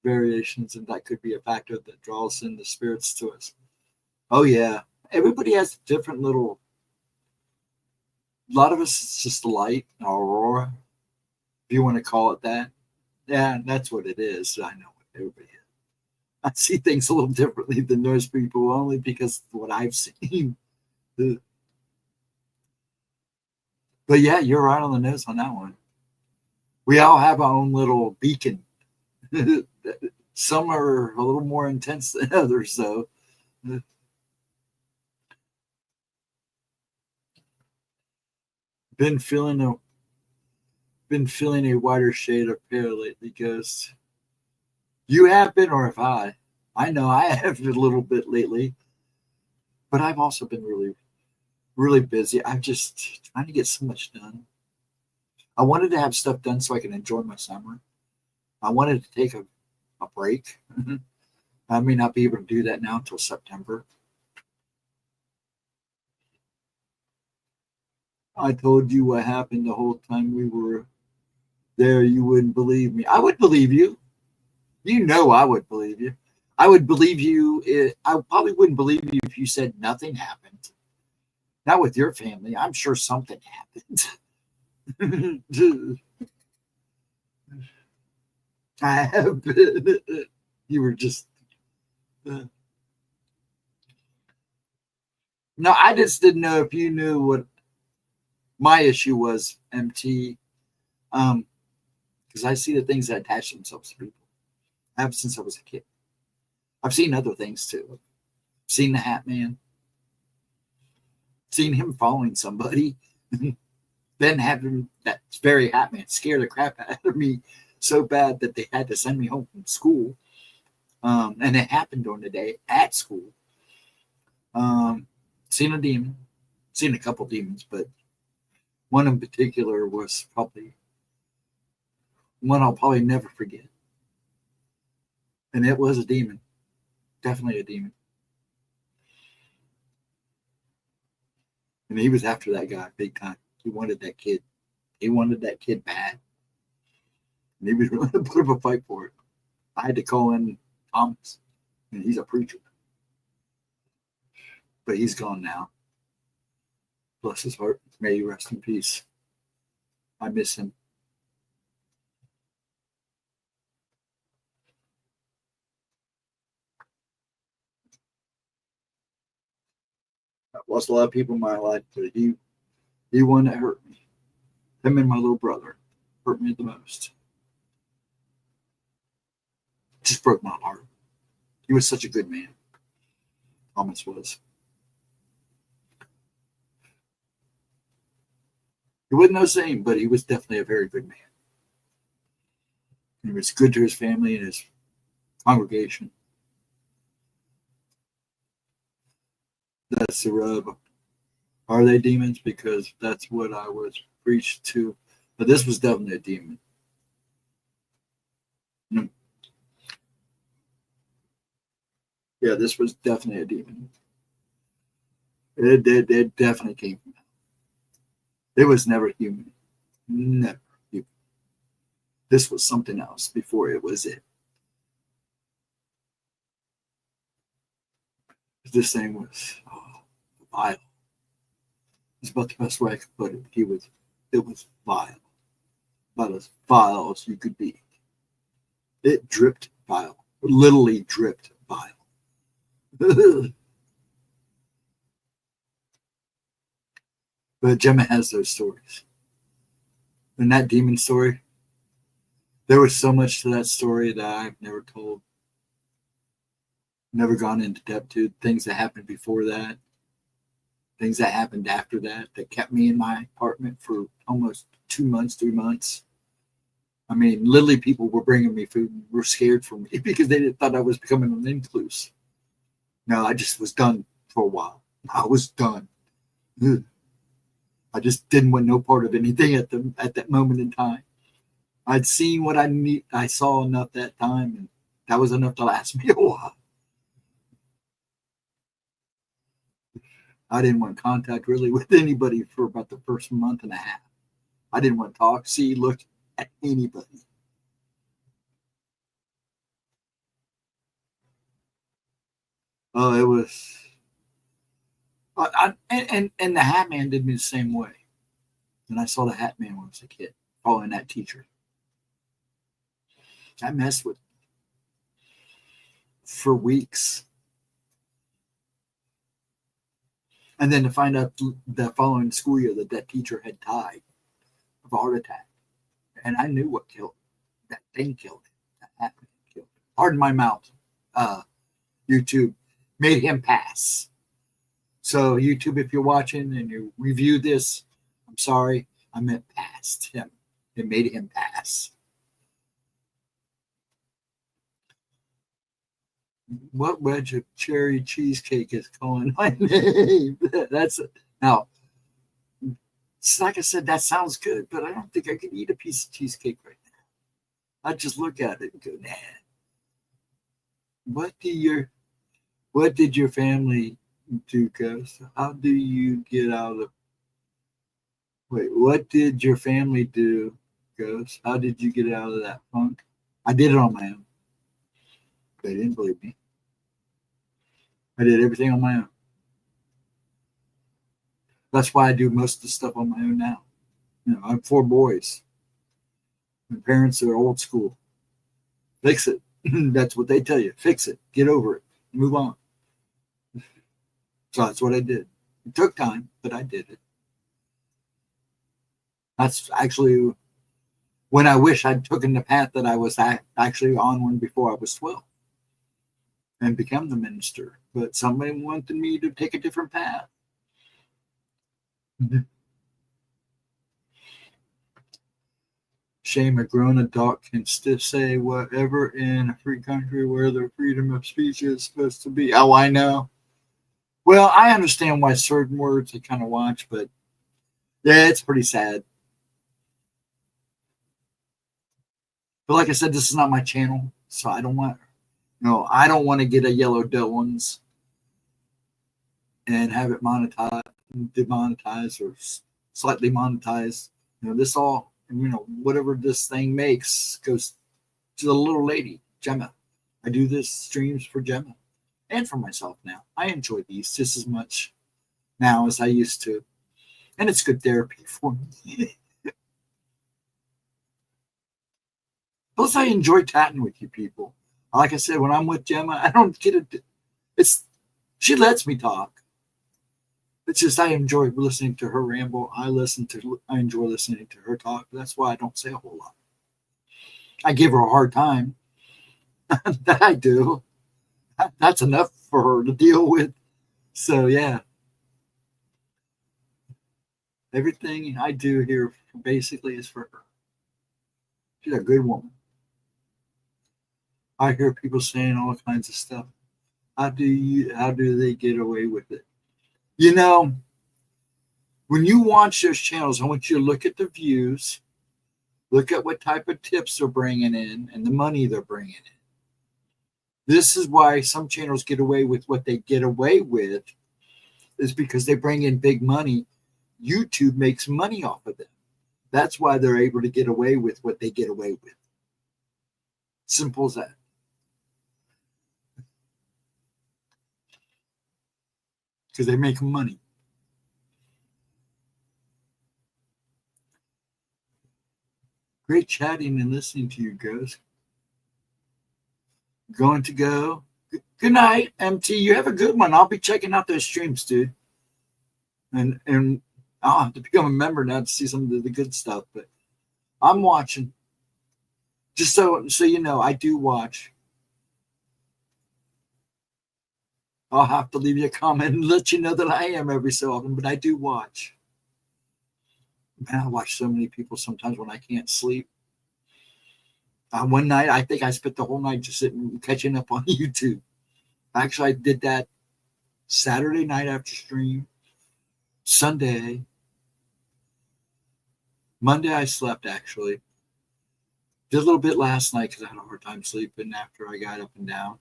Variations, and that could be a factor that draws in the spirits to us. Oh, yeah. Everybody has different little. A lot of us, it's just a light, an aurora, if you want to call it that. Yeah, that's what it is. I know what everybody is. I see things a little differently than most people, only because of what I've seen. But yeah, you're right on the nose on that one. We all have our own little beacon. Some are a little more intense than others, though. Been feeling a wider shade of pale lately, Ghost. You have been, or have I? I know I have a little bit lately, but I've also been really, really busy. I'm just trying to get so much done. I wanted to have stuff done so I can enjoy my summer. I wanted to take a break. I may not be able to do that now until September. I told you what happened the whole time we were there. You wouldn't believe me. I would believe you. You know I would believe you. I would believe you. I probably wouldn't believe you if you said nothing happened. Not with your family. I'm sure something happened. I have been. You were just. No, I just didn't know if you knew what my issue was, MT. Because I see the things that attach themselves to people. I have since I was a kid. I've seen other things too. I've seen the Hat Man. Seen him following somebody. Then having that very Hat Man scare the crap out of me so bad that they had to send me home from school. And it happened during the day at school. Seen a demon. Seen a couple demons, but one in particular was probably one I'll probably never forget. And it was a demon. Definitely a demon. And he was after that guy big time. He wanted that kid. He wanted that kid bad. And he was willing to put up a fight for it. I had to call in Thomas. And he's a preacher. But he's gone now. Bless his heart. May he rest in peace. I miss him. I've lost a lot of people in my life, but he one that hurt me. Him and my little brother hurt me the most. Just broke my heart. He was such a good man. Thomas was. He wasn't no saint, but he was definitely a very good man. He was good to his family and his congregation. That's the rub. Are they demons? Because that's what I was preached to. But this was definitely a demon. Yeah, this was definitely a demon. It definitely came from him. It was never human. Never human. This was something else before it was it. This thing was vile. It's about the best way I could put it. It was vile. About as vile as you could be. It dripped vile. Literally dripped vile. But Gemma has those stories. And that demon story, there was so much to that story that I've never told. Never gone into depth to things that happened before that, things that happened after that kept me in my apartment for almost 2 months, 3 months. I mean, literally, people were bringing me food and were scared for me because they thought I was becoming an recluse. No, I just was done for a while. I was done. Ugh. I just didn't want no part of anything at that moment in time. I'd seen what I need. I saw enough that time, and that was enough to last me a while. I didn't want contact really with anybody for about the first month and a half. I didn't want to talk, see, look at anybody. Oh, it was. And the Hat Man did me the same way. And I saw the Hat Man when I was a kid, following that teacher. I messed with for weeks. And then to find out the following school year that teacher had died of a heart attack. And I knew what killed him. That thing killed him. That Hat Man killed him. Pardon my mouth. YouTube made him pass. So YouTube, if you're watching and you review this, I'm sorry, I meant passed him. It made him pass. What wedge of cherry cheesecake is calling my name? That's now. Like I said, that sounds good, but I don't think I could eat a piece of cheesecake right now. I just look at it and go, nah. What did your family do, Ghost? How do you get out of? Wait, what did your family do, Ghost? How did you get out of that funk? I did it on my own. They didn't believe me. I did everything on my own. That's why I do most of the stuff on my own now. You know, I have 4 boys. My parents are old school. Fix it. That's what they tell you. Fix it. Get over it. Move on. So that's what I did. It took time, but I did it. That's actually when I wish I'd taken the path that I was actually on one before I was 12 and become the minister. But somebody wanted me to take a different path. Shame a grown adult can still say whatever in a free country where the freedom of speech is supposed to be. Oh, I know. Well, I understand why certain words I kind of watch, but yeah, it's pretty sad. But like I said, this is not my channel, so I don't want, I don't want to get a yellow Dillons and have it monetized, demonetized, or slightly monetized. This all, whatever this thing makes goes to the little lady, Gemma. I do this streams for Gemma and for myself now. I enjoy these just as much now as I used to. And it's good therapy for me. Plus, I enjoy chatting with you people. Like I said, when I'm with Gemma, I don't get it. She lets me talk. It's just I enjoy listening to her ramble. I enjoy listening to her talk. That's why I don't say a whole lot. I give her a hard time. That I do. That's enough for her to deal with. So yeah. Everything I do here basically is for her. She's a good woman. I hear people saying all kinds of stuff. How do they get away with it? When you watch those channels, I want you to look at the views, look at what type of tips they're bringing in and the money they're bringing in. This is why some channels get away with what they get away with, is because they bring in big money. YouTube makes money off of them. That's why they're able to get away with what they get away with. Simple as that. Because they make money. Great chatting and listening to you, Ghost. Going to go. Good night, MT. You have a good one. I'll be checking out those streams, dude. And I'll have to become a member now to see some of the good stuff. But I'm watching. Just so you know, I do watch. I'll have to leave you a comment and let you know that I am every so often, but I do watch. Man, I watch so many people sometimes when I can't sleep. One night, I think I spent the whole night just sitting catching up on YouTube. Actually, I did that Saturday night after stream, Sunday. Monday, I slept actually. Did a little bit last night because I had a hard time sleeping after I got up and down.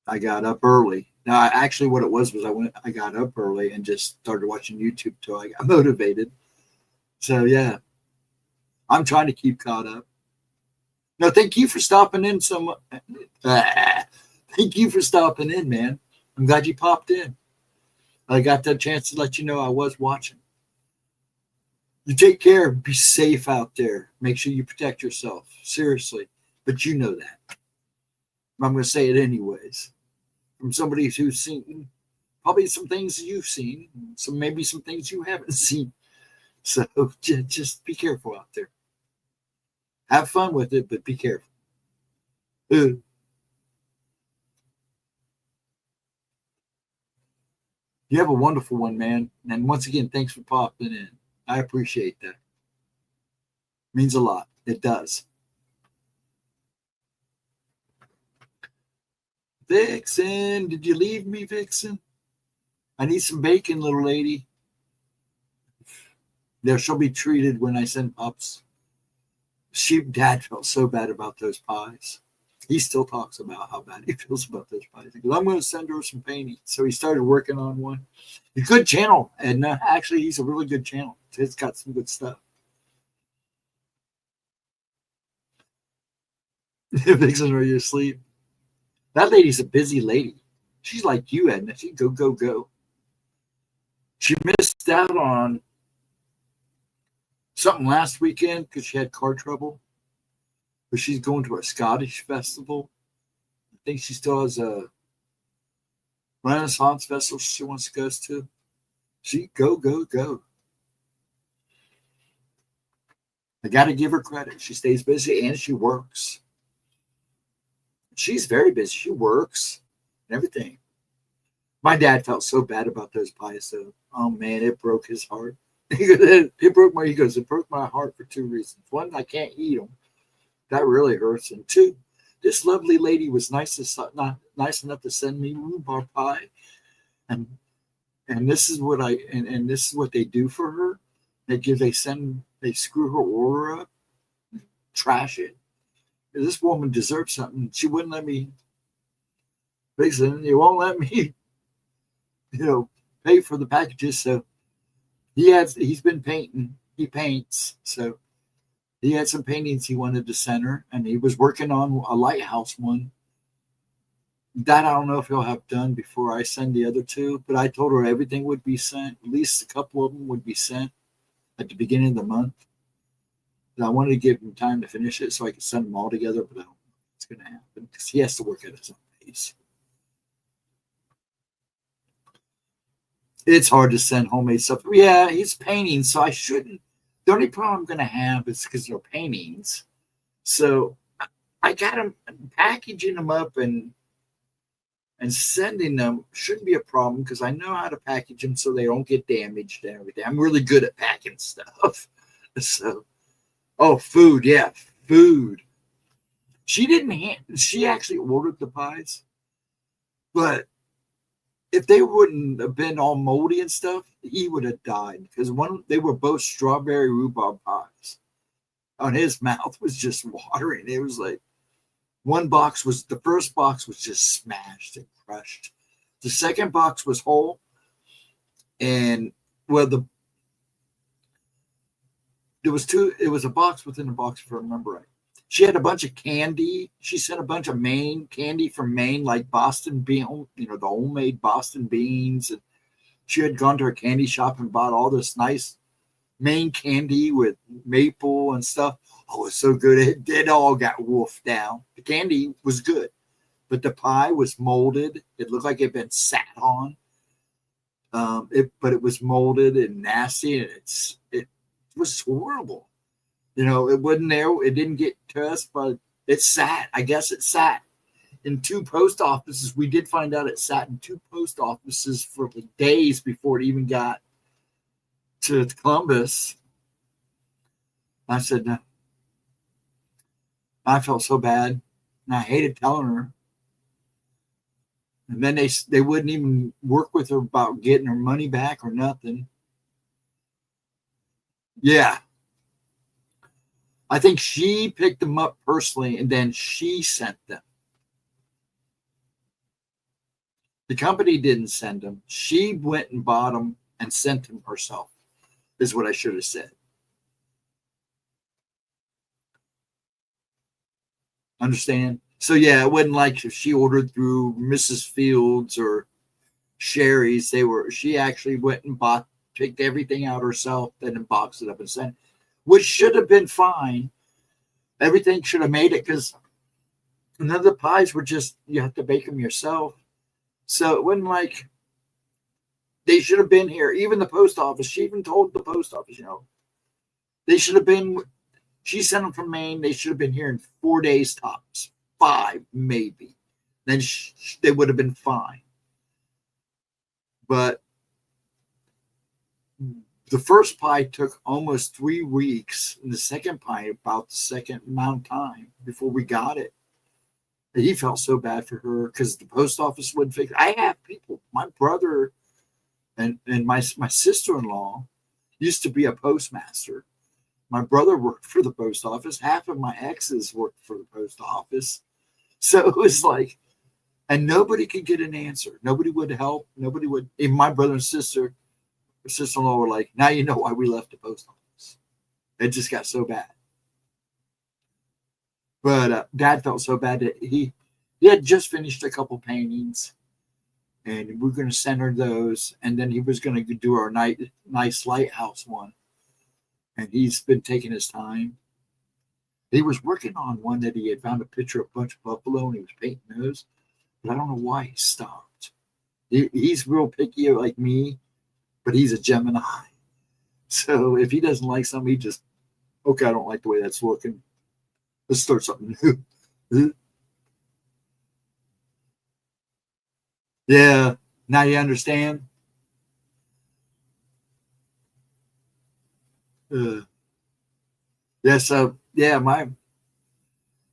I got up early. Now, actually, what it was I got up early and just started watching YouTube till I got motivated. So, yeah, I'm trying to keep caught up. No, thank you for stopping in. Thank you for stopping in, man. I'm glad you popped in. I got that chance to let you know I was watching. You take care. Be safe out there. Make sure you protect yourself. Seriously. But you know that. I'm going to say it anyways. From somebody who's seen probably some things you've seen, maybe some things you haven't seen. So just be careful out there. Have fun with it, but be careful. You have a wonderful one, man. And once again, thanks for popping in. I appreciate that. Means a lot. It does. Vixen, did you leave me, Vixen? I need some bacon, little lady. There, she'll be treated when I send pups. Dad felt so bad about those pies. He still talks about how bad he feels about those pies. He goes, I'm going to send her some paintings. So he started working on one. A good channel. And actually, he's a really good channel. It's got some good stuff. Vixen, are you asleep? That lady's a busy lady. She's like you, Edna. She go, go, go. She missed out on something last weekend because she had car trouble. But she's going to a Scottish festival. I think she still has a Renaissance festival she wants to go to. She go, go, go. I got to give her credit. She stays busy and she works. She's very busy. She works and everything. My dad felt so bad about those pies, though. Oh, man, it broke his heart. It broke my heart for two reasons. One, I can't eat them. That really hurts. And two, this lovely lady was nice enough to send me rhubarb pie. And this is what this is what they do for her. They screw her order up, trash it. This woman deserves something. She wouldn't let me fix it. You won't let me, pay for the packages. So he's been painting. He paints. So he had some paintings he wanted to send her, and he was working on a lighthouse one. That I don't know if he'll have done before I send the other two, but I told her everything would be sent. At least a couple of them would be sent at the beginning of the month. And I wanted to give him time to finish it so I could send them all together, but I don't know if it's going to happen because he has to work at his own pace. It's hard to send homemade stuff. Yeah, he's painting, so I shouldn't. The only problem I'm going to have is because they're paintings. So I got him packaging them up and sending them shouldn't be a problem because I know how to package them so they don't get damaged and everything. I'm really good at packing stuff. So, food. Yeah, food. She actually ordered the pies, but if they wouldn't have been all moldy and stuff, he would have died because they were both strawberry rhubarb pies. On his mouth was just watering. It was like the first box was just smashed and crushed. The second box was whole, and there was two. It was a box within a box, if I remember right. She had a bunch of candy. She sent a bunch of Maine candy from Maine, like Boston bean, the homemade Boston beans. And she had gone to a candy shop and bought all this nice Maine candy with maple and stuff. Oh, it was so good. It all got wolfed down. The candy was good, but the pie was molded. It looked like it had been sat on. But it was molded and nasty, and it was horrible. It wasn't there. It didn't get to us, but it sat. I guess it sat in 2 post offices. We did find out it sat in 2 post offices for days before it even got to Columbus. I said, no. I felt so bad, and I hated telling her. And then they wouldn't even work with her about getting her money back or nothing. Yeah. I think she picked them up personally, and then she sent them. The company didn't send them. She went and bought them and sent them herself, is what I should have said. Understand? So, yeah, it wasn't like if she ordered through Mrs. Fields or Sherry's. She actually went and picked everything out herself, then boxed it up and sent it, which should have been fine. Everything should have made it, because none of the pies were just, you have to bake them yourself. So it wasn't like they should have been here. Even the post office, she even told the post office, they should have been, she sent them from Maine. They should have been here in 4 days tops, 5 maybe. Then they would have been fine. But the first pie took almost 3 weeks, and the second pie about the second amount of time before we got it. And he felt so bad for her because the post office wouldn't fix it. I have people, my brother and my sister-in-law used to be a postmaster. My brother worked for the post office. Half of my exes worked for the post office. So it was like, and nobody could get an answer. Nobody would help. Nobody would. Even my brother and sister-in-law were like, now you know why we left the post office. It just got so bad. But Dad felt so bad that he had just finished a couple paintings, and we're going to send her those. And then he was going to do our nice lighthouse one. And he's been taking his time. He was working on one that he had found a picture of a bunch of buffalo, and he was painting those. But I don't know why he stopped. He's real picky like me, but he's a Gemini. So if he doesn't like something, he just, okay, I don't like the way that's looking. Let's start something new. Yeah, now you understand? Yeah, so, yeah,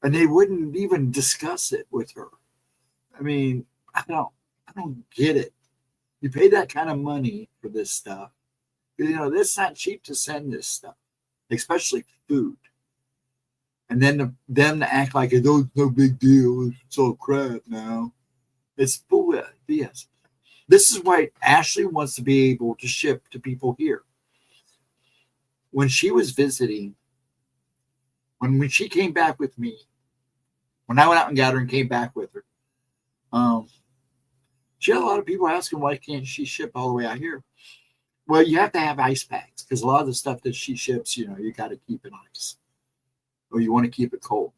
and they wouldn't even discuss it with her. I mean, I don't get it. You pay that kind of money for this stuff. It's not cheap to send this stuff, especially food. And then them to act like it's no big deal. It's all crap now. It's BS. This is why Ashley wants to be able to ship to people here. When she was visiting, when she came back with me, when I went out and got her and came back with her, she had a lot of people asking, why can't she ship all the way out here? Well, you have to have ice packs, because a lot of the stuff that she ships, you got to keep in ice, or you want to keep it cold.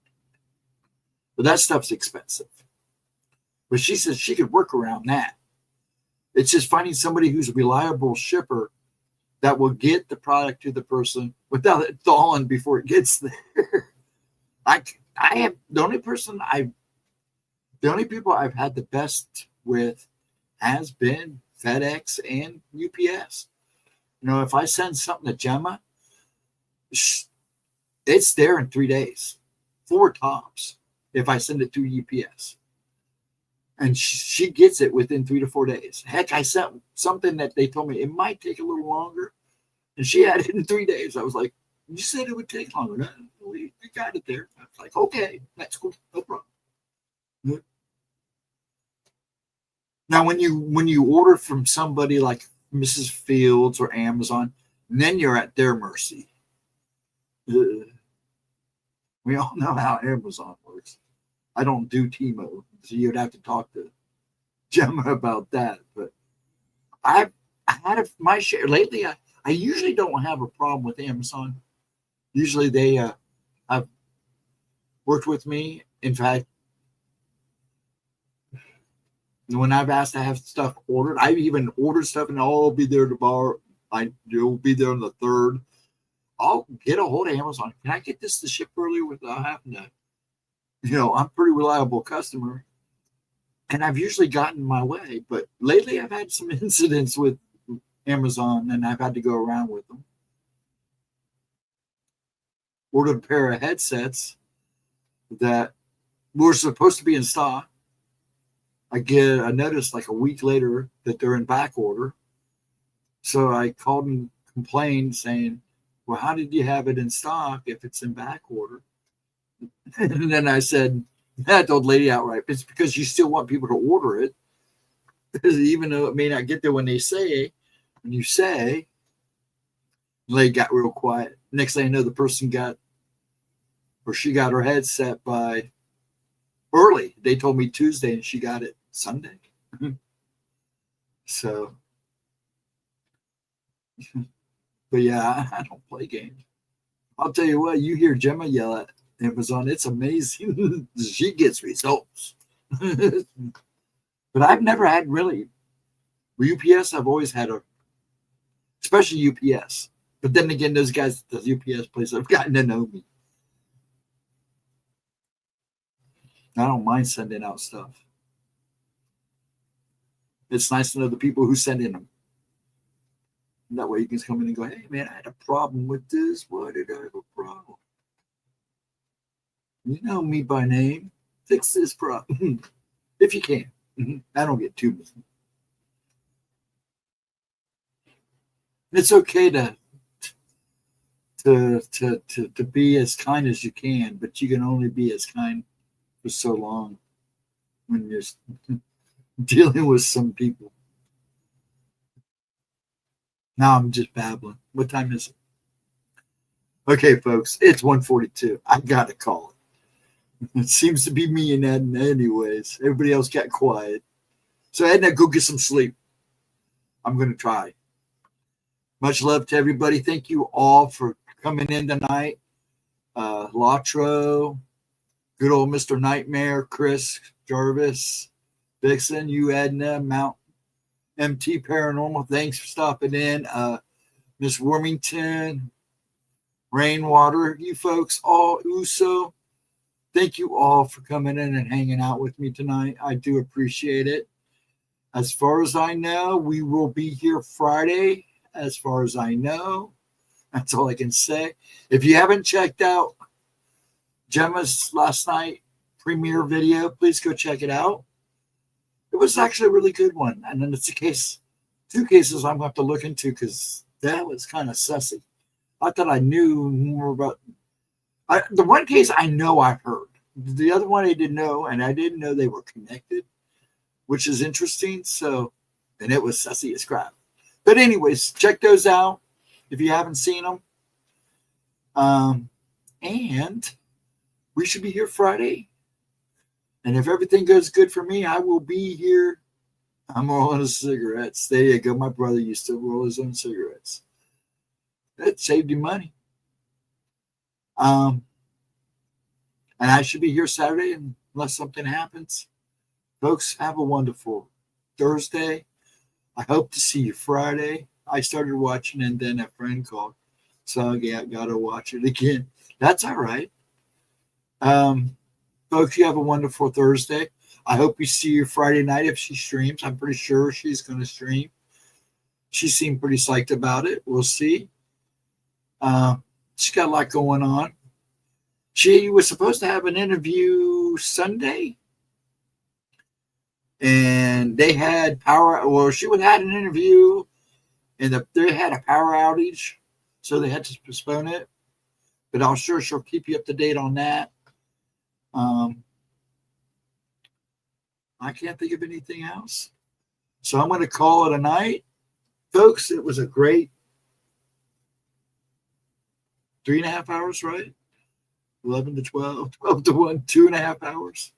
But that stuff's expensive. But she says she could work around that. It's just finding somebody who's a reliable shipper that will get the product to the person without it thawing before it gets there. I have the only people I've had the best with has been FedEx and UPS. If I send something to Gemma, it's there in 3 days, 4 tops, if I send it through UPS. And she gets it within 3 to 4 days. Heck, I sent something that they told me it might take a little longer, and she had it in 3 days. I was like, you said it would take longer. No, we got it there. I was like, okay, that's cool. No problem. Now, when you order from somebody like Mrs. Fields or Amazon, then you're at their mercy. We all know how Amazon works. I don't do Timo, so you'd have to talk to Gemma about that. But I've had my share lately. I usually don't have a problem with Amazon. Usually they have worked with me. In fact, when I've asked to have stuff ordered, I've even ordered stuff and I'll be there tomorrow. You'll be there on the 3rd. I'll get a hold of Amazon. Can I get this to ship earlier without having to? I'm a pretty reliable customer, and I've usually gotten my way. But lately, I've had some incidents with Amazon, and I've had to go around with them. Ordered a pair of headsets that were supposed to be in stock. I get a notice like a week later that they're in back order. So I called and complained saying, well, how did you have it in stock if it's in back order? And then I said, I told the lady outright, it's because you still want people to order it. Because even though it may not get there when you say, the lady got real quiet. Next thing I know, the person she got her headset by early. They told me Tuesday and she got it Sunday. So, but yeah, I don't play games. I'll tell you what, you hear Gemma yell at Amazon, it's amazing. She gets results. But I've never had really, UPS, I've always had especially UPS. But then again, those guys at the UPS place have gotten to know me. I don't mind sending out stuff. It's nice to know the people who send in them. And that way you can come in and go, hey, man, I had a problem with this. Why did I have a problem? You know me by name. Fix this problem. If you can. I don't get too busy. It's okay to be as kind as you can, but you can only be as kind for so long when you're dealing with some people. Now I'm just babbling. What time is it? Okay, folks, it's 1:42. I gotta call it. It seems to be me and Edna anyways. Everybody else got quiet. So Edna, go get some sleep. I'm gonna try. Much love to everybody. Thank you all for coming in tonight. Latro, good old Mr. Nightmare, Chris, Jarvis, Vixen, you, Edna, Mount MT Paranormal. Thanks for stopping in. Miss Wormington, Rainwater, you folks, all Uso. Thank you all for coming in and hanging out with me tonight. I do appreciate it. As far as I know, we will be here Friday. As far as I know, that's all I can say. If you haven't checked out Gemma's last night premiere video, please go check it out. It was actually a really good one. And then it's two cases I'm going to have to look into because that was kind of sussy. I thought I knew more about the one case I know I've heard. The other one I didn't know, and I didn't know they were connected, which is interesting. So, and it was sussy as crap. But anyways, check those out if you haven't seen them. And we should be here Friday. And if everything goes good for me, I will be here. I'm rolling cigarettes. There you go. My brother used to roll his own cigarettes. That saved him money. And I should be here Saturday unless something happens. Folks, have a wonderful Thursday. I hope to see you Friday. I started watching and then a friend called. So yeah, I got to watch it again. That's all right. Folks, you have a wonderful Thursday. I hope we see you Friday night if she streams. I'm pretty sure she's going to stream. She seemed pretty psyched about it. We'll see. She's got a lot going on. She was supposed to have an interview Sunday. And they had she would have had an interview and they had a power outage. So they had to postpone it. But I'm sure she'll keep you up to date on that. I can't think of anything else. So I'm going to call it a night. Folks, it was a great 3.5 hours, right? 11 to 12, 12 to 1, 2.5 hours.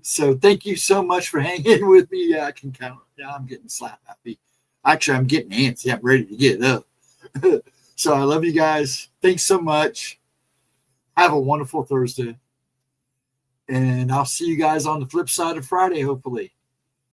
So thank you so much for hanging with me. Yeah, I can count. Yeah, I'm getting slap happy. Actually, I'm getting antsy. I'm ready to get up. So I love you guys. Thanks so much. Have a wonderful Thursday. And I'll see you guys on the flip side of Friday, hopefully.